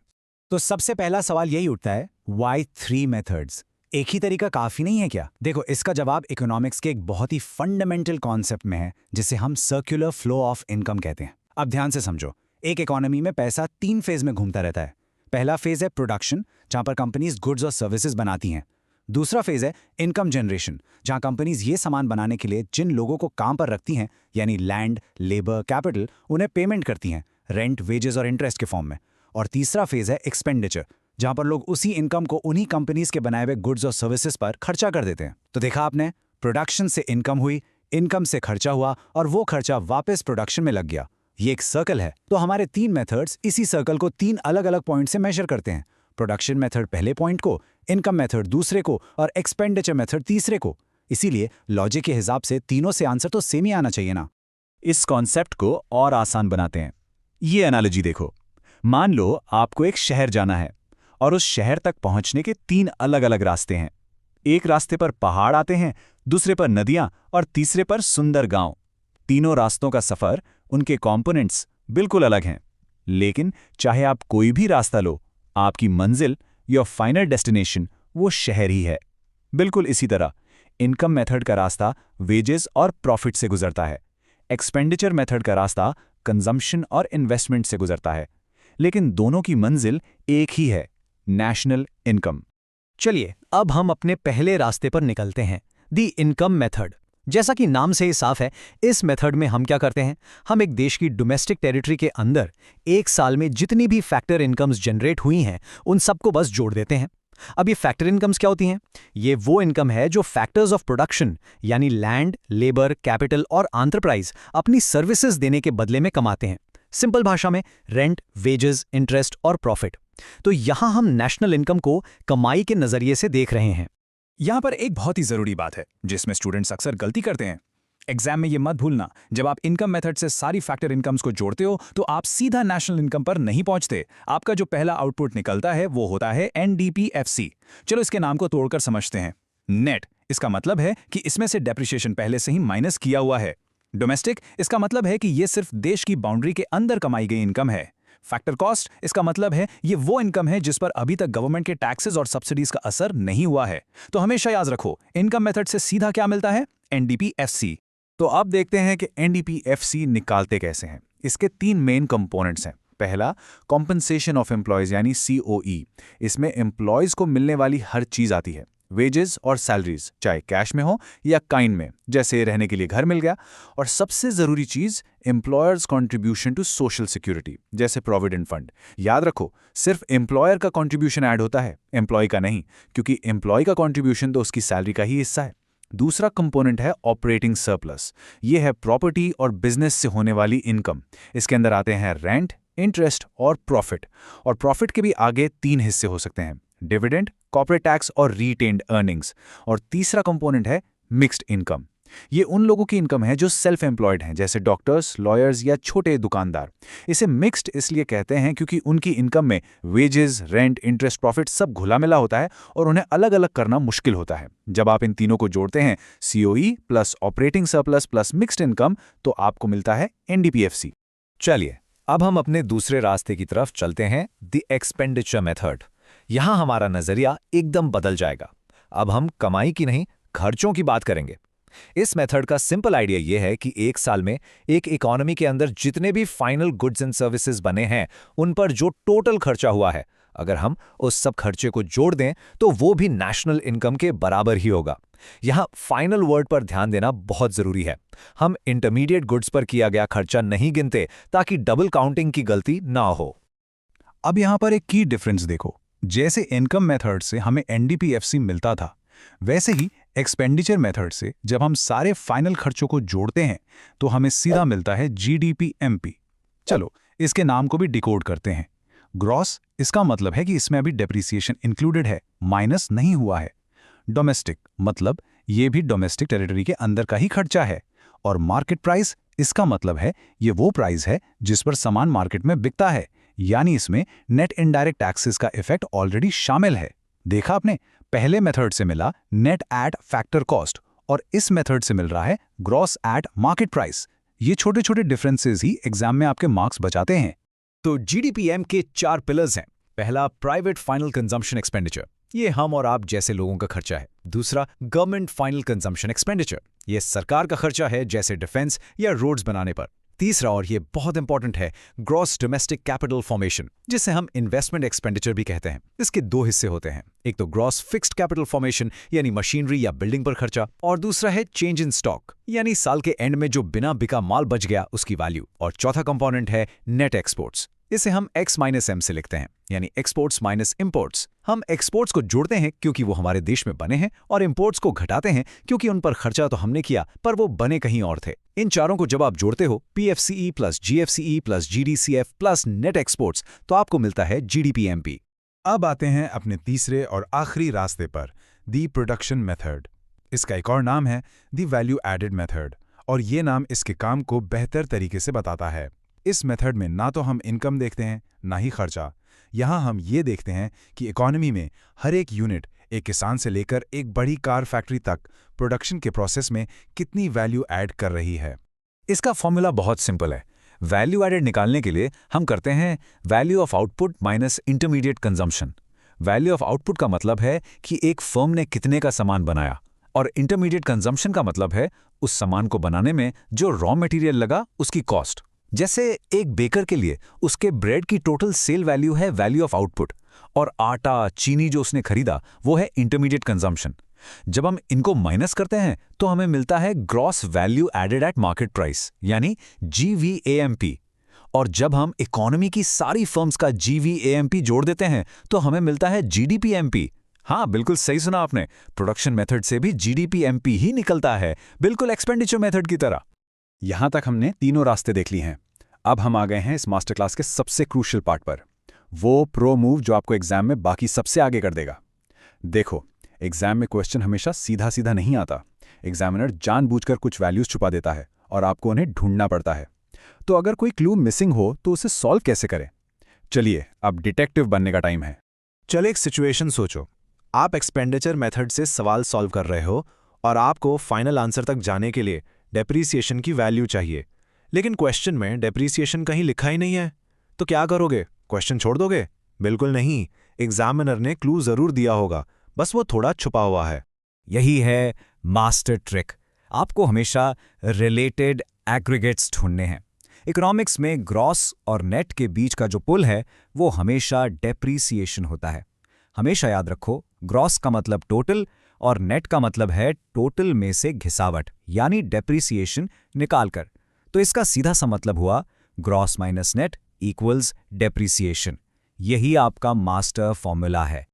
Speaker 5: तो सबसे पहला सवाल यही उठता है, वाई 3 मेथड्स? एक ही तरीका काफी नहीं है क्या? देखो, इसका जवाब इकोनॉमिक्स के एक बहुत ही फंडामेंटल कॉन्सेप्ट में है जिसे हम सर्कुलर फ्लो ऑफ इनकम कहते हैं। अब ध्यान से समझो, एक इकोनॉमी में पैसा 3 फेज में घूमता रहता है। पहला फेज है प्रोडक्शन, जहां पर कंपनीज गुड्स और सर्विसेज बनाती हैं। दूसरा फेज है इनकम जनरेशन, जहां कंपनीज ये सामान बनाने के लिए जिन लोगों को काम पर रखती हैं, यानी लैंड, लेबर, कैपिटल, उन्हें पेमेंट करती हैं, रेंट, वेजेस और इंटरेस्ट के फॉर्म में। और तीसरा फेज है एक्सपेंडिचर, जहां पर लोग उसी इनकम को उन्हीं कंपनीज के बनाए हुए गुड्स और सर्विसेज पर खर्चा कर देते हैं। तो देखा आपने, प्रोडक्शन से इनकम हुई, इनकम से खर्चा हुआ और वो खर्चा वापस प्रोडक्शन में लग गया। ये एक सर्कल है। तो हमारे 3 मेथड्स इसी सर्कल को 3 अलग अलग पॉइंट से मेजर करते हैं। प्रोडक्शन मेथड पहले पॉइंट को, इनकम मेथड दूसरे को और एक्सपेंडिचर मेथड तीसरे को। इसीलिए लॉजिक के हिसाब से तीनों से आंसर तो सेम ही आना चाहिए ना।
Speaker 3: इस कॉन्सेप्ट को और आसान बनाते हैं। ये एनालॉजी देखो, मान लो आपको एक शहर जाना है और उस शहर तक पहुंचने के 3 अलग अलग रास्ते हैं। एक रास्ते पर पहाड़ आते हैं, दूसरे पर नदियां और तीसरे पर सुंदर गांव। तीनों रास्तों का सफर, उनके कंपोनेंट्स बिल्कुल अलग हैं, लेकिन चाहे आप कोई भी रास्ता लो, आपकी मंजिल, योर फाइनल डेस्टिनेशन वो शहर ही है। बिल्कुल इसी तरह इनकम मेथड का रास्ता वेजेस और प्रॉफिट से गुजरता है, एक्सपेंडिचर मेथड का रास्ता कंजम्पशन और इन्वेस्टमेंट से गुजरता है, लेकिन दोनों की मंजिल एक ही है, नेशनल इनकम।
Speaker 7: चलिए अब हम अपने पहले रास्ते पर निकलते हैं, द इनकम मेथड। जैसा कि नाम से ही साफ है, इस मेथड में हम क्या करते हैं, हम एक देश की डोमेस्टिक टेरिटरी के अंदर एक साल में जितनी भी फैक्टर इनकम्स जनरेट हुई हैं उन सबको बस जोड़ देते हैं। अब ये फैक्टर इनकम्स क्या होती हैं? ये वो इनकम है जो फैक्टर्स ऑफ प्रोडक्शन यानी लैंड, लेबर, कैपिटल और एंटरप्राइज अपनी सर्विसेज देने के बदले में कमाते हैं। सिंपल भाषा में रेंट, वेजेस, इंटरेस्ट और प्रॉफिट। तो यहां हम नेशनल इनकम को कमाई के नजरिए से देख रहे हैं।
Speaker 3: यहां पर एक बहुत ही जरूरी बात है जिसमें स्टूडेंट्स अक्सर गलती करते हैं। एग्जाम में ये मत भूलना, जब आप इनकम मेथड से सारी फैक्टर इनकम्स को जोड़ते हो तो आप सीधा नेशनल इनकम पर नहीं पहुंचते। आपका जो पहला आउटपुट निकलता है वो होता है NDPFC। चलो इसके नाम को तोड़कर समझते हैं। नेट, इसका मतलब है कि इसमें से डेप्रिसिएशन पहले से ही माइनस किया हुआ है। डोमेस्टिक, इसका मतलब है कि ये सिर्फ देश की बाउंड्री के अंदर कमाई गई इनकम है। फैक्टर कॉस्ट, इसका मतलब है ये वो इनकम है जिस पर अभी तक गवर्नमेंट के टैक्सेस और सब्सिडीज का असर नहीं हुआ है। तो हमेशा याद रखो, इनकम मेथड से सीधा क्या मिलता है? NDPFC। तो अब देखते हैं कि NDPFC निकालते कैसे हैं। इसके 3 मेन कंपोनेंट्स हैं। पहला, कॉम्पनसेशन ऑफ एम्प्लॉयज यानी COE। इसमें एम्प्लॉयज को मिलने वाली हर चीज आती है, वेजेस और सैलरीज, चाहे कैश में हो या काइंड में, जैसे रहने के लिए घर मिल गया। और सबसे जरूरी चीज, employers contribution to social security, जैसे प्रोविडेंट फंड। याद रखो, सिर्फ एम्प्लॉयर का कंट्रीब्यूशन ऐड होता है, एम्प्लॉय का नहीं, क्योंकि एम्प्लॉय का कंट्रीब्यूशन तो उसकी सैलरी का ही हिस्सा है। दूसरा कंपोनेंट है ऑपरेटिंग सरप्लस। ये है प्रॉपर्टी और बिजनेस से होने वाली इनकम। इसके अंदर आते हैं रेंट, इंटरेस्ट और प्रॉफिट। और प्रॉफिट के भी आगे 3 हिस्से हो सकते हैं, डिविडेंड, कॉर्पोरेट टैक्स और रीटेन्ड अर्निंग्स। और तीसरा कंपोनेंट है मिक्स्ड इनकम।
Speaker 2: ये उन लोगों की इनकम है जो सेल्फ एम्प्लॉयड हैं, जैसे डॉक्टर्स, लॉयर्स या छोटे दुकानदार। इसे मिक्स्ड इसलिए कहते हैं क्योंकि उनकी इनकम में वेजेस, रेंट, इंटरेस्ट, प्रॉफिट सब घुला मिला होता है और उन्हें अलग अलग करना मुश्किल होता है। जब आप इन तीनों को जोड़ते हैं, COE plus operating surplus plus mixed income, तो आपको मिलता है NDPFC।
Speaker 5: चलिए, अब हम अपने दूसरे रास्ते की तरफ चलते हैं, द एक्सपेंडिचर मेथड। यहां हमारा नजरिया एकदम बदल जाएगा। अब हम कमाई की नहीं, खर्चों की बात करेंगे। इस मेथड का सिंपल आइडिया यह है कि एक साल में एक इकोनॉमी के अंदर जितने भी फाइनल गुड्स एंड सर्विसेज बने हैं, उन पर जो टोटल खर्चा हुआ है, अगर हम उस सब खर्चे को जोड़ दें तो वो भी नेशनल इनकम के बराबर ही होगा। यहां फाइनल वर्ड पर ध्यान देना बहुत जरूरी है। हम इंटरमीडिएट गुड्स पर किया गया खर्चा नहीं गिनते ताकि डबल काउंटिंग की गलती ना हो।
Speaker 3: अब यहां पर एक की डिफरेंस देखो। जैसे इनकम मेथड से हमें NDPFC मिलता था, वैसे ही एक्सपेंडिचर मेथड से जब हम सारे फाइनल खर्चों को जोड़ते हैं तो हमें सीधा मिलता है GDPMP। चलो इसके नाम को भी डिकोड करते हैं। ग्रॉस, इसका मतलब है कि इसमें अभी डेप्रिसिएशन इंक्लूडेड है, माइनस नहीं हुआ है। डोमेस्टिक, मतलब ये भी डोमेस्टिक टेरिटरी के अंदर का ही खर्चा है। और मार्केट प्राइस, इसका मतलब है ये वो प्राइस है जिस पर सामान मार्केट में बिकता है, यानी इसमें नेट इनडायरेक्ट टैक्सेस का इफेक्ट ऑलरेडी शामिल है। देखा आपने, पहले मेथड से मिला नेट एट फैक्टर कॉस्ट और इस मेथड से मिल रहा है ग्रॉस एट मार्केट प्राइस। ये छोटे छोटे डिफरेंसेस ही एग्जाम में आपके मार्क्स बचाते हैं।
Speaker 5: तो GDPM के 4 पिलर्स हैं। पहला, प्राइवेट फाइनल कंजम्पशन एक्सपेंडिचर, ये हम और आप जैसे लोगों का खर्चा है। दूसरा, गवर्नमेंट फाइनल कंजम्पशन एक्सपेंडिचर, ये सरकार का खर्चा है, जैसे डिफेंस या रोड्स बनाने पर। तीसरा, और ये बहुत इंपॉर्टेंट है, ग्रॉस डोमेस्टिक कैपिटल फॉर्मेशन, जिसे हम इन्वेस्टमेंट एक्सपेंडिचर भी कहते हैं। इसके 2 हिस्से होते हैं, एक तो ग्रॉस फिक्स्ड कैपिटल फॉर्मेशन यानी मशीनरी या बिल्डिंग पर खर्चा, और दूसरा है चेंज इन स्टॉक यानी साल के एंड में जो बिना बिका माल बच गया उसकी वैल्यू। और चौथा कंपोनेंट है नेट एक्सपोर्ट्स, इसे हम X-M से लिखते हैं, यानी एक्सपोर्ट्स माइनस इंपोर्ट्स। हम एक्सपोर्ट्स को जोड़ते हैं क्योंकि वो हमारे देश में बने हैं, और इंपोर्ट्स को घटाते हैं क्योंकि उन पर खर्चा तो हमने किया पर वो बने कहीं और थे। इन चारों को जब आप जोड़ते हो, PFCE plus GFCE plus GDCF plus net exports, तो आपको मिलता है GDPMP।
Speaker 3: अब आते हैं अपने तीसरे और आखिरी रास्ते पर, दी प्रोडक्शन मेथड। इसका एक और नाम है दी वैल्यू एडेड मेथड, और ये नाम इसके काम को बेहतर तरीके से बताता है। इस मेथड में ना तो हम इनकम देखते हैं ना ही खर्चा। यहाँ हम ये देखते हैं कि इकोनॉमी में हर एक यूनिट, एक किसान से लेकर एक बड़ी कार फैक्ट्री तक, प्रोडक्शन के प्रोसेस में कितनी वैल्यू ऐड कर रही है।
Speaker 5: इसका फॉर्मूला बहुत सिंपल है। वैल्यू एडेड निकालने के लिए हम करते हैं value of output minus intermediate consumption. Value of output का मतलब है कि एक फर्म ने कितने का सामान बनाया, और इंटरमीडिएट कंजम्पशन का मतलब है उस सामान को बनाने में जो रॉ मटेरियल लगा उसकी कॉस्ट। जैसे एक बेकर के लिए उसके ब्रेड की टोटल सेल वैल्यू है वैल्यू ऑफ आउटपुट, और आटा, चीनी जो उसने खरीदा वो है इंटरमीडिएट कंजम्पशन। जब हम इनको माइनस करते हैं तो हमें मिलता है gross value added at market price, यानी GVAMP। और जब हम इकोनॉमी की सारी फर्म्स का GVAMP जोड़ देते हैं तो हमें मिलता है GDPMP। हाँ, बिल्कुल सही सुना आपने, प्रोडक्शन मेथड से भी GDPMP ही निकलता है, बिल्कुल एक्सपेंडिचर मेथड की तरह।
Speaker 2: यहां तक हमने तीनों रास्ते देख लिए हैं। अब हम आ गए हैं इस मास्टर क्लास के सबसे क्रूशियल पार्ट पर, वो प्रो मूव जो आपको एग्जाम में बाकी सबसे आगे कर देगा। देखो, एग्जाम में क्वेश्चन हमेशा सीधा सीधा नहीं आता। एग्जामिनर जानबूझकर कुछ वैल्यूज छुपा देता है और आपको उन्हें ढूंढना पड़ता है। तो अगर कोई क्लू मिसिंग हो तो उसे सॉल्व कैसे करें? चलिए, अब डिटेक्टिव बनने का टाइम है।
Speaker 1: चलो एक सिचुएशन सोचो। आप एक्सपेंडिचर मेथड से सवाल सॉल्व कर रहे हो और आपको फाइनल आंसर तक जाने के लिए डेप्रीसिएशन की वैल्यू चाहिए, लेकिन क्वेश्चन में डेप्रीसिएशन कहीं लिखा ही नहीं है। तो क्या करोगे? क्वेश्चन छोड़ दोगे? बिल्कुल नहीं, एग्जामिनर ने क्लू जरूर दिया होगा, बस वो थोड़ा छुपा हुआ है।
Speaker 5: यही है मास्टर ट्रिक। आपको हमेशा रिलेटेड एग्रीगेट्स ढूंढने हैं। इकोनॉमिक्स में ग्रॉस और नेट के बीच का जो पुल है वो हमेशा डेप्रीसिएशन होता है। हमेशा याद रखो, ग्रॉस का मतलब टोटल और नेट का मतलब है टोटल में से घिसावट यानी डेप्रीसिएशन निकालकर। तो इसका सीधा सा मतलब हुआ gross minus net equals depreciation. यही आपका मास्टर फॉर्मूला है।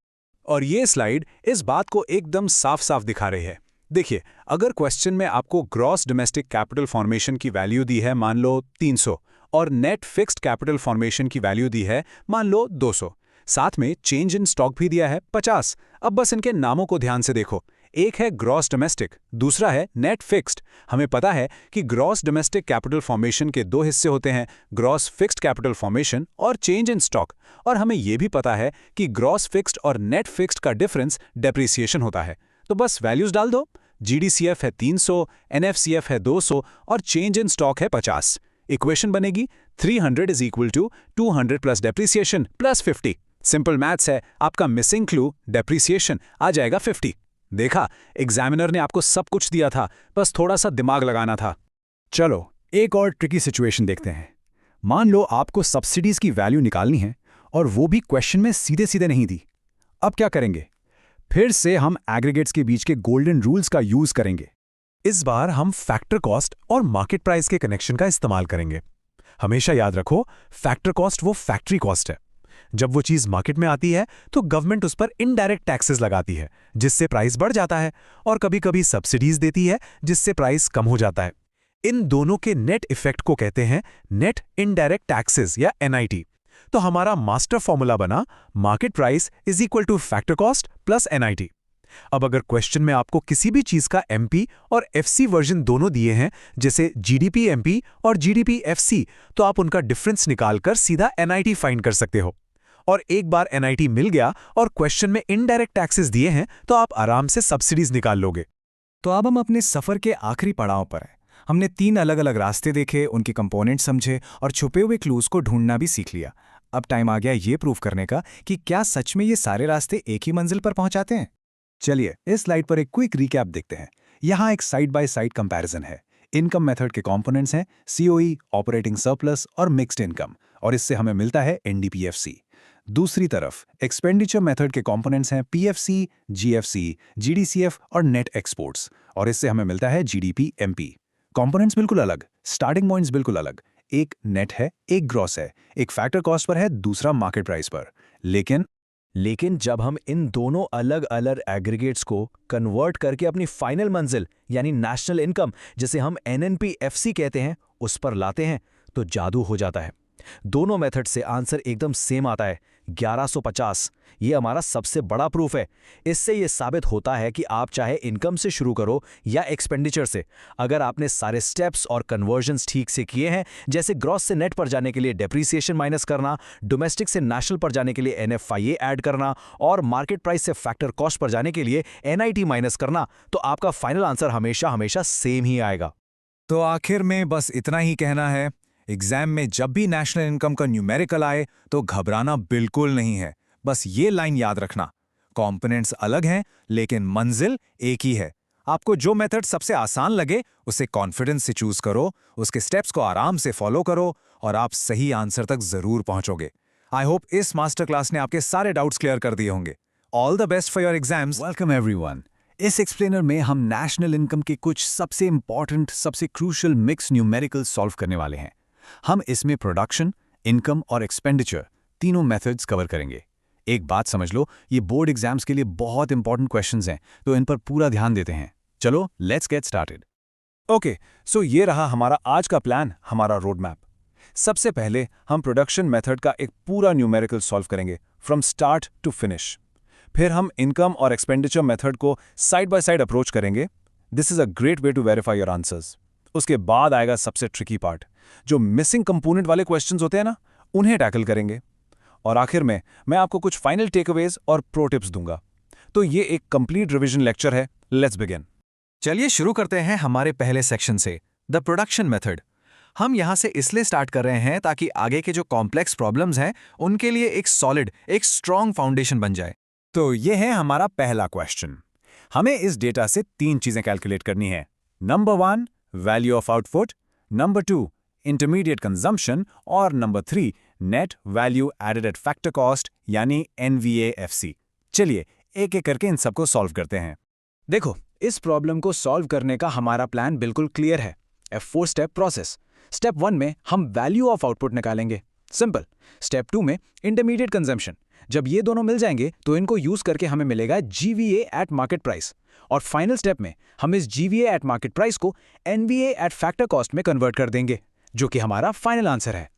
Speaker 3: और ये स्लाइड इस बात को एकदम साफ साफ दिखा रही है। देखिए, अगर क्वेश्चन में आपको ग्रॉस डोमेस्टिक कैपिटल फॉर्मेशन की वैल्यू दी है मान लो 300 और नेट फिक्स्ड कैपिटल फॉर्मेशन की वैल्यू दी है मान लो 200, साथ में चेंज इन स्टॉक भी दिया है 50। अब बस इनके नामों को ध्यान से देखो।
Speaker 2: एक है ग्रॉस डोमेस्टिक, दूसरा है नेट फिक्स्ड। हमें पता है कि ग्रॉस डोमेस्टिक कैपिटल फॉर्मेशन के दो हिस्से होते हैं, ग्रॉस फिक्स्ड कैपिटल फॉर्मेशन और चेंज इन स्टॉक। और हमें यह भी पता है कि ग्रॉस फिक्स्ड और नेट फिक्स्ड का डिफरेंस डेप्रिसिएशन होता है। तो बस वैल्यूज डाल दो। GDCF है 300, NFCF है 200 और चेंज इन स्टॉक है 50। इक्वेशन बनेगी 300 is equal to 200 plus depreciation plus 50। Simple maths है, आपका मिसिंग क्लू डेप्रिसिएशन आ जाएगा 50। देखा, एग्जामिनर ने आपको सब कुछ दिया था, बस थोड़ा सा दिमाग लगाना था।
Speaker 3: चलो एक और ट्रिकी सिचुएशन देखते हैं। मान लो आपको सब्सिडीज की वैल्यू निकालनी है और वो भी क्वेश्चन में सीधे सीधे नहीं दी। अब क्या करेंगे? फिर से हम एग्रीगेट्स के बीच के गोल्डन रूल्स का यूज करेंगे।
Speaker 1: इस बार हम फैक्टर कॉस्ट और मार्केट प्राइस के कनेक्शन का इस्तेमाल करेंगे। हमेशा याद रखो, फैक्टर कॉस्ट वो फैक्ट्री कॉस्ट है। जब वो चीज मार्केट में आती है तो गवर्नमेंट उस पर इनडायरेक्ट टैक्सेस लगाती है, जिससे प्राइस बढ़ जाता है, और कभी कभी सब्सिडीज देती है, जिससे प्राइस कम हो जाता है। इन दोनों के नेट इफेक्ट को कहते हैं नेट इनडायरेक्ट टैक्सेस या NIT। तो हमारा मास्टर फॉर्मूला बना market price is equal two factor cost plus NIT। अब अगर क्वेश्चन में आपको किसी भी चीज का MP और FC वर्जन दोनों दिए हैं, जैसे GDP MP और GDP FC, तो आप उनका डिफरेंस निकालकर सीधा NIT फाइंड कर सकते हो। और एक बार NIT मिल गया और क्वेश्चन में इनडायरेक्ट टैक्सेस दिए हैं, तो आप आराम से सब्सिडीज निकाल लोगे।
Speaker 5: तो अब हम अपने सफर के आखिरी पड़ाव पर हैं। हमने 3 अलग अलग रास्ते देखे, उनके कंपोनेंट समझे और छुपे हुए क्लूज को ढूंढना भी सीख लिया। अब टाइम आ गया ये प्रूव करने का कि क्या सच में ये सारे रास्ते एक ही मंजिल पर पहुंचाते हैं।
Speaker 3: चलिए इस स्लाइड पर एक क्विक रिकैप देखते हैं। यहाँ एक साइड बाय साइड कंपैरिजन है। इनकम मेथड के कंपोनेंट्स हैं COE, ऑपरेटिंग सरप्लस और मिक्स्ड इनकम, और इससे हमें मिलता है NDPFC। दूसरी तरफ एक्सपेंडिचर मेथड के कंपोनेंट्स हैं PFC, GFC, GDCF और नेट एक्सपोर्ट्स, और इससे हमें मिलता है GDP MP। कंपोनेंट्स बिल्कुल अलग, स्टार्टिंग पॉइंट्स बिल्कुल अलग। एक नेट है, एक ग्रॉस है, एक फैक्टर कॉस्ट पर है, दूसरा मार्केट प्राइस पर।
Speaker 1: लेकिन जब हम इन दोनों अलग अलग एग्रीगेट्स को कन्वर्ट करके अपनी फाइनल मंजिल यानी नेशनल इनकम, जिसे हम NNPFC कहते हैं, उस पर लाते हैं, तो जादू हो जाता है। दोनों मेथड से आंसर एकदम सेम आता है, 1150। ये हमारा सबसे बड़ा प्रूफ है। इससे ये साबित होता है कि आप चाहे इनकम से शुरू करो या एक्सपेंडिचर से, अगर आपने सारे स्टेप्स और कन्वर्जन्स ठीक से किए हैं, जैसे ग्रॉस से नेट पर जाने के लिए डेप्रिसिएशन माइनस करना, डोमेस्टिक से नेशनल पर जाने के लिए NFIA ऐड करना और मार्केट प्राइस से फैक्टर कॉस्ट पर जाने के लिए NIT माइनस करना, तो आपका फाइनल आंसर हमेशा हमेशा सेम ही आएगा।
Speaker 5: तो आखिर में बस इतना ही कहना है, एग्जाम में जब भी नेशनल इनकम का न्यूमेरिकल आए तो घबराना बिल्कुल नहीं है। बस ये लाइन याद रखना, कंपोनेंट्स अलग हैं लेकिन मंजिल एक ही है। आपको जो मेथड सबसे आसान लगे उसे कॉन्फिडेंस से चूज करो, उसके स्टेप्स को आराम से फॉलो करो और आप सही आंसर तक जरूर पहुंचोगे। आई होप इस मास्टर क्लास ने आपके सारे डाउट्स क्लियर कर दिए होंगे। All the best for your exams.
Speaker 3: Welcome everyone. इस एक्सप्लेनर में हम नेशनल इनकम के कुछ सबसे इंपॉर्टेंट, सबसे क्रूशियल मिक्स न्यूमेरिकल सॉल्व करने वाले हैं। हम इसमें प्रोडक्शन, इनकम और एक्सपेंडिचर तीनों मेथड्स कवर करेंगे। एक बात समझ लो, ये बोर्ड एग्जाम्स के लिए बहुत इंपॉर्टेंट क्वेश्चंस हैं, तो इन पर पूरा ध्यान देते हैं। चलो लेट्स गेट स्टार्टेड।
Speaker 2: ओके, सो ये रहा हमारा आज का प्लान, हमारा रोड मैप। सबसे पहले हम प्रोडक्शन मेथड का एक पूरा न्यूमेरिकल सॉल्व करेंगे फ्रॉम स्टार्ट टू फिनिश। फिर हम इनकम और एक्सपेंडिचर मेथड को साइड बाय साइड अप्रोच करेंगे। This is a great way to verify your answers. उसके बाद आएगा सबसे ट्रिकी पार्ट, जो मिसिंग कंपोनेंट वाले क्वेश्चंस होते हैं ना, उन्हें टैकल करेंगे। और आखिर में मैं आपको कुछ फाइनल टेकअवेज और प्रो टिप्स दूंगा। तो ये एक कंप्लीट रिवीजन लेक्चर है। Let's begin.
Speaker 8: चलिए शुरू करते हैं हमारे पहले सेक्शन से, द प्रोडक्शन मेथड। हम यहाँ से इसलिए स्टार्ट कर रहे हैं ताकि आगे के जो कॉम्प्लेक्स प्रॉब्लम्स हैं उनके लिए एक सॉलिड, एक स्ट्रॉन्ग फाउंडेशन बन जाए।
Speaker 3: तो ये है हमारा पहला क्वेश्चन। हमें इस डेटा से 3 चीजें कैलकुलेट करनी है। Number 1 value of output, number 2 intermediate consumption और number 3 net value added at factor cost यानी NVAFC। चलिए एक एक करके इन सबको सॉल्व करते हैं।
Speaker 5: देखो, इस प्रॉब्लम को सॉल्व करने का हमारा प्लान बिल्कुल क्लियर है। F4 step process. स्टेप 1 में हम वैल्यू ऑफ आउटपुट निकालेंगे, सिंपल। स्टेप 2 में इंटरमीडिएट कंजम्पशन। जब ये दोनों मिल जाएंगे तो इनको यूज करके हमें मिलेगा GVA एट मार्केट प्राइस। और फाइनल स्टेप में हम इस GVA एट मार्केट प्राइस को NVA एट फैक्टर कॉस्ट में कन्वर्ट कर देंगे, जो कि हमारा फाइनल आंसर है।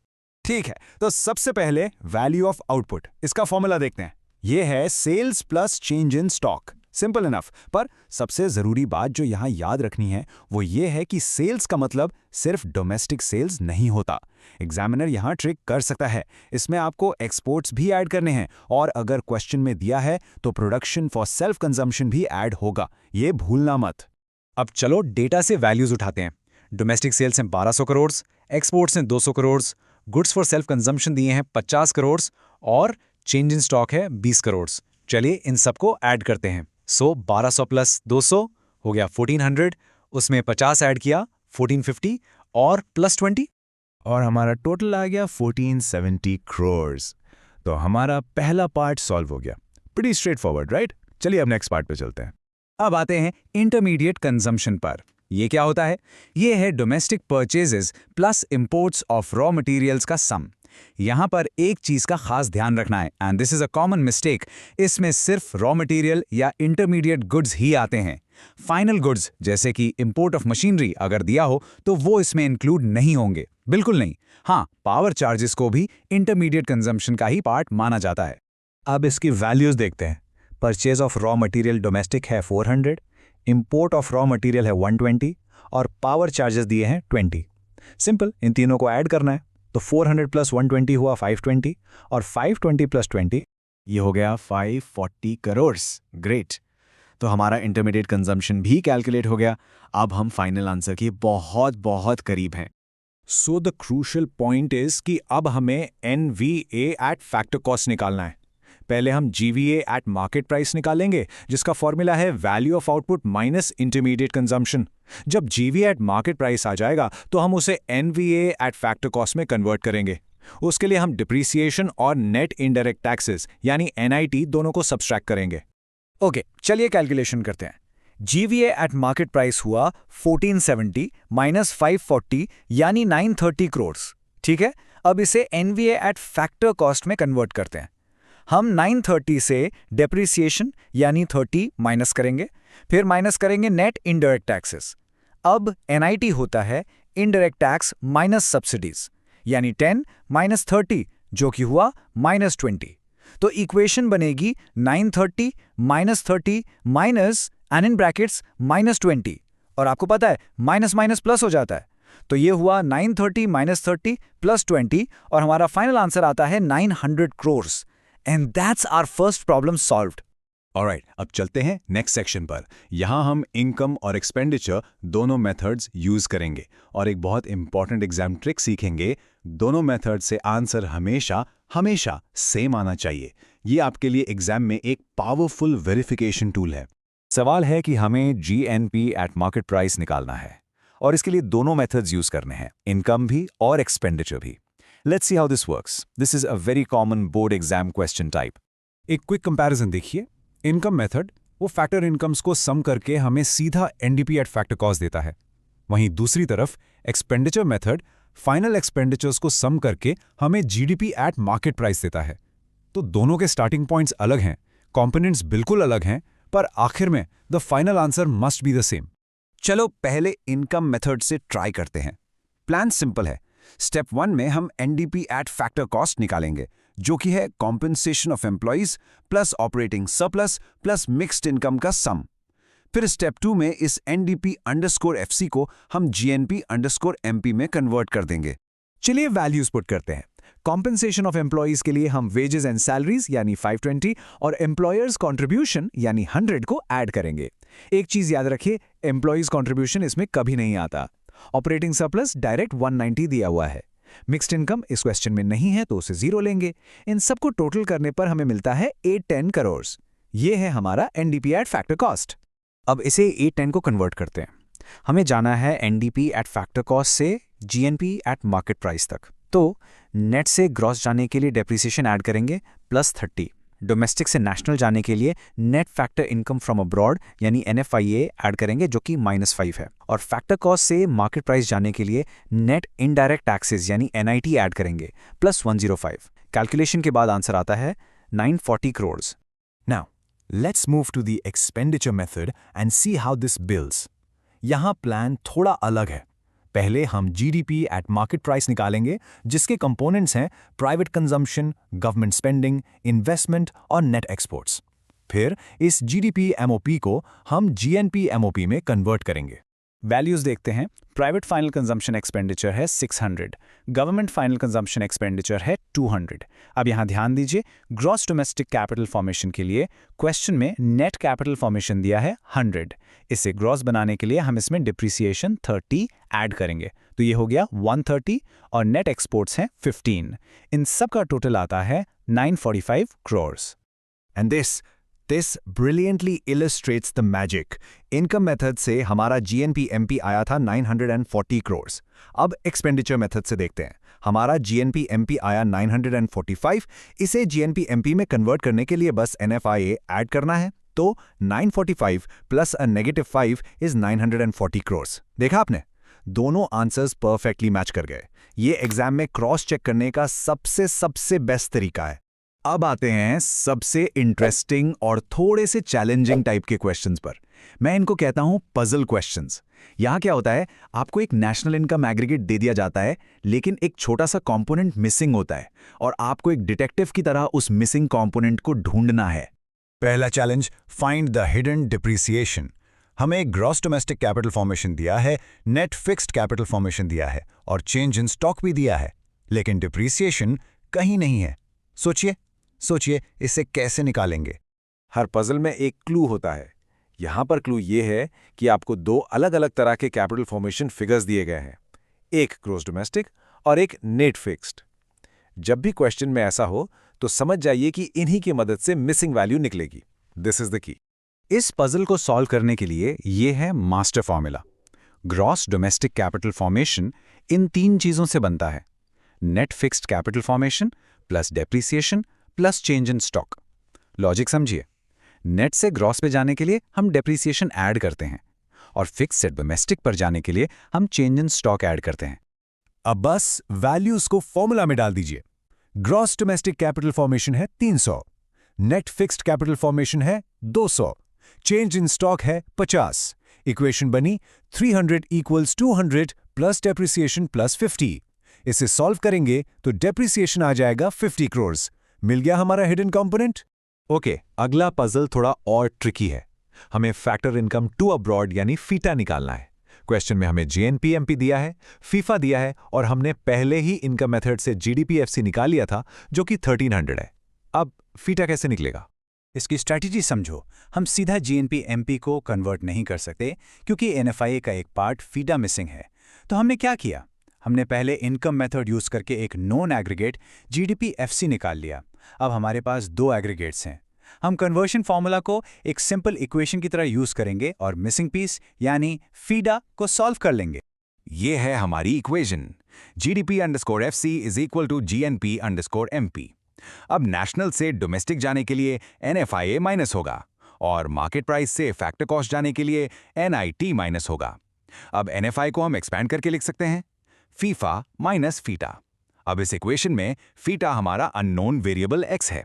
Speaker 3: ठीक है, तो सबसे पहले वैल्यू ऑफ आउटपुट, इसका फॉर्मूला देखते हैं। ये है sales plus change in stock.
Speaker 2: Simple enough. पर सबसे ज़रूरी बात जो यहाँ याद रखनी है वो ये है कि सेल्स का मतलब सिर्फ डोमेस्टिक सेल्स नहीं होता। एग्जामिनर यहाँ ट्रिक कर सकता है, इसमें आपको एक्सपोर्ट्स भी ऐड करने हैं, और अगर क्वेश्चन में दिया है तो प्रोडक्शन फॉर सेल्फ कंजम्पशन भी ऐड होगा, ये भूलना मत।
Speaker 3: अब चलो डेटा से वैल्यूज उठाते हैं। डोमेस्टिक सेल्स हैं 1200 करोड़, एक्सपोर्ट्स हैं 200 crore, goods for self consumption दिए हैं 50 करोड़ और चेंज इन स्टॉक है 20 करोड़। चलिए इन सबको ऐड करते हैं। सो 1200 प्लस 200 हो गया 1400, उसमें 50 ऐड किया 1450 और प्लस 20
Speaker 2: और हमारा टोटल आ गया 1470 करोड़। तो हमारा पहला पार्ट सॉल्व हो गया। Pretty straight forward, right? चलिए अब नेक्स्ट पार्ट पे चलते हैं।
Speaker 3: अब आते हैं इंटरमीडिएट कंजम्पशन पर। ये क्या होता है? ये है domestic purchases plus imports of raw materials का सम। यहां पर एक चीज का खास ध्यान रखना है, and this is a common mistake. इसमें सिर्फ रॉ मटेरियल या इंटरमीडिएट गुड्स ही आते हैं। फाइनल गुड्स जैसे कि इंपोर्ट ऑफ मशीनरी अगर दिया हो तो वो इसमें इंक्लूड नहीं होंगे, बिल्कुल नहीं। हाँ, पावर चार्जेस को भी इंटरमीडिएट कंजम्पशन का ही पार्ट माना जाता है।
Speaker 5: अब इसकी वैल्यूज देखते हैं। Purchase of raw material domestic है 400, इंपोर्ट ऑफ रॉ मटेरियल है 120 और पावर चार्जेस दिए हैं 20। सिंपल, इन तीनों को ऐड करना है तो 400 प्लस 120 हुआ 520 और 520 प्लस 20 ये हो गया 540 करोड़। ग्रेट। तो हमारा इंटरमीडिएट कंजम्पशन भी कैलकुलेट हो गया। अब हम फाइनल आंसर के बहुत बहुत करीब हैं।
Speaker 3: So the crucial point is कि अब हमें NVA एट फैक्टर कॉस्ट निकालना है। पहले हम GVA एट मार्केट प्राइस निकालेंगे, जिसका फॉर्मूला है value of output minus intermediate consumption. जब GVA एट मार्केट प्राइस आ जाएगा तो हम उसे NVA एट फैक्टर कॉस्ट में कन्वर्ट करेंगे। उसके लिए हम डिप्रिसिएशन और नेट इनडायरेक्ट टैक्सेस यानी NIT दोनों को सब्सट्रैक्ट करेंगे।
Speaker 5: ओके, चलिए कैलकुलेशन करते हैं। GVA एट मार्केट प्राइस हुआ 1470 माइनस 540 यानी 930 करोड़। ठीक है, अब इसे NVA एट फैक्टर कॉस्ट में कन्वर्ट करते हैं। हम 930 से डेप्रिसिएशन यानी 30 माइनस करेंगे, फिर माइनस करेंगे नेट इनडायरेक्ट टैक्सेस। अब NIT होता है इनडायरेक्ट टैक्स माइनस सब्सिडीज, यानी 10 माइनस 30 जो कि हुआ माइनस 20। तो इक्वेशन बनेगी 930 minus 30 minus and in brackets minus 20, और आपको पता है माइनस माइनस प्लस हो जाता है। तो ये हुआ 930 माइनस 30 प्लस 20 और हमारा फाइनल आंसर आता है 900 crore. And that's our first problem solved.
Speaker 1: Alright, अब चलते हैं नेक्स्ट सेक्शन पर। यहाँ हम इनकम और एक्सपेंडिचर दोनों मेथड्स यूज करेंगे और एक बहुत इंपॉर्टेंट एग्जाम ट्रिक सीखेंगे। दोनों मेथड से आंसर हमेशा हमेशा सेम आना चाहिए। ये आपके लिए एग्जाम में एक पावरफुल वेरिफिकेशन टूल है।
Speaker 5: सवाल है कि हमें GNP एट मार्केट प्राइस निकालना है और इसके लिए दोनों मेथड्स यूज करने हैं, इनकम भी और एक्सपेंडिचर भी। Let's see how this works. This is a very common board exam question type.
Speaker 3: एक क्विक कंपैरिजन देखिए। इनकम मेथड वो फैक्टर इनकम्स को सम करके हमें सीधा NDP एट फैक्टर कॉस्ट देता है। वहीं दूसरी तरफ एक्सपेंडिचर मेथड फाइनल एक्सपेंडिचर्स को सम करके हमें GDP एट मार्केट प्राइस देता है। तो दोनों के स्टार्टिंग पॉइंट्स अलग हैं, कंपोनेंट्स बिल्कुल अलग हैं, पर आखिर में the final answer must be the same.
Speaker 2: चलो पहले इनकम मेथड से ट्राई करते हैं। प्लान सिंपल है। स्टेप 1 में हम NDP एट फैक्टर कॉस्ट निकालेंगे, जो कि है compensation of employees plus operating surplus plus mixed income का सम। फिर स्टेप 2 में इस NDP_FC को हम GNP_MP में कन्वर्ट कर देंगे।
Speaker 5: चलिए वैल्यूज पुट करते हैं। कॉम्पेंसेशन ऑफ एम्प्लॉइज के लिए हम वेजेस एंड सैलरीज यानी 520 और एम्प्लॉयर्स कंट्रीब्यूशन यानी 100 को ऐड करेंगे। एक चीज याद रखिए, एम्प्लॉयज कंट्रीब्यूशन इसमें कभी नहीं आता। ऑपरेटिंग सरप्लस डायरेक्ट 190 दिया हुआ है। मिक्स्ड इनकम इस क्वेश्चन में नहीं है तो उसे 0 लेंगे। इन सबको टोटल करने पर हमें मिलता है 810 करोड़। ये है हमारा NDP एट फैक्टर कॉस्ट। अब इसे 810 को कन्वर्ट करते हैं। हमें जाना है NDP एट फैक्टर कॉस्ट से GNP एट मार्केट प्राइस तक। तो नेट से ग्रॉस जाने के लिए डेप्रिसिएशन ऐड करेंगे +30। डोमेस्टिक से नेशनल जाने के लिए net factor income from abroad यानी NFIA ऐड करेंगे जो कि -5 है। और फैक्टर कॉस्ट से मार्केट प्राइस जाने के लिए नेट इनडायरेक्ट टैक्सेस यानी NIT ऐड करेंगे +105। कैलकुलेशन के बाद आंसर आता है 940 crore.
Speaker 3: Now, let's move to the expenditure method and see how this builds. यहाँ प्लान थोड़ा अलग है। पहले हम GDP एट मार्केट प्राइस निकालेंगे, जिसके कंपोनेंट्स हैं private consumption, government spending, investment और नेट एक्सपोर्ट्स। फिर इस जीडीपी एमओपी को हम जीएनपी एमओपी में कन्वर्ट करेंगे।
Speaker 2: वैल्यूज देखते हैं। प्राइवेट फाइनल कंजम्पशन एक्सपेंडिचर है 600, गवर्नमेंट फाइनल कंजम्पशन एक्सपेंडिचर है 200। अब यहाँ ध्यान दीजिए, ग्रॉस डोमेस्टिक कैपिटल फॉर्मेशन के लिए क्वेश्चन में नेट कैपिटल फॉर्मेशन दिया है 100। इसे ग्रॉस बनाने के लिए हम इसमें डिप्रिसिएशन 30 ऐड करेंगे, तो ये हो गया 130 और नेट एक्सपोर्ट्स हैं 15। इन सब का टोटल आता है 945 crores।
Speaker 3: And this brilliantly illustrates the magic. Income method से हमारा GNP-MP आया था 940 crores। अब एक्सपेंडिचर मेथड से देखते हैं। हमारा GNP-MP आया 945, इसे GNP-MP में कन्वर्ट करने के लिए बस NFIA ऐड करना है, तो 945 प्लस अ -5 इज 940 crores। देखा आपने, दोनों आंसर्स परफेक्टली मैच कर गए। ये एग्जाम में क्रॉस चेक करने का सबसे बेस्ट तरीका है।
Speaker 2: अब आते हैं सबसे इंटरेस्टिंग और थोड़े से चैलेंजिंग टाइप के क्वेश्चंस पर। मैं इनको कहता हूं पजल क्वेश्चंस। यहां क्या होता है, आपको एक नेशनल इनकम एग्रीगेट दे दिया जाता है, लेकिन एक छोटा सा कंपोनेंट मिसिंग होता है और आपको एक डिटेक्टिव की तरह उस मिसिंग कंपोनेंट को ढूंढना है।
Speaker 3: पहला challenge, find the hidden depreciation. हमें ग्रॉस डोमेस्टिक कैपिटल फॉर्मेशन दिया है, नेट फिक्स्ड कैपिटल फॉर्मेशन दिया है और चेंज इन स्टॉक भी दिया है, लेकिन डिप्रिसिएशन कहीं नहीं है। सोचिए इसे कैसे निकालेंगे।
Speaker 1: हर पजल में एक क्लू होता है। यहां पर क्लू ये है कि आपको दो अलग अलग तरह के कैपिटल फॉर्मेशन फिगर्स दिए गए हैं, एक ग्रॉस डोमेस्टिक और एक नेट फिक्स्ड। जब भी क्वेश्चन में ऐसा हो तो समझ जाइए कि इन्हीं की मदद से मिसिंग वैल्यू निकलेगी। दिस इज द की।
Speaker 2: इस पजल को सॉल्व करने के लिए ये है master formula. Gross domestic capital formation इन 3 चीजों से बनता है, net fixed capital formation plus depreciation plus change in stock. Logic समझिए, नेट से ग्रॉस पे जाने के लिए हम डेप्रिसिएशन ऐड करते हैं और फिक्स से डोमेस्टिक पर जाने के लिए हम चेंज इन स्टॉक ऐड करते हैं।
Speaker 3: अब बस वैल्यूज को फॉर्मूला में डाल दीजिए। ग्रॉस डोमेस्टिक कैपिटल फॉर्मेशन है 300, नेट फिक्स्ड कैपिटल फॉर्मेशन है 200, चेंज इन स्टॉक है 50। इक्वेशन बनी 300 = 200 प्लस डेप्रिसिएशन प्लस 50। इसे सॉल्व करेंगे तो डेप्रिसिएशन आ जाएगा 50 crores। मिल गया हमारा हिडन कंपोनेंट।
Speaker 1: ओके, अगला पजल थोड़ा और ट्रिकी है। हमें फैक्टर इनकम टू अब्रॉड यानी फीटा निकालना है। क्वेश्चन में हमें GNP-MP दिया है, फीफा दिया है और हमने पहले ही इनकम मेथड से GDP-FC निकाल लिया था जो कि 1300 है। अब फीटा कैसे निकलेगा?
Speaker 2: इसकी स्ट्रैटेजी समझो। हम सीधा GNP-MP को कन्वर्ट नहीं कर सकते क्योंकि NFIA का एक पार्ट फीटा मिसिंग है। तो हमने क्या किया, हमने पहले इनकम मेथड यूज करके एक नॉन एग्रीगेट GDP-FC निकाल लिया। अब हमारे पास 2 एग्रीगेट्स हैं। हम कन्वर्शन फॉर्मूला को एक सिंपल इक्वेशन की तरह यूज करेंगे और मिसिंग पीस यानी फीडा को सॉल्व कर लेंगे।
Speaker 3: ये है हमारी इक्वेशन, GDP_FC = GNP_MP। अब नेशनल से डोमेस्टिक जाने के लिए NFIA माइनस होगा और मार्केट प्राइस से फैक्टर कॉस्ट जाने के लिए NIT माइनस होगा। अब NFI को हम एक्सपैंड करके लिख सकते हैं, फीफा माइनस फीटा। अब इस इक्वेशन में फीटा हमारा अननोन वेरिएबल x है।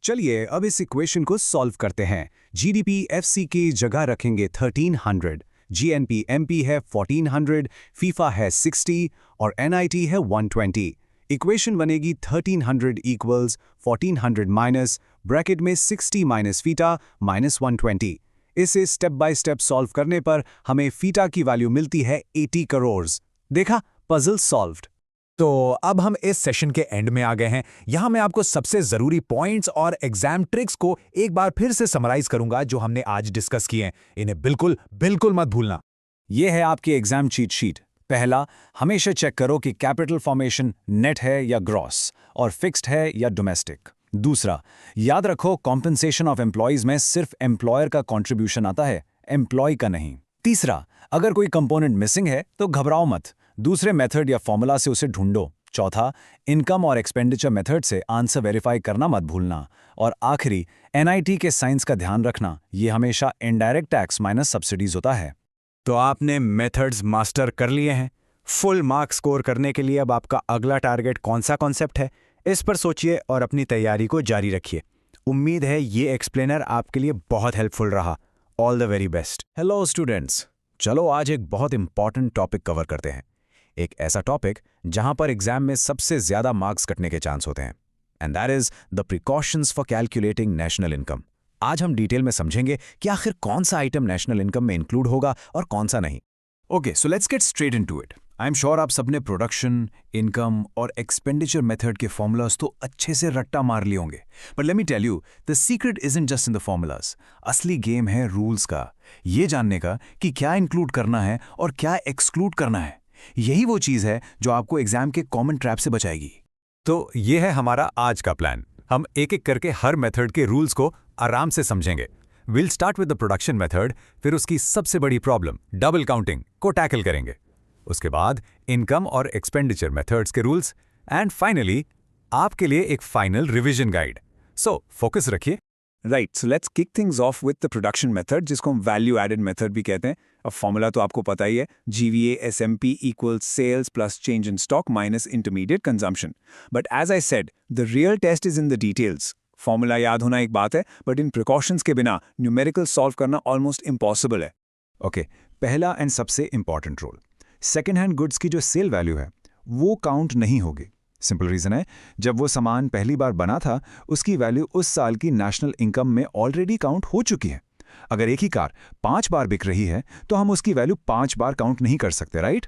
Speaker 2: चलिए अब इस इक्वेशन को सॉल्व करते हैं। GDP-FC की जगह रखेंगे 1300, GNP-MP है 1400, फीफा है 60 और NIT है 120। इक्वेशन बनेगी 1300 = 1400 माइनस ब्रैकेट में 60 माइनस फीटा माइनस 120। इसे स्टेप बाय स्टेप सॉल्व करने पर हमें फीटा की वैल्यू मिलती है 80 crores। देखा, पजल सॉल्व्ड।
Speaker 3: तो अब हम इस सेशन के एंड में आ गए हैं। यहां मैं आपको सबसे जरूरी पॉइंट्स और एग्जाम ट्रिक्स को एक बार फिर से समराइज करूंगा जो हमने आज डिस्कस किए हैं। इन्हें बिल्कुल मत भूलना।
Speaker 2: यह है आपकी एग्जाम चीट शीट। पहला, हमेशा चेक करो कि कैपिटल फॉर्मेशन नेट है या ग्रॉस और फिक्स्ड है या डोमेस्टिक। दूसरा, याद रखो कॉम्पेंसेशन ऑफ एम्प्लॉयज में सिर्फ एम्प्लॉयर का कॉन्ट्रीब्यूशन आता है, एम्प्लॉय का नहीं। तीसरा, अगर कोई कंपोनेंट मिसिंग है तो घबराओ मत, दूसरे मेथड या फॉर्मूला से उसे ढूंढो। चौथा, इनकम और एक्सपेंडिचर मेथड से आंसर वेरीफाई करना मत भूलना। और आखिरी, NIT के साइंस का ध्यान रखना, ये हमेशा इनडायरेक्ट टैक्स माइनस सब्सिडीज होता है।
Speaker 3: तो आपने मेथड्स मास्टर कर लिए हैं। फुल मार्क्स स्कोर करने के लिए अब आपका अगला टारगेट कौन सा कॉन्सेप्ट है, इस पर सोचिए और अपनी तैयारी को जारी रखिए। उम्मीद है ये एक्सप्लेनर आपके लिए बहुत हेल्पफुल रहा। All the very best.
Speaker 2: Hello students, चलो आज एक बहुत इंपॉर्टेंट टॉपिक कवर करते हैं। एक ऐसा टॉपिक जहां पर एग्जाम में सबसे ज्यादा मार्क्स कटने के चांस होते हैं, and that is the precautions for calculating national income.
Speaker 3: आज हम डिटेल में समझेंगे कि आखिर कौन सा आइटम नेशनल इनकम में इंक्लूड होगा और कौन सा नहीं। Okay, so let's get straight into it. I am sure आप सबने प्रोडक्शन, इनकम और एक्सपेंडिचर मेथड के फॉर्मूलाज तो अच्छे से रट्टा मार लिए होंगे, but let me tell you, the secret isn't just in the formulas. असली गेम है रूल्स का, ये जानने का कि क्या इंक्लूड करना है और क्या एक्सक्लूड करना है। यही वो चीज़ है जो आपको एग्जाम के कॉमन ट्रैप से बचाएगी।
Speaker 1: तो ये है हमारा आज का प्लान। हम एक एक करके हर मेथड के रूल्स को आराम से समझेंगे। Will start with the production method, फिर उसकी सबसे बड़ी प्रॉब्लम डबल काउंटिंग को टैकल करेंगे। उसके बाद इनकम और एक्सपेंडिचर मेथड्स के रूल्स, एंड फाइनली आपके लिए एक final revision guide. So focus रखिए।
Speaker 2: Right, so let's kick things off with the production method, जिसको हम वैल्यू एडेड मेथड भी कहते हैं। अब फॉर्मूला तो आपको पता ही है, GVA SMP equals sales plus change in stock minus intermediate consumption. But as I said, the real test is in the details. Formula याद होना एक बात है, बट इन प्रिकॉशंस के बिना न्यूमेरिकल सॉल्व करना ऑलमोस्ट इम्पॉसिबल है।
Speaker 3: ओके, पहला एंड सबसे important rule, second hand goods की जो सेल वैल्यू है वो काउंट नहीं होगी। सिंपल रीजन है, जब वो सामान पहली बार बना था उसकी वैल्यू उस साल की नेशनल इनकम में ऑलरेडी काउंट हो चुकी है। अगर एक ही कार 5 बार बिक रही है तो हम उसकी वैल्यू 5 बार काउंट नहीं कर सकते, राइट?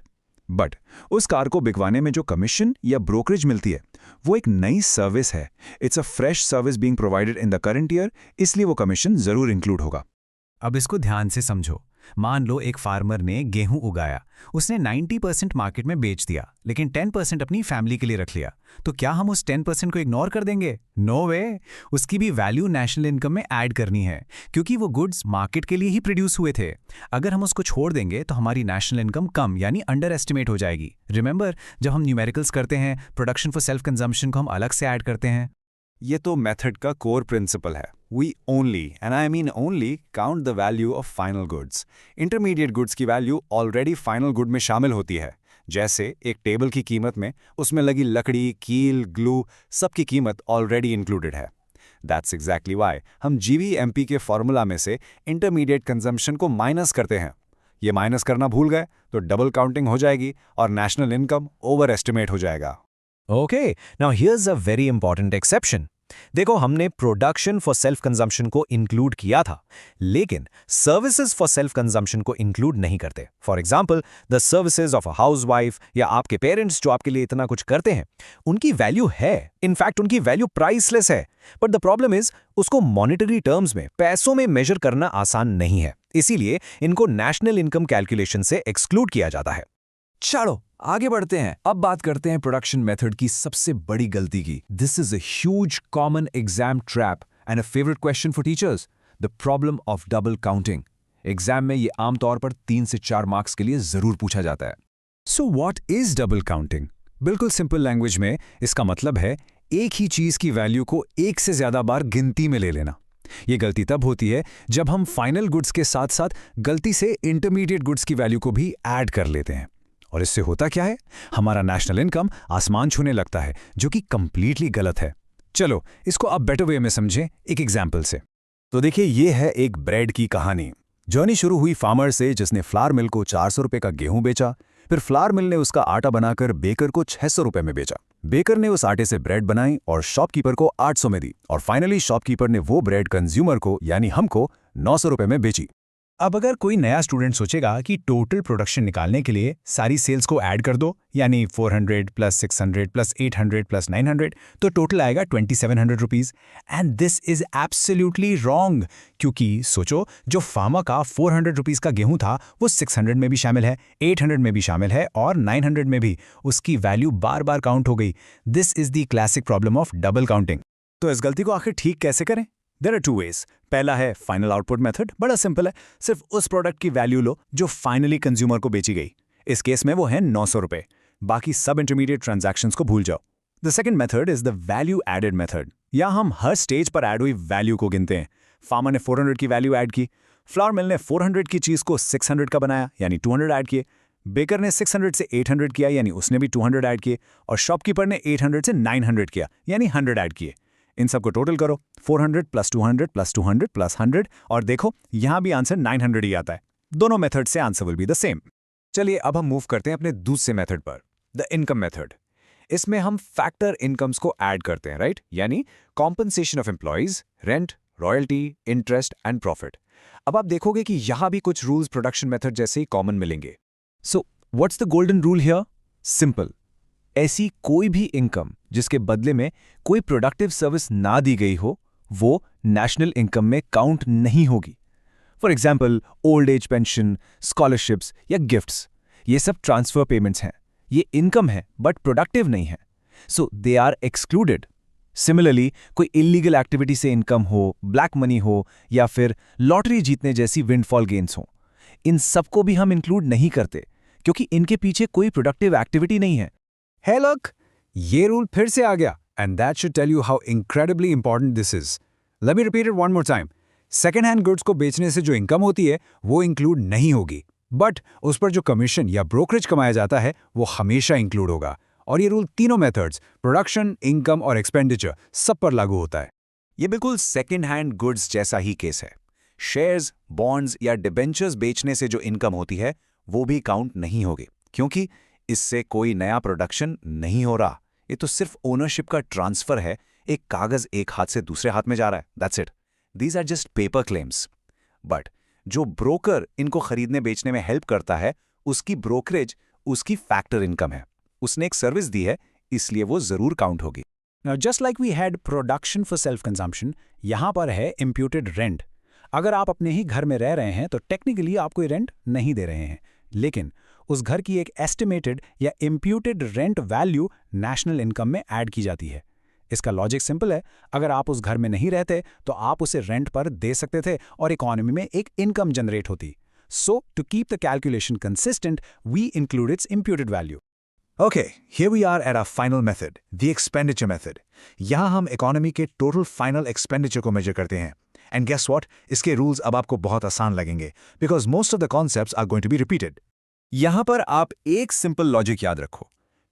Speaker 3: बट उस कार को बिकवाने में जो कमीशन या ब्रोकरेज मिलती है वो एक नई सर्विस है। It's a fresh service being provided in the current year, इसलिए वो कमीशन जरूर इंक्लूड होगा।
Speaker 8: अब इसको ध्यान से समझो। मान लो एक फार्मर ने गेहूं उगाया, उसने 90% मार्केट में बेच दिया, लेकिन 10% अपनी फैमिली के लिए रख लिया। तो क्या हम उस 10% को इग्नोर कर देंगे? नो वे। उसकी भी वैल्यू नेशनल इनकम में ऐड करनी है, क्योंकि वो गुड्स मार्केट के लिए ही प्रोड्यूस हुए थे। अगर हम उसको छोड़ देंगे तो हमारी नेशनल इनकम कम यानी अंडर एस्टिमेट हो जाएगी। रिमेंबर, जब हम न्यूमेरिकल्स करते हैं, प्रोडक्शन फॉर सेल्फ कंजम्पशन को हम अलग से ऐड करते हैं।
Speaker 3: ये तो मेथड का कोर प्रिंसिपल है। We only, and I mean only, count the value of final goods. Intermediate goods की वैल्यू ऑलरेडी फाइनल गुड में शामिल होती है। जैसे एक टेबल की कीमत में उसमें लगी लकड़ी, कील, ग्लू, सबकी कीमत ऑलरेडी इंक्लूडेड है। दैट्स एग्जैक्टली वाई हम GVMP के फॉर्मूला में से इंटरमीडिएट कंजम्पशन को माइनस करते हैं। ये माइनस करना भूल गए तो डबल काउंटिंग हो जाएगी और नेशनल इनकम ओवर एस्टिमेट हो जाएगा।
Speaker 7: Okay, now here's a very important exception. देखो, हमने प्रोडक्शन फॉर सेल्फ कंजम्पशन को इंक्लूड किया था, लेकिन सर्विसेज फॉर सेल्फ कंजम्पशन को इंक्लूड नहीं करते। For example, the services of a housewife या आपके पेरेंट्स जो आपके लिए इतना कुछ करते हैं, उनकी वैल्यू है, इनफैक्ट उनकी वैल्यू प्राइसलेस है। बट द प्रॉब्लम इज, उसको मॉनेटरी टर्म्स में, पैसों में मेजर करना आसान नहीं है, इसीलिए इनको नेशनल इनकम कैलकुलेशन से एक्सक्लूड किया जाता है।
Speaker 3: चलो आगे बढ़ते हैं। अब बात करते हैं प्रोडक्शन मेथड की सबसे बड़ी गलती की। This is a huge common exam trap and a favourite question for teachers, the problem of double counting. Exam में ये आमतौर पर 3 से 4 मार्क्स के लिए जरूर पूछा जाता है। So what is double counting? बिल्कुल सिंपल लैंग्वेज में इसका मतलब है एक ही चीज की वैल्यू को एक से ज्यादा बार गिनती में ले लेना। ये गलती तब होती है जब हम फाइनल गुड्स के साथ साथ गलती से इंटरमीडिएट गुड्स की वैल्यू को भी ऐड कर लेते हैं। और इससे होता क्या है, हमारा नेशनल इनकम आसमान छूने लगता है, जो कि कंप्लीटली गलत है। चलो इसको अब बेटर वे में समझें एक एग्जाम्पल से। तो देखिए, ये है एक ब्रेड की कहानी। जर्नी शुरू हुई फार्मर से, जिसने फ्लावर मिल को 400 रुपए का गेहूं बेचा। फिर फ्लावर मिल ने उसका आटा बनाकर बेकर को 600 रुपए में बेचा। बेकर ने उस आटे से ब्रेड बनाई और शॉपकीपर को 800 में दी, और फाइनली शॉपकीपर ने वो ब्रेड कंज्यूमर को यानी हमको 900 रुपए में बेची। अब अगर कोई नया स्टूडेंट सोचेगा कि टोटल प्रोडक्शन निकालने के लिए सारी सेल्स को ऐड कर दो, यानी 400 प्लस 600 प्लस 800 प्लस 900, तो टोटल आएगा 2700 rupees. And this is absolutely wrong, क्योंकि सोचो, जो फार्मर का 400 रुपीज़ का गेहूं था वो 600 में भी शामिल है, 800 में भी शामिल है और 900 में भी। उसकी वैल्यू बार बार काउंट हो गई। This is the classic problem of double counting. तो इस गलती को आखिर ठीक कैसे करें? There are 2 ways। पहला है फाइनल आउटपुट मेथड। बड़ा सिंपल है, सिर्फ उस प्रोडक्ट की वैल्यू लो जो फाइनली कंज्यूमर को बेची गई। इस केस में वो है 900 रुपए। बाकी सब इंटरमीडिएट ट्रांजैक्शंस को भूल जाओ। The second method is the value added method. यहाँ हम हर स्टेज पर ऐड हुई वैल्यू को गिनते हैं। फार्मर ने 400 की वैल्यू ऐड की, फ्लावर मिल ने 400 की चीज को 600 का बनाया यानी 200 ऐड किए, बेकर ने 600 से 800 किया यानी उसने भी 200 ऐड किए, और शॉपकीपर ने 800 से 900 किया यानी 100 ऐड किए। इन सबको टोटल करो, 400 प्लस 200 प्लस 200 प्लस 100, और देखो यहां भी आंसर 900 ही आता है। दोनों मेथड से answer will be the same. चलिए अब हम मूव करते हैं अपने दूसरे मेथड पर, द इनकम मेथड। इसमें हम फैक्टर इनकम्स को ऐड करते हैं, राइट? यानी compensation of employees, rent, royalty, interest and profit. अब आप देखोगे कि यहाँ भी कुछ रूल्स प्रोडक्शन मेथड जैसे ही कॉमन मिलेंगे। So what's the golden rule here? Simple, ऐसी कोई भी इनकम जिसके बदले में कोई प्रोडक्टिव सर्विस ना दी गई हो, वो नेशनल इनकम में काउंट नहीं होगी। For example, old age pension, scholarships या गिफ्ट्स, ये सब ट्रांसफर पेमेंट्स हैं। ये इनकम है बट प्रोडक्टिव नहीं है, सो दे आर एक्सक्लूडेड। सिमिलरली, कोई इलीगल एक्टिविटी से इनकम हो, ब्लैक मनी हो या फिर लॉटरी जीतने जैसी विंडफॉल गेन्स हो, इन सबको भी हम इंक्लूड नहीं करते क्योंकि इनके पीछे कोई प्रोडक्टिव एक्टिविटी नहीं है।
Speaker 2: Hey look, ये रूल फिर से आ गया, and that should tell you how incredibly important this is. Let me repeat it one more time. Second hand goods को बेचने से जो इनकम होती है वो इंक्लूड नहीं होगी, बट उस पर जो कमीशन या ब्रोकरेज कमाया जाता है वो हमेशा इंक्लूड होगा। और ये रूल तीनों मेथड्स, प्रोडक्शन, इनकम और एक्सपेंडिचर, सब पर लागू होता है।
Speaker 3: ये बिल्कुल सेकेंड हैंड गुड्स जैसा ही केस है। शेयर्स, बॉन्ड्स या डिबेंचर्स बेचने से जो इनकम होती है वो भी काउंट नहीं होगी, क्योंकि इससे कोई नया प्रोडक्शन नहीं हो रहा। ये तो सिर्फ ओनरशिप का ट्रांसफर है, एक कागज एक हाथ से दूसरे हाथ में जा रहा है, that's it. These are just paper claims. But जो ब्रोकर इनको खरीदने बेचने में हेल्प करता है, उसकी ब्रोकरेज उसकी फैक्टर इनकम है। उसने एक सर्विस दी है, इसलिए वो जरूर काउंट होगी।
Speaker 2: Now, just like we had production for self-consumption, यहाँ पर है imputed rent। अगर आप अपने ही घर में रह रहे हैं तो टेक्निकली आप कोई रेंट नहीं दे रहे हैं, लेकिन उस घर की एक एस्टिमेटेड या imputed rent value national income में ऐड की जाती है। इसका लॉजिक सिंपल है, अगर आप उस घर में नहीं रहते तो आप उसे रेंट पर दे सकते थे और इकोनॉमी में एक इनकम जनरेट होती। So to keep the calculation consistent, we include its imputed value.
Speaker 3: Okay, here we are at our final method, the expenditure method. यहाँ हम इकोनॉमी के टोटल फाइनल एक्सपेंडिचर को मेजर करते हैं। एंड गेस व्हाट, इसके रूल्स अब आपको बहुत आसान लगेंगे, because most of the concepts are going to be repeated. यहाँ पर आप एक सिंपल लॉजिक याद रखो,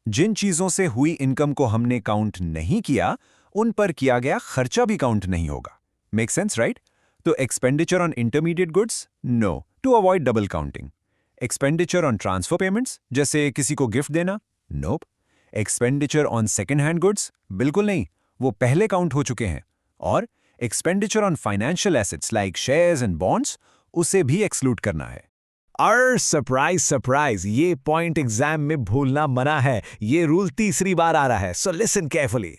Speaker 3: जिन चीजों से हुई इनकम को हमने काउंट नहीं किया, उन पर किया गया खर्चा भी काउंट नहीं होगा। Make sense, right? तो expenditure on intermediate goods, no, to avoid double counting. Expenditure on transfer payments, जैसे किसी को गिफ्ट देना, nope. Expenditure on second hand goods, बिल्कुल नहीं, वो पहले काउंट हो चुके हैं। और expenditure on financial assets like shares and bonds, उसे भी एक्सक्लूड करना है।
Speaker 5: सरप्राइज सरप्राइज, ये पॉइंट एग्जाम में भूलना मना है। ये रूल तीसरी बार आ रहा है, so listen carefully.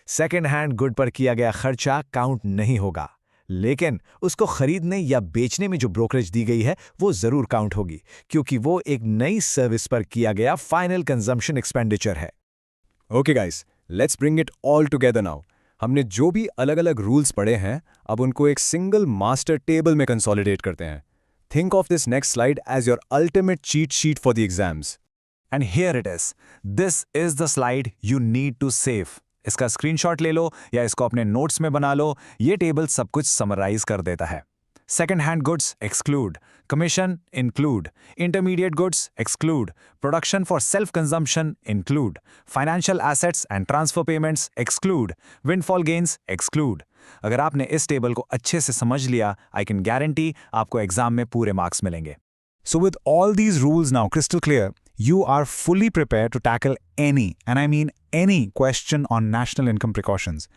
Speaker 5: Second hand good पर किया गया खर्चा काउंट नहीं होगा, लेकिन उसको खरीदने या बेचने में जो ब्रोकरेज दी गई है वो जरूर काउंट होगी, क्योंकि वो एक नई सर्विस पर किया गया फाइनल कंजम्पशन एक्सपेंडिचर है।
Speaker 3: Okay guys, let's bring it all together now. हमने जो भी अलग अलग रूल्स पढ़े हैं, अब उनको एक सिंगल मास्टर टेबल में कंसोलिडेट करते हैं। Think of this next slide as your ultimate cheat sheet for the exams.
Speaker 5: And here it is. This is the slide you need to save. इसका स्क्रीनशॉट ले लो या इसको अपने नोट्स में बना लो। ये टेबल सब कुछ समराइज कर देता है। Second hand goods exclude, commission include, intermediate goods exclude, production for self consumption include, financial assets and transfer payments exclude, windfall gains exclude. अगर आपने इस टेबल को अच्छे से समझ लिया, आई कैन गारंटी आपको एग्जाम में पूरे मार्क्स मिलेंगे।
Speaker 2: So with all these rules now crystal clear, you are fully prepared to tackle any, and I mean any question on national income precautions.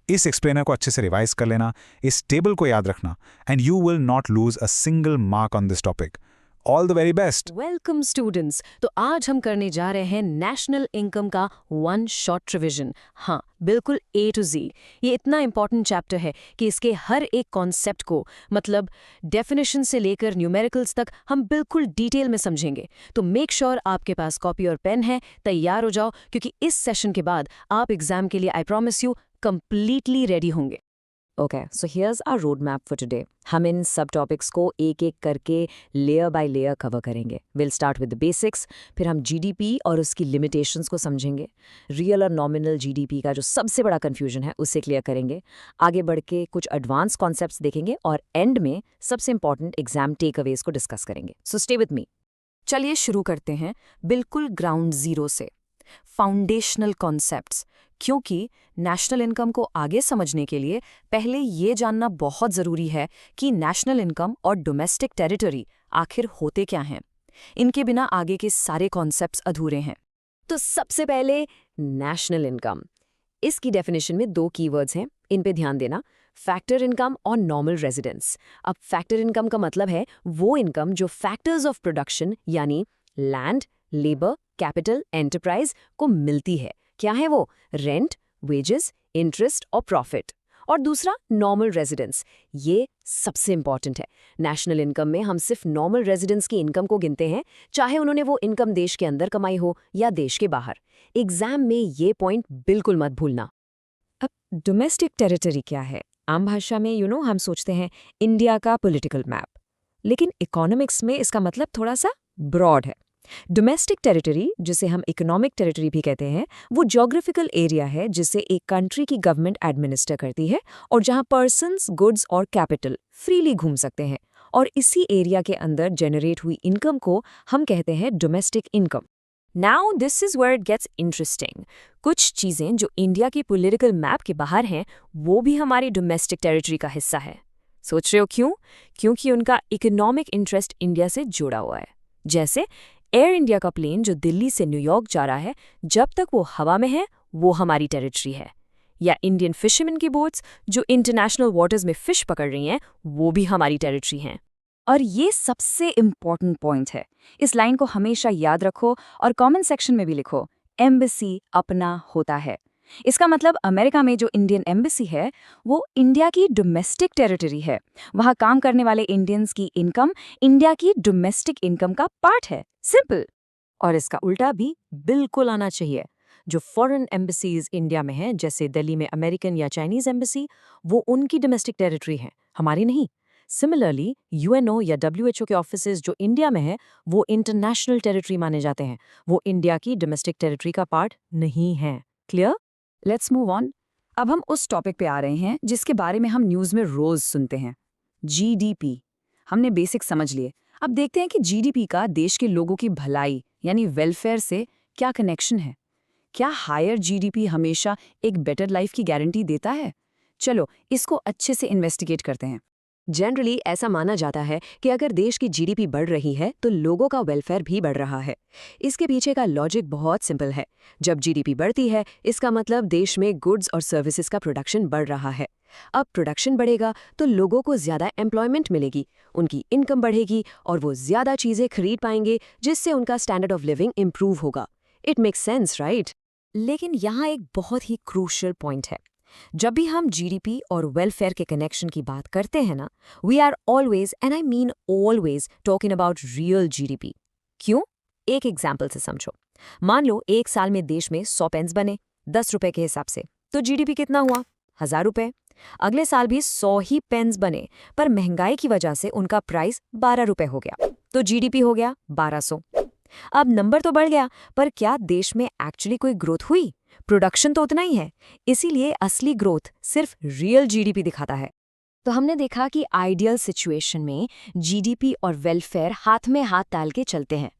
Speaker 2: इस एक्सप्लेनर को अच्छे से रिवाइज कर लेना, इस टेबल को याद रखना, and you will not lose a single mark on this topic. All the very best.
Speaker 9: Welcome students. तो आज हम करने जा रहे हैं नेशनल इनकम का वन शॉट रिवीजन। हाँ, बिल्कुल A to Z। ये इतना इंपॉर्टेंट चैप्टर है कि इसके हर एक कॉन्सेप्ट को, मतलब डेफिनेशन से लेकर न्यूमेरिकल्स तक, हम बिल्कुल डिटेल में समझेंगे। तो मेक श्योर आपके पास कॉपी और पेन है, तैयार हो जाओ, क्योंकि इस सेशन के बाद आप एग्जाम के लिए, I promise you, completely ready होंगे।
Speaker 10: Okay, so here's our road map for today. हम इन सब टॉपिक्स को एक एक करके लेयर बाय लेयर कवर करेंगे। Will start with the basics, फिर हम जीडीपी और उसकी लिमिटेशंस को समझेंगे। रियल और नॉमिनल जीडीपी का जो सबसे बड़ा कंफ्यूजन है उसे क्लियर करेंगे। आगे बढ़ के कुछ एडवांस कॉन्सेप्ट्स देखेंगे और एंड में सबसे इंपॉर्टेंट एग्जाम टेक अवेज को डिस्कस करेंगे। So stay with me.
Speaker 9: चलिए शुरू करते हैं बिल्कुल ग्राउंड जीरो से, फाउंडेशनल कॉन्सेप्ट्स। क्योंकि नेशनल इनकम को आगे समझने के लिए पहले ये जानना बहुत ज़रूरी है कि नेशनल इनकम और डोमेस्टिक टेरिटरी आखिर होते क्या हैं। इनके बिना आगे के सारे कॉन्सेप्ट्स अधूरे हैं।
Speaker 10: तो सबसे पहले नेशनल इनकम। इसकी डेफिनेशन में 2 कीवर्ड्स हैं, इन पे ध्यान देना। फैक्टर इनकम और नॉर्मल रेजिडेंस। अब फैक्टर इनकम का मतलब है वो इनकम जो फैक्टर्स ऑफ प्रोडक्शन यानी लैंड, लेबर, कैपिटल, एंटरप्राइज को मिलती है। क्या है वो? रेंट, वेजेस, इंटरेस्ट और प्रॉफिट। और दूसरा नॉर्मल रेजिडेंस, ये सबसे इंपॉर्टेंट है। नेशनल इनकम में हम सिर्फ नॉर्मल रेजिडेंस की इनकम को गिनते हैं, चाहे उन्होंने वो इनकम देश के अंदर कमाई हो या देश के बाहर। एग्जाम में ये पॉइंट बिल्कुल मत भूलना। अब डोमेस्टिक टेरिटरी क्या है? आम भाषा में हम सोचते हैं इंडिया का पॉलिटिकल मैप, लेकिन इकोनॉमिक्स में इसका मतलब थोड़ा सा ब्रॉड है। डोमेस्टिक टेरिटरी, जिसे हम इकोनॉमिक टेरिटरी भी कहते हैं, वो ज्योग्राफिकल एरिया है जिसे एक कंट्री की गवर्नमेंट एडमिनिस्टर करती है और जहां पर्सन्स, गुड्स और कैपिटल फ्रीली घूम सकते हैं, और इसी एरिया के अंदर जनरेट हुई इनकम को हम कहते हैं domestic income. Now this is where it gets interesting. कुछ चीजें जो इंडिया की पॉलिटिकल मैप के बाहर हैं, वो भी हमारी डोमेस्टिक टेरिटरी का हिस्सा है। सोच रहे हो क्यों? क्योंकि उनका इकोनॉमिक इंटरेस्ट इंडिया से जुड़ा हुआ है। जैसे एयर इंडिया का प्लेन जो दिल्ली से न्यूयॉर्क जा रहा है, जब तक वो हवा में है वो हमारी टेरिटरी है। या इंडियन फिशरमैन की बोट्स जो इंटरनेशनल वाटर्स में फिश पकड़ रही हैं, वो भी हमारी टेरिटरी हैं। और ये सबसे इम्पॉर्टेंट पॉइंट है, इस लाइन को हमेशा याद रखो और कमेंट सेक्शन में भी लिखो, एम्बेसी अपना होता है। इसका मतलब अमेरिका में जो इंडियन एम्बेसी है वो इंडिया की डोमेस्टिक टेरिटरी है। वहाँ काम करने वाले इंडियंस की इनकम इंडिया की डोमेस्टिक इनकम का पार्ट है। सिंपल। और इसका उल्टा भी बिल्कुल आना चाहिए। जो फॉरेन एम्बेसीज इंडिया में हैं, जैसे दिल्ली में अमेरिकन या चाइनीज एम्बेसी, वो उनकी डोमेस्टिक टेरिटरी है, हमारी नहीं। सिमिलरली यूएनओ या डब्ल्यूएचओ के ऑफिसेज जो इंडिया में हैं, वो इंटरनेशनल टेरिटरी माने जाते हैं, वो इंडिया की डोमेस्टिक टेरिटरी का पार्ट नहीं है। क्लियर? Let's move on. अब हम उस टॉपिक पे आ रहे हैं जिसके बारे में हम न्यूज़ में रोज सुनते हैं, जीडीपी। हमने बेसिक समझ लिए, अब देखते हैं कि जीडीपी का देश के लोगों की भलाई यानी वेलफेयर से क्या कनेक्शन है। क्या हायर जीडीपी हमेशा एक बेटर लाइफ की गारंटी देता है? चलो इसको अच्छे से इन्वेस्टिगेट करते हैं। जनरली ऐसा माना जाता है कि अगर देश की जीडीपी बढ़ रही है तो लोगों का वेलफेयर भी बढ़ रहा है। इसके पीछे का लॉजिक बहुत सिंपल है। जब जीडीपी बढ़ती है, इसका मतलब देश में गुड्स और सर्विसेज का प्रोडक्शन बढ़ रहा है। अब प्रोडक्शन बढ़ेगा तो लोगों को ज़्यादा एम्प्लॉयमेंट मिलेगी, उनकी इनकम बढ़ेगी और वो ज़्यादा चीज़ें खरीद पाएंगे, जिससे उनका स्टैंडर्ड ऑफ लिविंग इम्प्रूव होगा। It makes sense, right? लेकिन यहाँ एक बहुत ही क्रूशियल पॉइंट है। जब भी हम जीडीपी और वेलफेयर के कनेक्शन की बात करते हैं ना, we are always, and I mean always, talking about real GDP. क्यों? एक एग्जाम्पल से समझो। मान लो एक साल में देश में 100 पेन्स बने 10 रुपए के हिसाब से, तो जीडीपी कितना हुआ? 1000 रुपए। अगले साल भी 100 ही पेन्स बने, पर महंगाई की वजह से उनका प्राइस 12 रुपए हो गया, तो जीडीपी हो गया 1200। अब नंबर तो बढ़ गया, पर क्या देश में एक्चुअली कोई ग्रोथ हुई? प्रोडक्शन तो उतना ही है। इसीलिए असली ग्रोथ सिर्फ रियल जीडीपी दिखाता है। तो हमने देखा कि आइडियल सिचुएशन में जीडीपी और वेलफेयर हाथ में हाथ डाल के चलते हैं,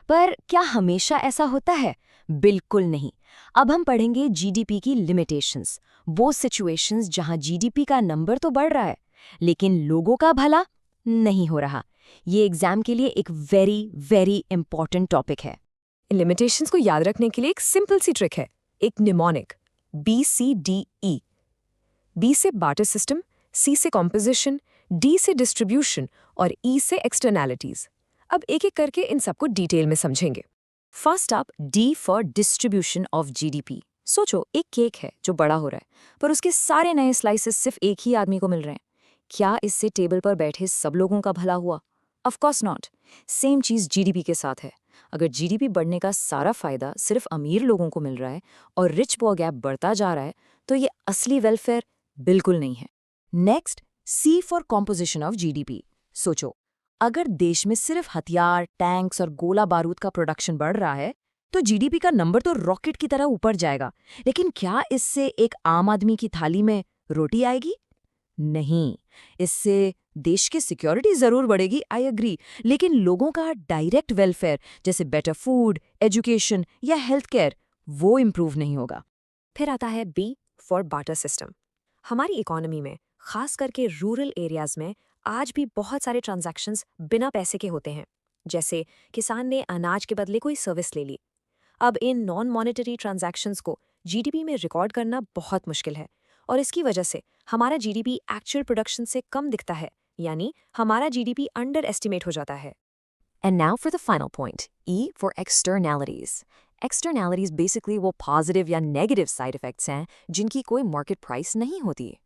Speaker 10: पर क्या हमेशा ऐसा होता है? बिल्कुल नहीं। अब हम पढ़ेंगे जीडीपी की लिमिटेशंस, वो सिचुएशंस जहां जीडीपी का नंबर तो बढ़ रहा है लेकिन लोगों का भला नहीं हो रहा। ये एग्जाम के लिए एक वेरी वेरी इंपॉर्टेंट टॉपिक है। लिमिटेशंस को याद रखने के लिए एक सिंपल सी ट्रिक है, एक निमोनिक BCDE। बी से बार्टर सिस्टम, सी से कॉम्पोजिशन, डी से डिस्ट्रीब्यूशन और ई से एक्सटर्नैलिटीज। अब एक एक करके इन सबको डिटेल में समझेंगे। First up, D for distribution of GDP. सोचो एक केक है जो बड़ा हो रहा है, पर उसके सारे नए स्लाइसेस सिर्फ एक ही आदमी को मिल रहे हैं। क्या इससे टेबल पर बैठे सब लोगों का भला हुआ? Of course not. सेम चीज जीडीपी के साथ है। अगर जीडीपी बढ़ने का सारा फायदा सिर्फ अमीर लोगों को मिल रहा है और रिच पुअर गैप बढ़ता जा रहा है, तो ये असली वेलफेयर बिल्कुल नहीं है। Next, C for composition of GDP. सोचो अगर देश में सिर्फ हथियार, टैंक्स और गोला बारूद का प्रोडक्शन बढ़ रहा है तो जीडीपी का नंबर तो रॉकेट की तरह ऊपर जाएगा, लेकिन क्या इससे एक आम आदमी की थाली में रोटी आएगी? नहीं। इससे देश की सिक्योरिटी जरूर बढ़ेगी, आई एग्री, लेकिन लोगों का डायरेक्ट वेलफेयर जैसे बेटर फूड, एजुकेशन या हेल्थ केयर, वो इम्प्रूव नहीं होगा। फिर आता है बी फॉर बार्टर सिस्टम। हमारी इकोनॉमी में, खास करके रूरल एरियाज में, आज भी बहुत सारे ट्रांजैक्शंस बिना पैसे के होते हैं। जैसे किसान ने अनाज के बदले कोई सर्विस ले ली। अब इन नॉन मॉनेटरी ट्रांजैक्शंस को जीडीपी में रिकॉर्ड करना बहुत मुश्किल है और इसकी वजह से हमारा जीडीपी एक्चुअल प्रोडक्शन से कम दिखता है, यानी हमारा जीडीपी अंडर एस्टिमेट हो जाता है। And now for the final point, E for externalities. Externalities basically वो पॉजिटिव या नेगेटिव साइड इफेक्ट्स हैं जिनकी कोई मार्केट प्राइस नहीं होती।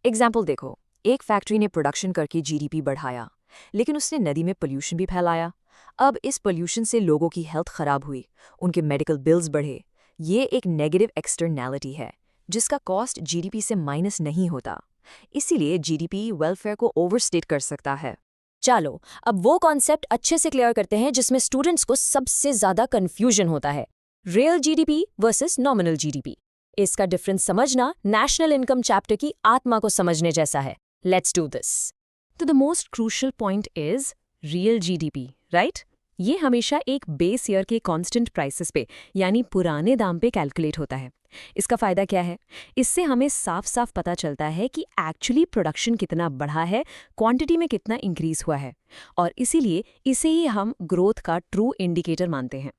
Speaker 10: एग्जाम्पल देखो, एक फैक्ट्री ने प्रोडक्शन करके जीडीपी बढ़ाया, लेकिन उसने नदी में पोल्यूशन भी फैलाया। अब इस पोल्यूशन से लोगों की हेल्थ खराब हुई, उनके मेडिकल बिल्स बढ़े। ये एक नेगेटिव एक्सटर्नैलिटी है जिसका कॉस्ट जीडीपी से माइनस नहीं होता। इसीलिए जीडीपी वेलफेयर को ओवरस्टेट कर सकता है। चलो अब वो कॉन्सेप्ट अच्छे से क्लियर करते हैं जिसमें स्टूडेंट्स को सबसे ज्यादा कंफ्यूजन होता है, real GDP versus nominal GDP. इसका डिफरेंस समझना नेशनल इनकम चैप्टर की आत्मा को समझने जैसा है। Let's do this. तो the most crucial point is real GDP, right? ये हमेशा एक बेस ईयर के कांस्टेंट प्राइसेस पे यानी पुराने दाम पे कैलकुलेट होता है। इसका फायदा क्या है? इससे हमें साफ साफ पता चलता है कि एक्चुअली प्रोडक्शन कितना बढ़ा है, क्वांटिटी में कितना इंक्रीज हुआ है, और इसीलिए इसे ही हम ग्रोथ का ट्रू इंडिकेटर मानते हैं।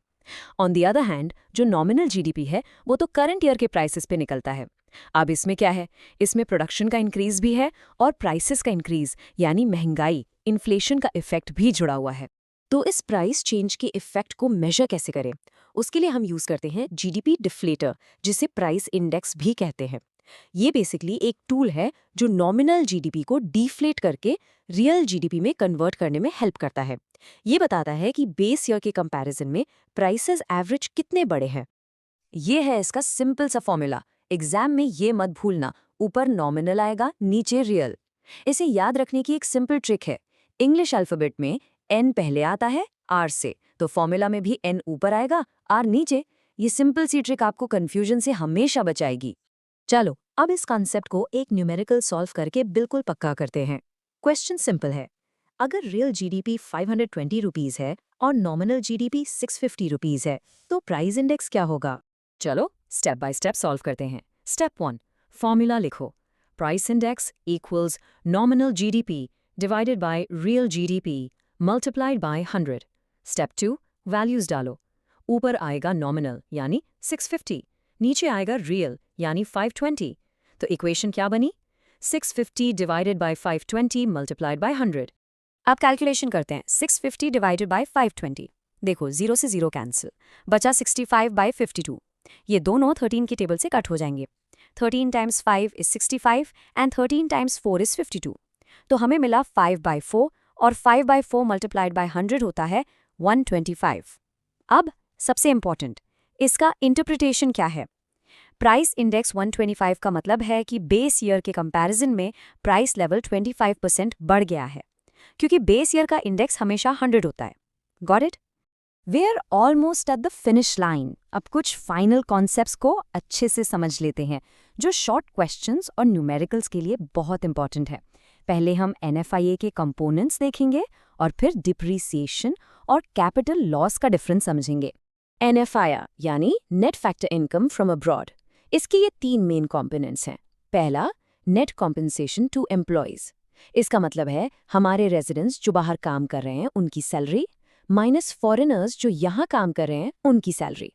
Speaker 10: ऑन द अदर हैंड, जो नॉमिनल जीडीपी है वो तो करंट ईयर के प्राइसेस पे निकलता है। अब इसमें क्या है? इसमें प्रोडक्शन का इंक्रीज भी है और प्राइसेस का इंक्रीज यानी महंगाई, इन्फ्लेशन का इफेक्ट भी जुड़ा हुआ है। तो इस प्राइस चेंज के इफेक्ट को मेजर कैसे करें? उसके लिए हम यूज करते हैं जीडीपी डिफ्लेटर, जिसे प्राइस इंडेक्स भी कहते हैं। ये बेसिकली एक टूल है जो नॉमिनल जीडीपी को डिफ्लेट करके रियल जीडीपी में कन्वर्ट करने में हेल्प करता है। ये बताता है कि बेस ईयर के कंपैरिजन में प्राइसेस एवरेज कितने बड़े हैं। ये है इसका सिंपल सा फॉर्मूला। एग्जाम में ये मत भूलना, ऊपर नॉमिनल आएगा, नीचे रियल। इसे याद रखने की एक सिंपल ट्रिक है। इंग्लिश अल्फाबेट में एन पहले आता है आर से, तो फॉर्मूला में भी एन ऊपर आएगा, आर नीचे। ये सिंपल सी ट्रिक आपको कंफ्यूजन से हमेशा बचाएगी। चलो अब इस कॉन्सेप्ट को एक न्यूमेरिकल सॉल्व करके बिल्कुल पक्का करते हैं। क्वेश्चन सिंपल है, अगर रियल जीडीपी 520 रुपीज है और नॉमिनल जीडीपी 650 रुपीज है तो प्राइस इंडेक्स क्या होगा? चलो स्टेप बाय स्टेप सॉल्व करते हैं। स्टेप 1, फॉर्मूला लिखो। Price index equals nominal GDP divided by real GDP multiplied by 100। Step 2, values डालो। ऊपर आएगा नॉमिनल यानी 650, नीचे आएगा रियल यानी 520। तो इक्वेशन क्या बनी? 650 डिवाइडेड बाय 520 मल्टीप्लाइड बाय 100। अब कैलकुलेशन करते हैं। 650 डिवाइडेड बाय 520, देखो 0 से 0 कैंसिल, बचा 65 बाय 52। ये दोनों 13 की टेबल से कट हो जाएंगे। 13 times 5 is 65 and 13 times 4 is 52। तो हमें मिला 5 बाय 4 और 5 बाय 4 मल्टीप्लाइड बाय 100 होता है 125। अब सबसे इंपॉर्टेंट, इसका इंटरप्रिटेशन क्या है? प्राइस इंडेक्स 125 का मतलब है कि बेस ईयर के कंपैरिजन में प्राइस लेवल 25% बढ़ गया है, क्योंकि बेस ईयर का इंडेक्स हमेशा 100 होता है। Got it? We are almost at the finish line. अब कुछ फाइनल कॉन्सेप्ट्स को अच्छे से समझ लेते हैं जो शॉर्ट क्वेश्चंस और न्यूमेरिकल्स के लिए बहुत इंपॉर्टेंट है। पहले हम NFIA के कंपोनेंट्स देखेंगे और फिर डिप्रिसिएशन और कैपिटल लॉस का डिफरेंस समझेंगे। NFIA यानी net factor income from abroad. इसके ये 3 मेन कंपोनेंट्स हैं। पहला, नेट कॉम्पेंसेशन टू एम्प्लॉयज। इसका मतलब है हमारे रेजिडेंट्स जो बाहर काम कर रहे हैं उनकी सैलरी माइनस फॉरेनर्स जो यहाँ काम कर रहे हैं उनकी सैलरी।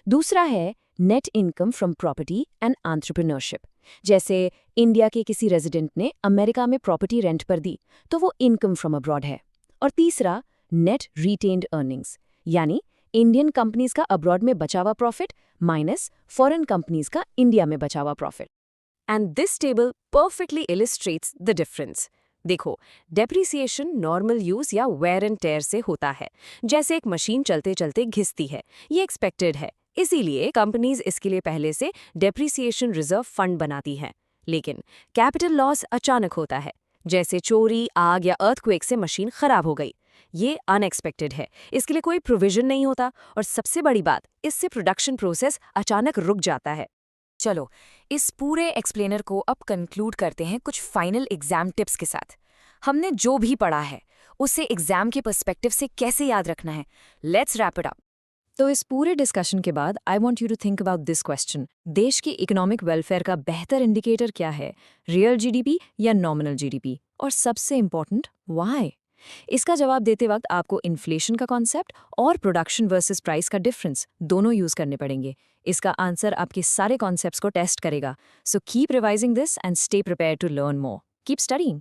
Speaker 10: दूसरा है net income from property and entrepreneurship. जैसे इंडिया के किसी रेजिडेंट ने अमेरिका में प्रॉपर्टी रेंट पर दी तो वो इनकम फ्रॉम अब्रॉड है। और तीसरा, नेट रिटेन्ड अर्निंग्स, यानी इंडियन कंपनीज का अब्रॉड में बचा हुआ प्रॉफिट माइनस फॉरेन कंपनीज का इंडिया में बचा हुआ profit. And this table perfectly illustrates the difference. देखो, डेप्रिसिएशन नॉर्मल यूज या वेयर एंड टेयर से होता है, जैसे एक मशीन चलते चलते घिसती है। ये एक्सपेक्टेड है, इसीलिए कंपनीज इसके लिए पहले से डेप्रिसिएशन रिजर्व फंड बनाती हैं। लेकिन कैपिटल लॉस अचानक होता है, जैसे चोरी, आग या अर्थक्वेक से मशीन खराब हो गई। ये अनएक्सपेक्टेड है, इसके लिए कोई प्रोविजन नहीं होता, और सबसे बड़ी बात, इससे प्रोडक्शन प्रोसेस अचानक रुक जाता है। चलो इस पूरे एक्सप्लेनर को अब कंक्लूड करते हैं कुछ फाइनल एग्जाम टिप्स के साथ। हमने जो भी पढ़ा है उसे एग्जाम के पर्सपेक्टिव से कैसे याद रखना है। Let's wrap it up. तो इस पूरे डिस्कशन के बाद I want you to think about this question. देश की इकोनॉमिक वेलफेयर का बेहतर इंडिकेटर क्या है, रियल जीडीपी या नॉमिनल जीडीपी? और सबसे इंपॉर्टेंट, व्हाई? इसका जवाब देते वक्त आपको इन्फ्लेशन का कॉन्सेप्ट और प्रोडक्शन वर्सेस प्राइस का डिफरेंस दोनों यूज करने पड़ेंगे। इसका आंसर आपके सारे कॉन्सेप्ट्स को टेस्ट करेगा। So keep revising this and stay prepared to learn more. Keep studying.